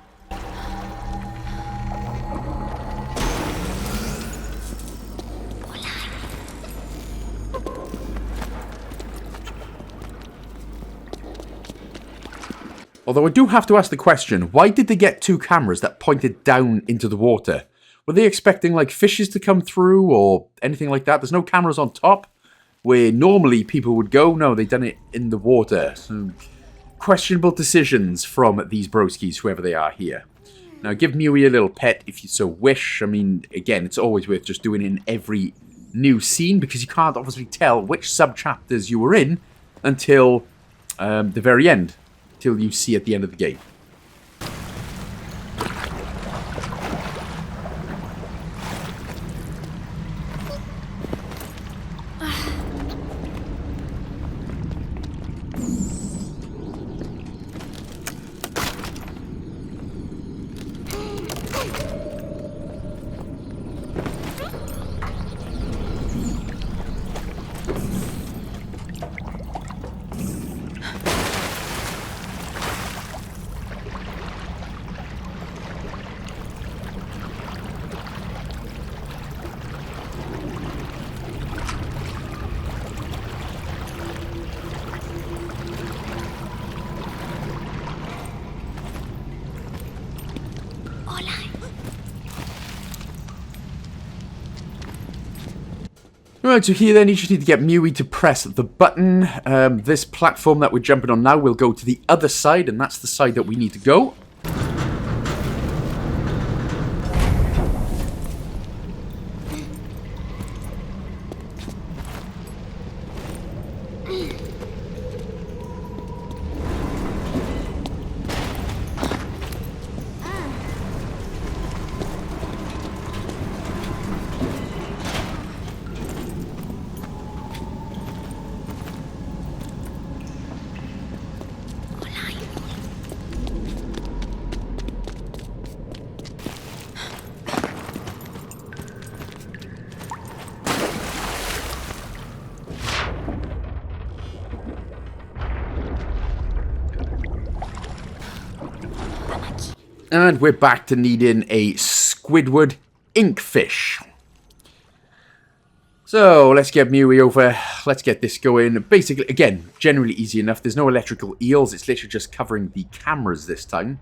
Although I do have to ask the question, why did they get two cameras that pointed down into the water? Were they expecting, like, fishes to come through or anything like that? There's no cameras on top where normally people would go. No, they've done it in the water. So, questionable decisions from these broskies, whoever they are here. Now, give Muis a little pet if you so wish. I mean, again, it's always worth just doing it in every new scene because you can't obviously tell which sub-chapters you were in until the very end. Till you see at the end of the game. Alright, so here then you just need to get Muis to press the button. This platform that we're jumping on now will go to the other side, and that's the side that we need to go. And we're back to needing a Squidward Inkfish. So, let's get Muis over. Let's get this going. Basically, again, generally easy enough. There's no electrical eels. It's literally just covering the cameras this time.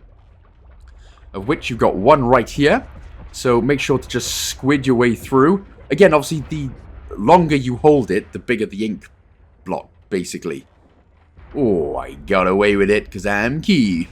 Of which you've got one right here. So, make sure to just squid your way through. Again, obviously, the longer you hold it, the bigger the ink block, basically. Oh, I got away with it because I'm key.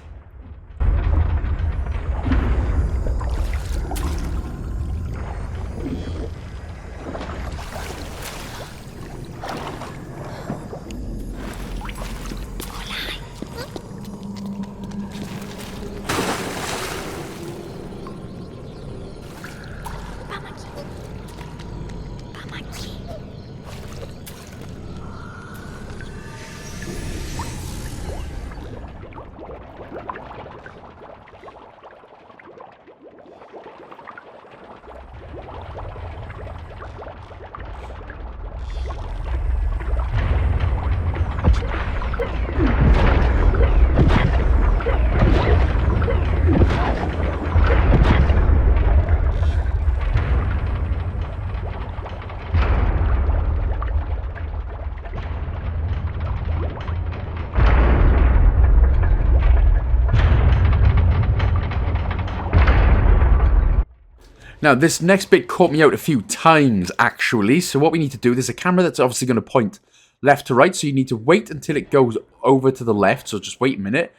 Now, this next bit caught me out a few times, actually. So what we need to do, there's a camera that's obviously going to point left to right. So you need to wait until it goes over to the left. So just wait a minute.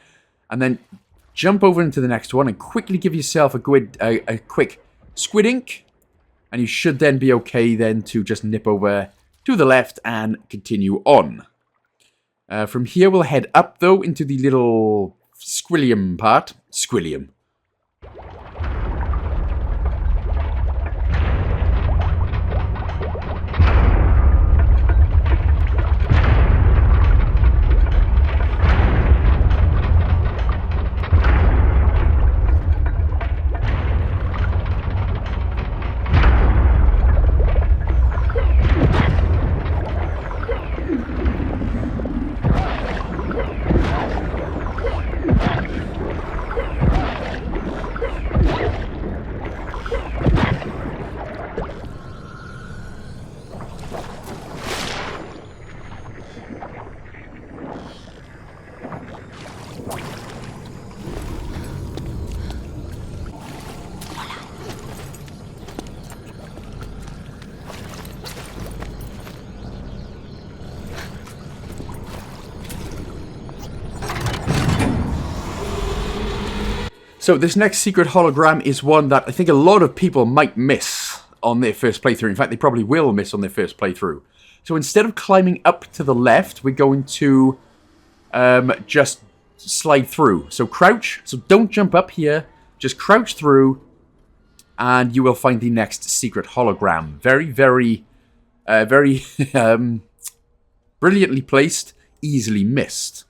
And then jump over into the next one and quickly give yourself a quick squid ink. And you should then be okay then to just nip over to the left and continue on. From here, we'll head up, though, into the little squillium part. Squillium. So this next secret hologram is one that I think a lot of people might miss on their first playthrough. In fact, they probably will miss on their first playthrough. So instead of climbing up to the left, we're going to just slide through. So crouch. So don't jump up here. Just crouch through and you will find the next secret hologram. Very, very brilliantly placed, easily missed.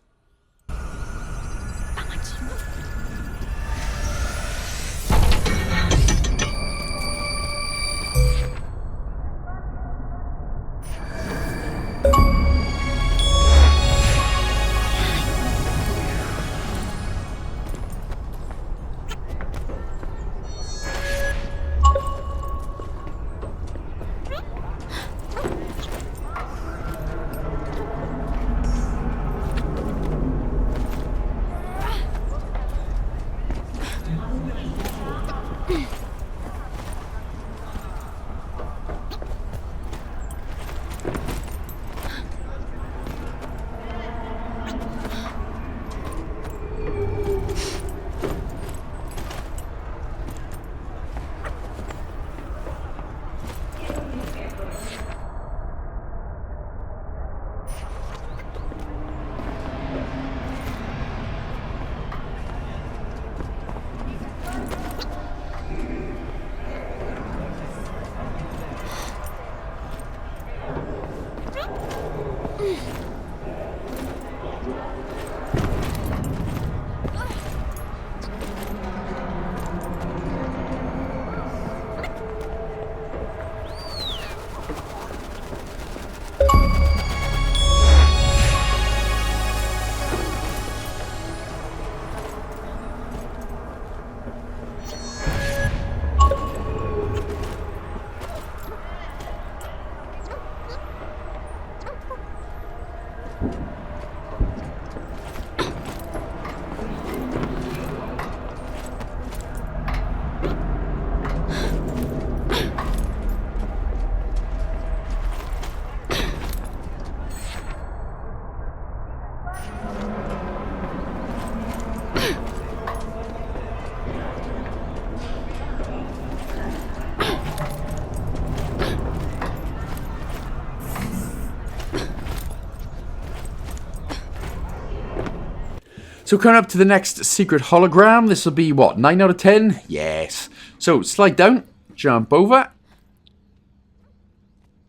So coming up to the next secret hologram. This will be, what, 9 out of 10? Yes. So slide down, jump over.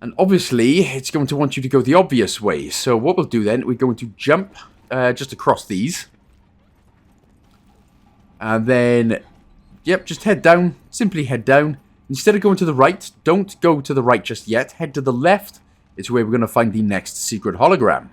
And obviously, it's going to want you to go the obvious way. So what we'll do then, we're going to jump just across these. And then, yep, just head down. Simply head down. Instead of going to the right, don't go to the right just yet. Head to the left. It's where we're going to find the next secret hologram.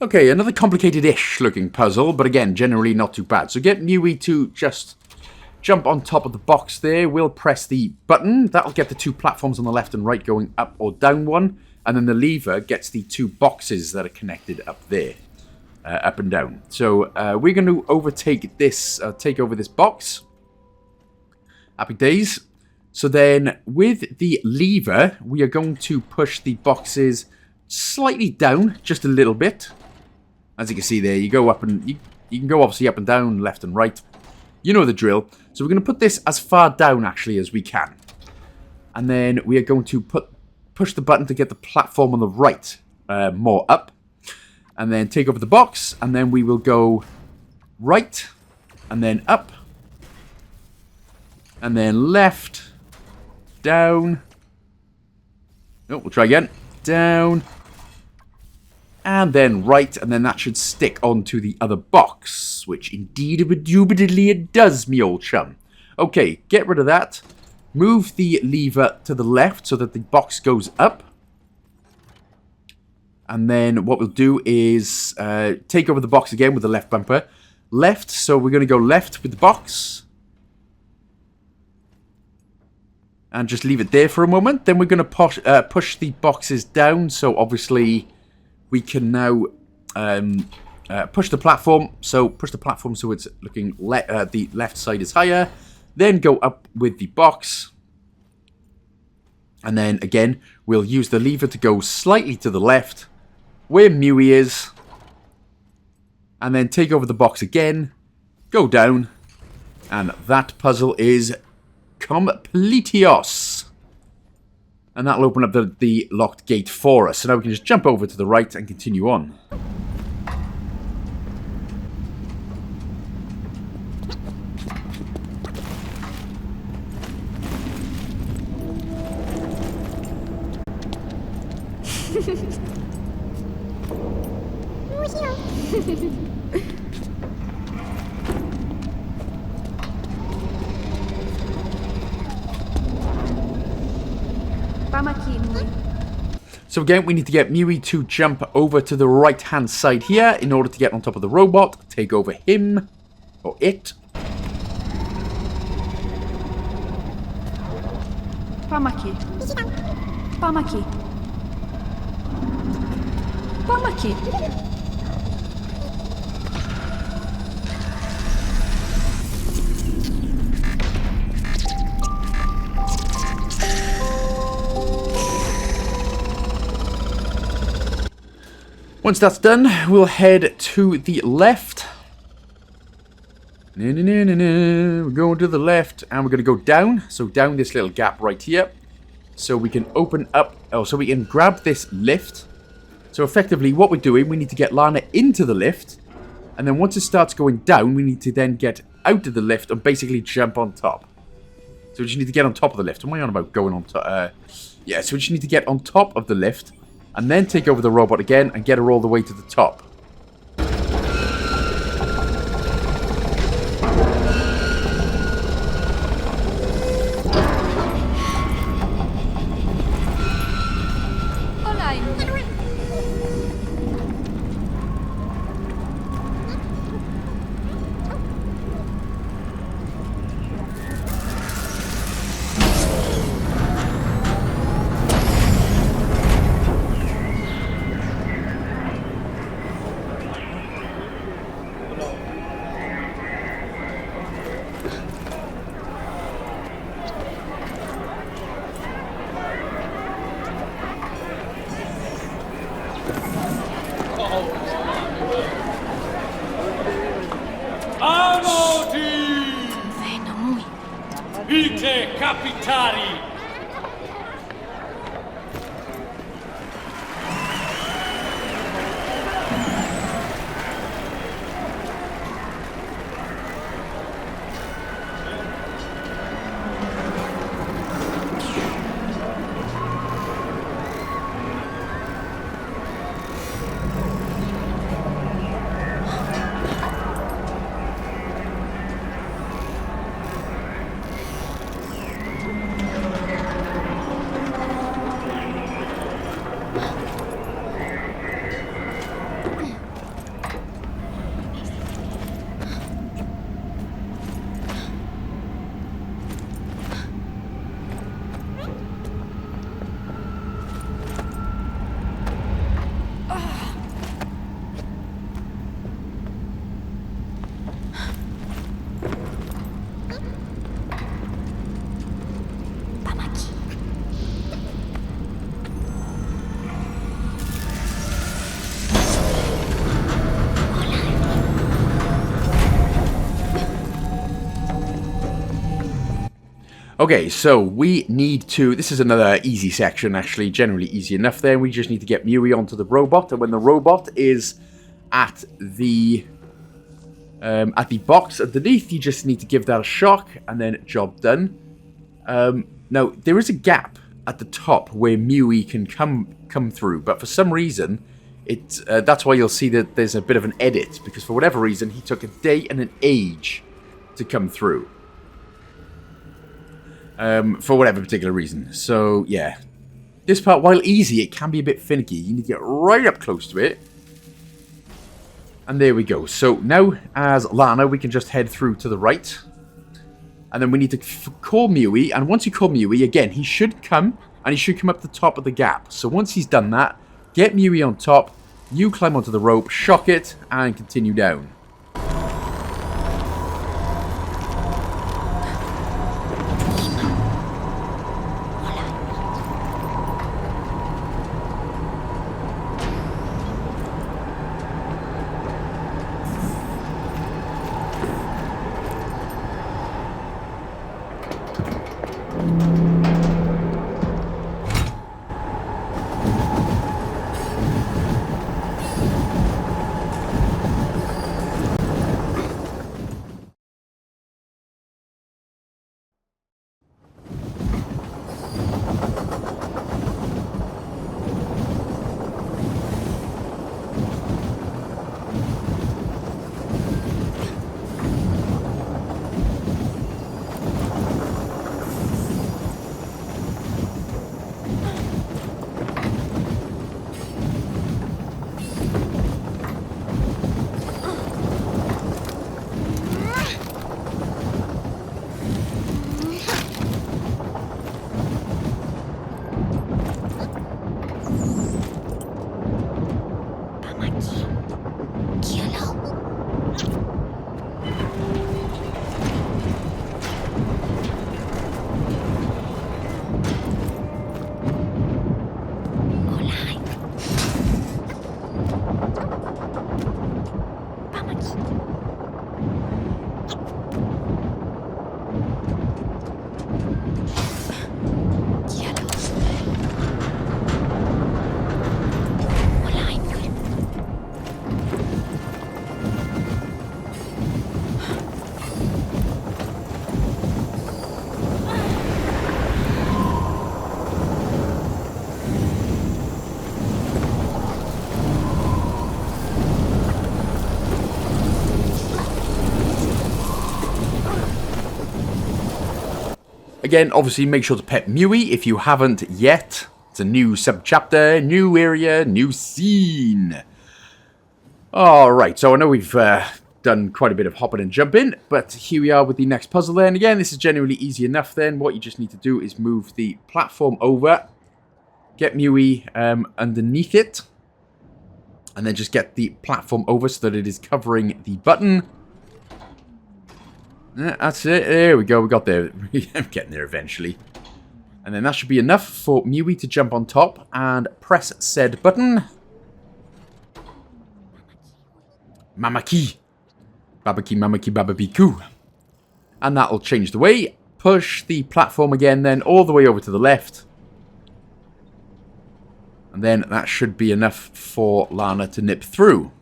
Okay, another complicated-ish looking puzzle, but again, generally not too bad. So get Muis to just jump on top of the box there. We'll press the button. That'll get the two platforms on the left and right going up or down one. And then the lever gets the two boxes that are connected up there, up and down. So we're going to overtake this, take over this box. Happy days. So then with the lever, we are going to push the boxes slightly down, just a little bit. As you can see there, you go up and you can go obviously up and down, left and right. You know the drill. So we're going to put this as far down actually as we can. And then we are going to push the button to get the platform on the right more up. And then take over the box. And then we will go right and then up. And then left, down. Oh, we'll try again. Down. And then right, and then that should stick onto the other box, which indeed indubitably it does, me old chum. Okay, get rid of that. Move the lever to the left so that the box goes up. And then what we'll do is take over the box again with the left bumper. Left, so we're going to go left with the box. And just leave it there for a moment. Then we're going to push the boxes down, so obviously we can now push the platform. So push the platform so it's looking the left side is higher. Then go up with the box. And then again, we'll use the lever to go slightly to the left where Muis is. And then take over the box again. Go down. And that puzzle is completios. And that'll open up the locked gate for us. So now we can just jump over to the right and continue on. So again, we need to get Muis to jump over to the right-hand side here in order to get on top of the robot, take over him, or it. Pamaki. Pamaki. Pamaki. Once that's done, we'll head to the left. We're going to the left, and we're going to go down. So down this little gap right here. So we can open up, so we can grab this lift. So effectively, what we're doing, we need to get Lana into the lift. And then once it starts going down, we need to then get out of the lift and basically jump on top. So we just need to get on top of the lift. What am I on about going on top? Yeah, so we just need to get on top of the lift. And then take over the robot again and get her all the way to the top. capitari! Okay, so we need to... This is another easy section, actually. Generally easy enough there. We just need to get Muis onto the robot. And when the robot is at the box underneath, you just need to give that a shock. And then job done. Now, there is a gap at the top where Muis can come through. But for some reason, that's why you'll see that there's a bit of an edit. Because for whatever reason, he took a day and an age to come through. For whatever particular reason. So, yeah. This part, while easy, it can be a bit finicky. You need to get right up close to it. And there we go. So, now, as Lana, we can just head through to the right. And then we need to call Muis. And once you call Muis, again, he should come. And he should come up the top of the gap. So, once he's done that, get Muis on top. You climb onto the rope, shock it, and continue down. Again, obviously, make sure to pet Muis if you haven't yet. It's a new sub-chapter, new area, new scene. Alright, so I know we've done quite a bit of hopping and jumping, but here we are with the next puzzle then. Again, this is genuinely easy enough then. What you just need to do is move the platform over, get Muis underneath it, and then just get the platform over so that it is covering the button. That's it. There we go. We got there. I'm getting there eventually. And then that should be enough for Muis to jump on top and press said button. Mamaki. Babaki, mamaki, bababiku. And that'll change the way. push the platform again then all the way over to the left. And then that should be enough for Lana to nip through.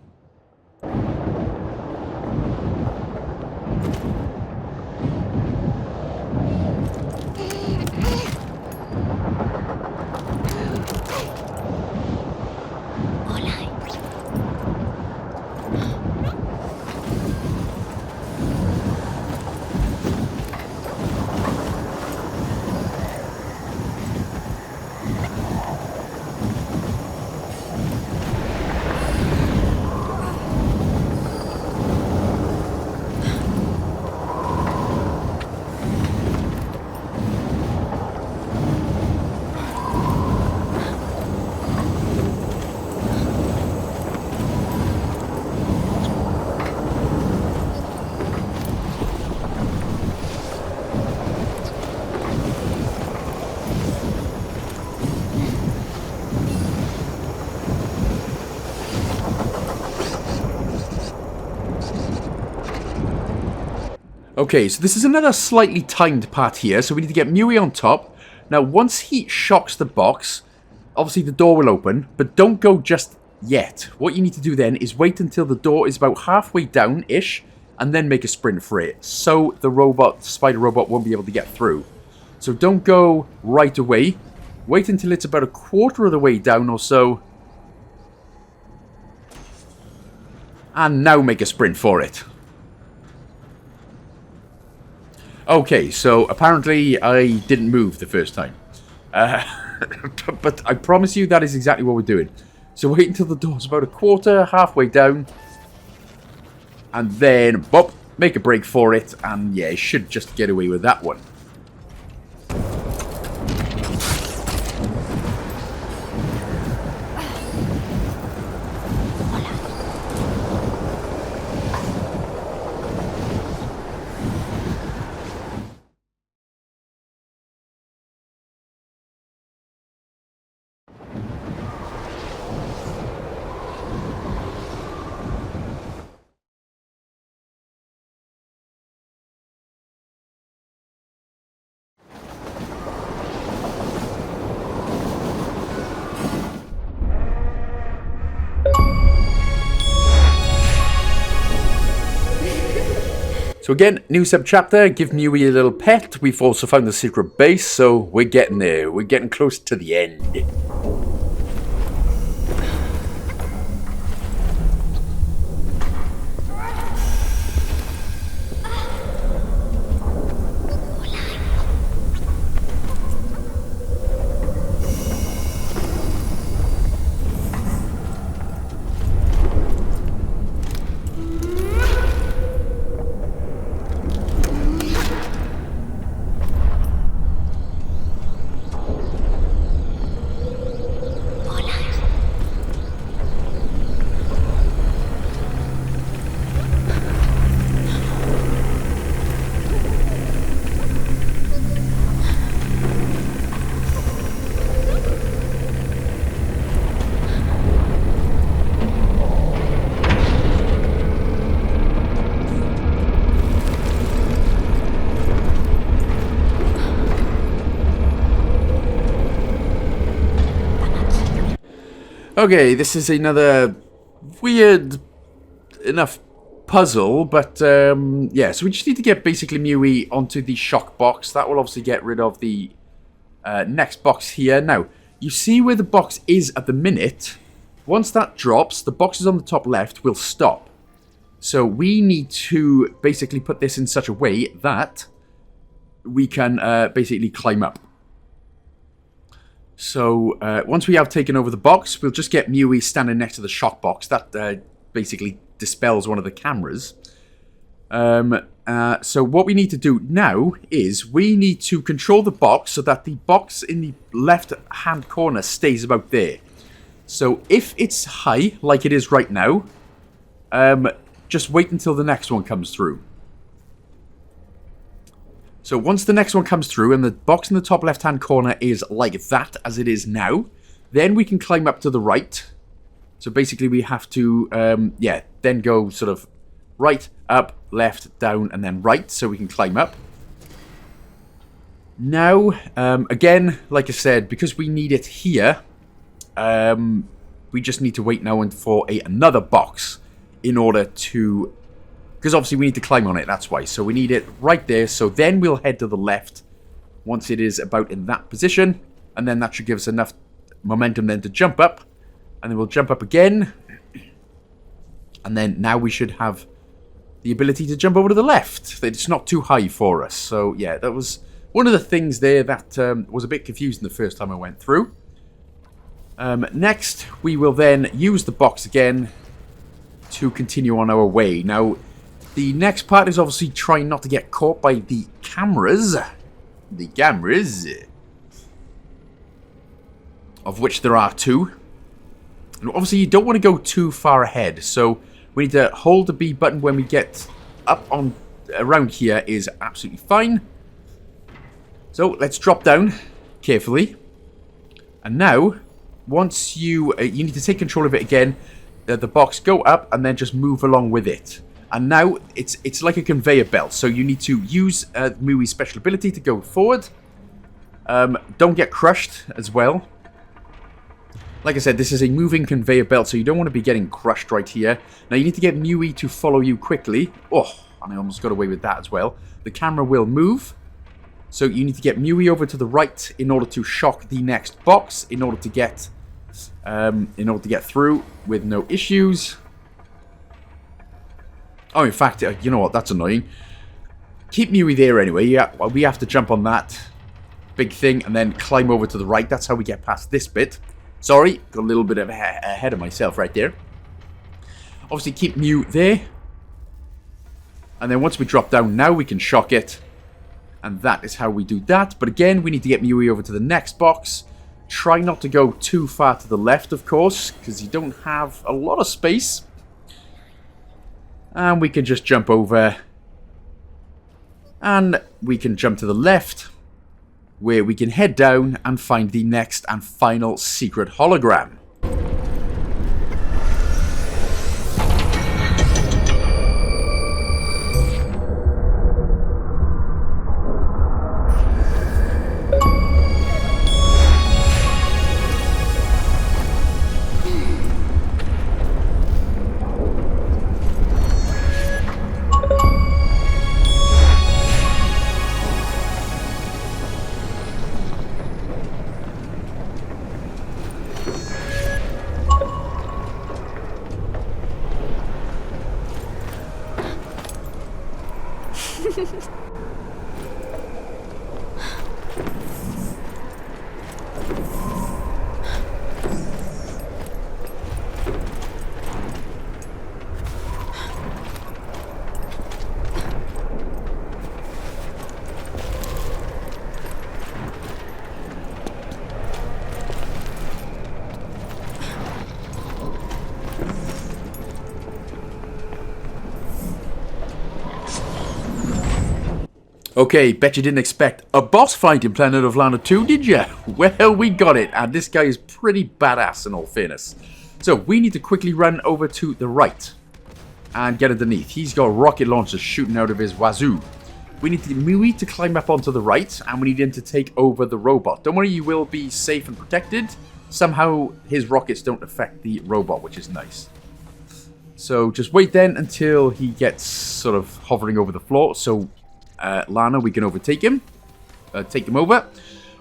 Okay, so this is another slightly timed part here, so we need to get Muis on top. Now, once he shocks the box, obviously the door will open, but don't go just yet. What you need to do then is wait until the door is about halfway down-ish, and then make a sprint for it, so the spider robot won't be able to get through. So don't go right away. Wait until it's about a quarter of the way down or so. And now make a sprint for it. Okay, so apparently I didn't move the first time. But I promise you that is exactly what we're doing. So wait until the door's about a quarter, halfway down. And then, bop, make a break for it. And yeah, you should just get away with that one. So again, new sub-chapter, give Muis a little pet. We've also found the secret base, so we're getting there. We're getting close to the end. Okay, this is another weird enough puzzle, but yeah, so we just need to get basically Muis onto the shock box. That will obviously get rid of the next box here. Now, you see where the box is at the minute. Once that drops, the boxes on the top left will stop. So we need to basically put this in such a way that we can basically climb up. So, once we have taken over the box, we'll just get Muis standing next to the shock box. That basically dispels one of the cameras. So what we need to do now is we need to control the box so that the box in the left-hand corner stays about there. So if it's high, like it is right now, just wait until the next one comes through. So once the next one comes through and the box in the top left-hand corner is like that, as it is now, then we can climb up to the right. So basically we have to, yeah, then go sort of right, up, left, down, and then right, so we can climb up. Now, again, like I said, because we need it here, we just need to wait now for another box in order to... Because obviously we need to climb on it, that's why. So we need it right there. So then we'll head to the left once it is about in that position. And then that should give us enough momentum then to jump up. And then we'll jump up again. And then now we should have the ability to jump over to the left. It's not too high for us. So yeah, that was one of the things there that was a bit confusing the first time I went through. Next, we will then use the box again to continue on our way. Now, the next part is obviously trying not to get caught by the cameras. The cameras. Of which there are 2. And obviously you don't want to go too far ahead. So we need to hold the B button when we get up on around here is absolutely fine. So let's drop down carefully. And now, once you need to take control of it again, the box go up and then just move along with it. And now it's like a conveyor belt. So you need to use Mui's special ability to go forward. Don't get crushed as well. Like I said, this is a moving conveyor belt, so you don't want to be getting crushed right here. Now you need to get Muis to follow you quickly. Oh, and I almost got away with that as well. The camera will move. So you need to get Muis over to the right in order to shock the next box, in order to get through with no issues. Oh, in fact, you know what? That's annoying. Keep Muis there anyway. Yeah, well, we have to jump on that big thing and then climb over to the right. That's how we get past this bit. Sorry, got a little bit of ahead of myself right there. Obviously, keep Muis there. And then once we drop down, now we can shock it. And that is how we do that. But again, we need to get Muis over to the next box. Try not to go too far to the left, of course, because you don't have a lot of space. And we can just jump over. And we can jump to the left, where we can head down and find the next and final secret hologram. Okay, bet you didn't expect a boss fight in Planet of Lana II, did you? Well, we got it, and this guy is pretty badass in all fairness. So, we need to quickly run over to the right and get underneath. He's got rocket launchers shooting out of his wazoo. We need Muis to climb up onto the right, and we need him to take over the robot. Don't worry, you will be safe and protected. Somehow, his rockets don't affect the robot, which is nice. So, just wait then until he gets sort of hovering over the floor. So, Lana, we can overtake him. Take him over.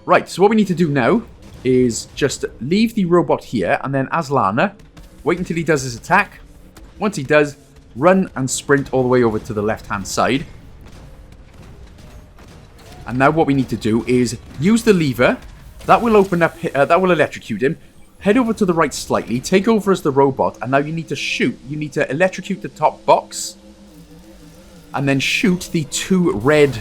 Right, so what we need to do now is just leave the robot here, and then as Lana, wait until he does his attack. Once he does, run and sprint all the way over to the left-hand side. And now what we need to do is use the lever. That will open up, that will electrocute him. Head over to the right slightly, take over as the robot, and now you need to shoot. You need to electrocute the top box. And then shoot the 2 red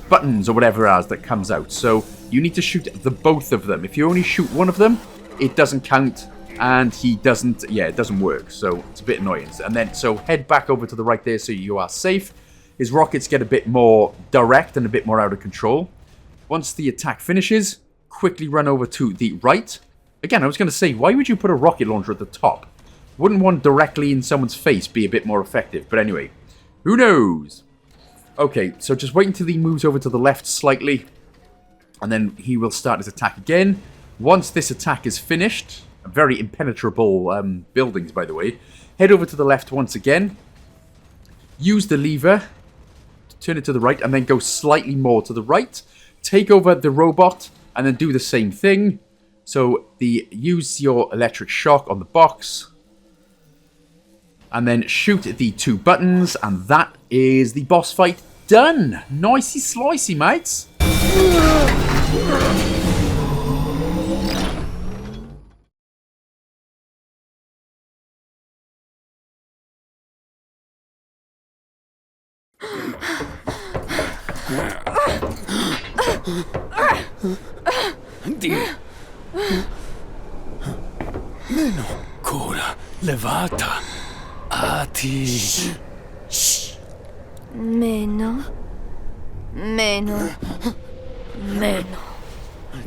buttons or whatever it is that comes out. So you need to shoot the both of them. If you only shoot one of them, it doesn't count. And he doesn't, yeah, it doesn't work. So it's a bit annoying. And then, so head back over to the right there so you are safe. His rockets get a bit more direct and a bit more out of control. Once the attack finishes, quickly run over to the right. Again, I was going to say, why would you put a rocket launcher at the top? Wouldn't one directly in someone's face be a bit more effective? But anyway, who knows? Okay, so just wait until he moves over to the left slightly. And then he will start his attack again. Once this attack is finished, very impenetrable buildings, by the way, head over to the left once again. Use the lever to turn it to the right, and then go slightly more to the right. Take over the robot, and then do the same thing. So use your electric shock on the box. And then shoot the 2 buttons, and that is the boss fight done. Nicey slicey, mates. Meno ancora levata. Ati. Meno. Meno. Meno.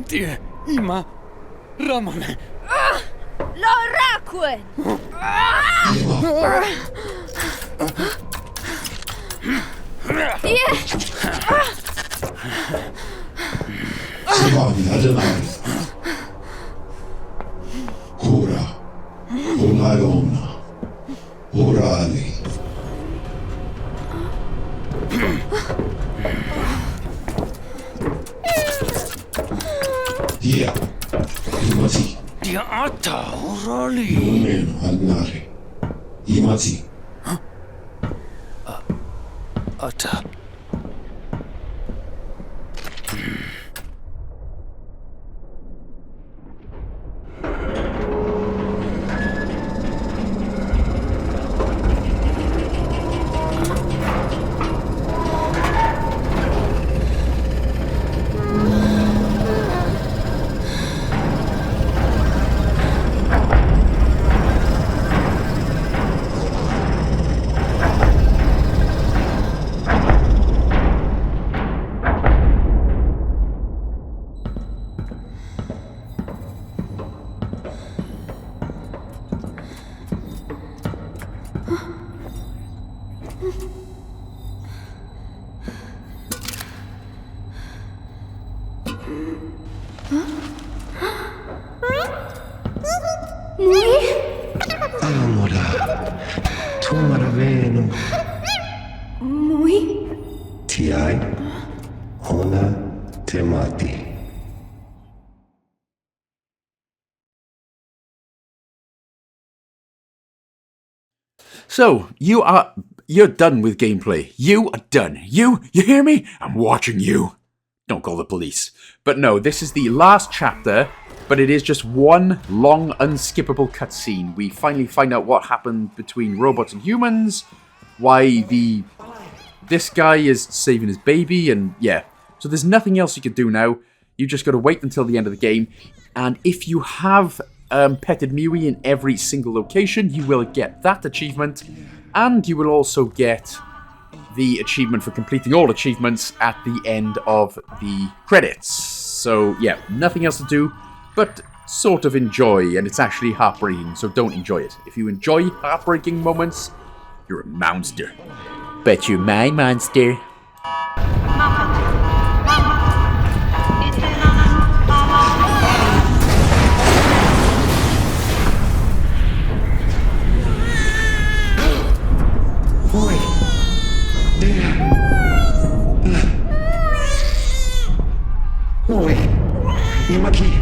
Die ima ramane. L'oracuen! Temaris. Cura. Unaiona. Orali. Dia. Imati. Dia ata orali. Meno agnare. Imati. Ata. Amora. Tumaraveno. Mui? Tiai. Ona temati. So, you're done with gameplay. You are done. You hear me? I'm watching you. Don't call the police. But no, this is the last chapter, but it is just one long, unskippable cutscene. We finally find out what happened between robots and humans, why this guy is saving his baby, and yeah. So there's nothing else you can do now. You just got to wait until the end of the game, and if you have petted Muis in every single location, you will get that achievement, and you will also get the achievement for completing all achievements at the end of the credits. So yeah, nothing else to do, but sort of enjoy, and it's actually heartbreaking, so don't enjoy it. If you enjoy heartbreaking moments, you're a monster. Bet you're my monster. Oi. There. Oi. Imaki.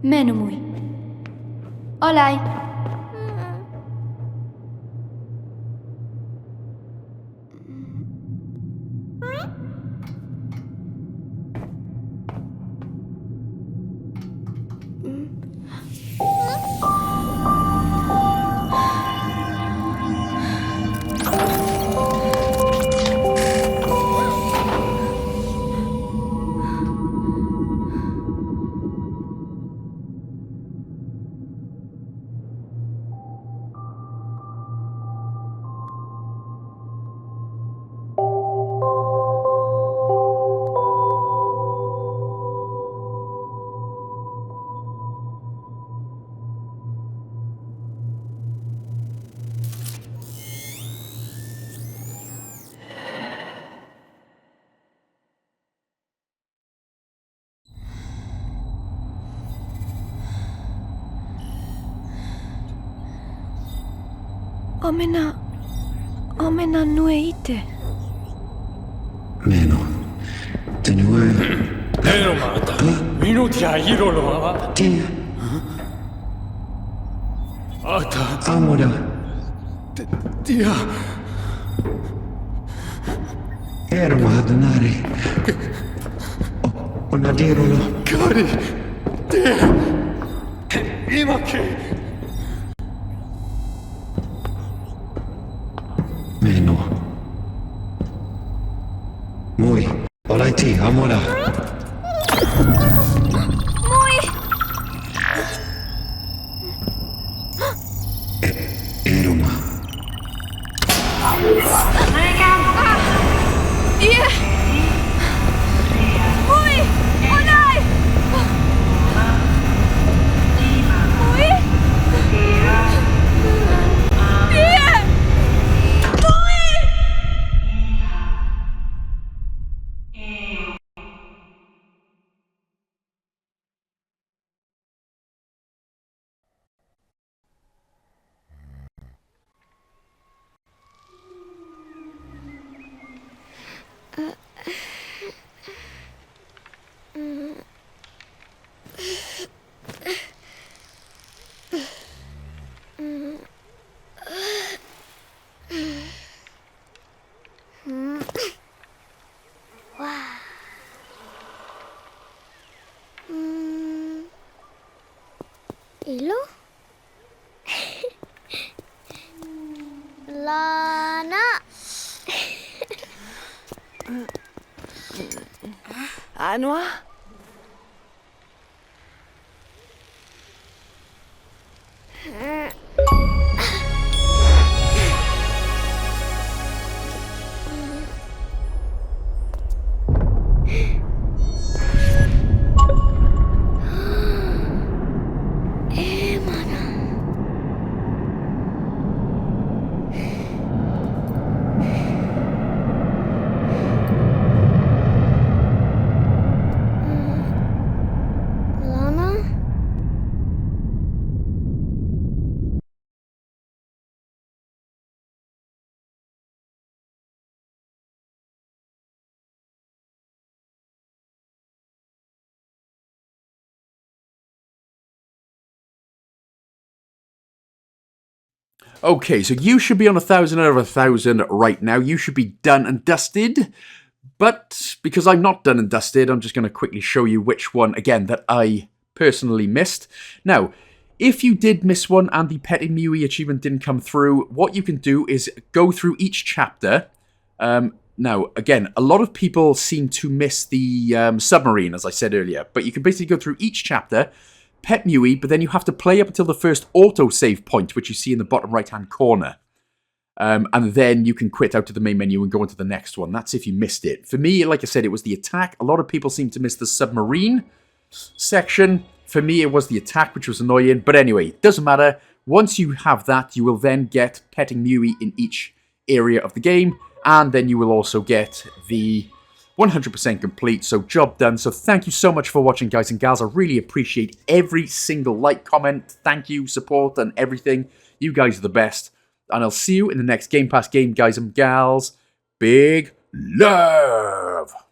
Meno Mui. Olai. Omena nueite. Meno. Tenue. Eromata. Minutia iroloa. Tia. Ata. Amora. Tia. Erma Adonare. Onadirolo. Cari. Tia. Imake. Meno. Mui. Olaiti. Amora. Mui! Eruma. Yeah! Mui! Olai! Mui! Yeah! Mui! Ilo? Lana. Anua? Lana? Okay, so you should be on 1,000 out of 1,000 right now. You should be done and dusted. But because I'm not done and dusted, I'm just going to quickly show you which one, again, that I personally missed. Now, if you did miss one and the Petting Muis achievement didn't come through, what you can do is go through each chapter. Now, again, a lot of people seem to miss the submarine, as I said earlier. But you can basically go through each chapter, Pet Muis, but then you have to play up until the first autosave point, which you see in the bottom right-hand corner. And then you can quit out of the main menu and go into the next one. That's if you missed it. For me, like I said, it was the attack. A lot of people seem to miss the submarine section. For me, it was the attack, which was annoying. But anyway, it doesn't matter. Once you have that, you will then get Petting Muis in each area of the game. And then you will also get the 100% complete. So job done. So thank you so much for watching, guys and gals. I really appreciate every single like, comment, thank you, support, and everything. You guys are the best. And I'll see you in the next Game Pass game, guys and gals. Big love!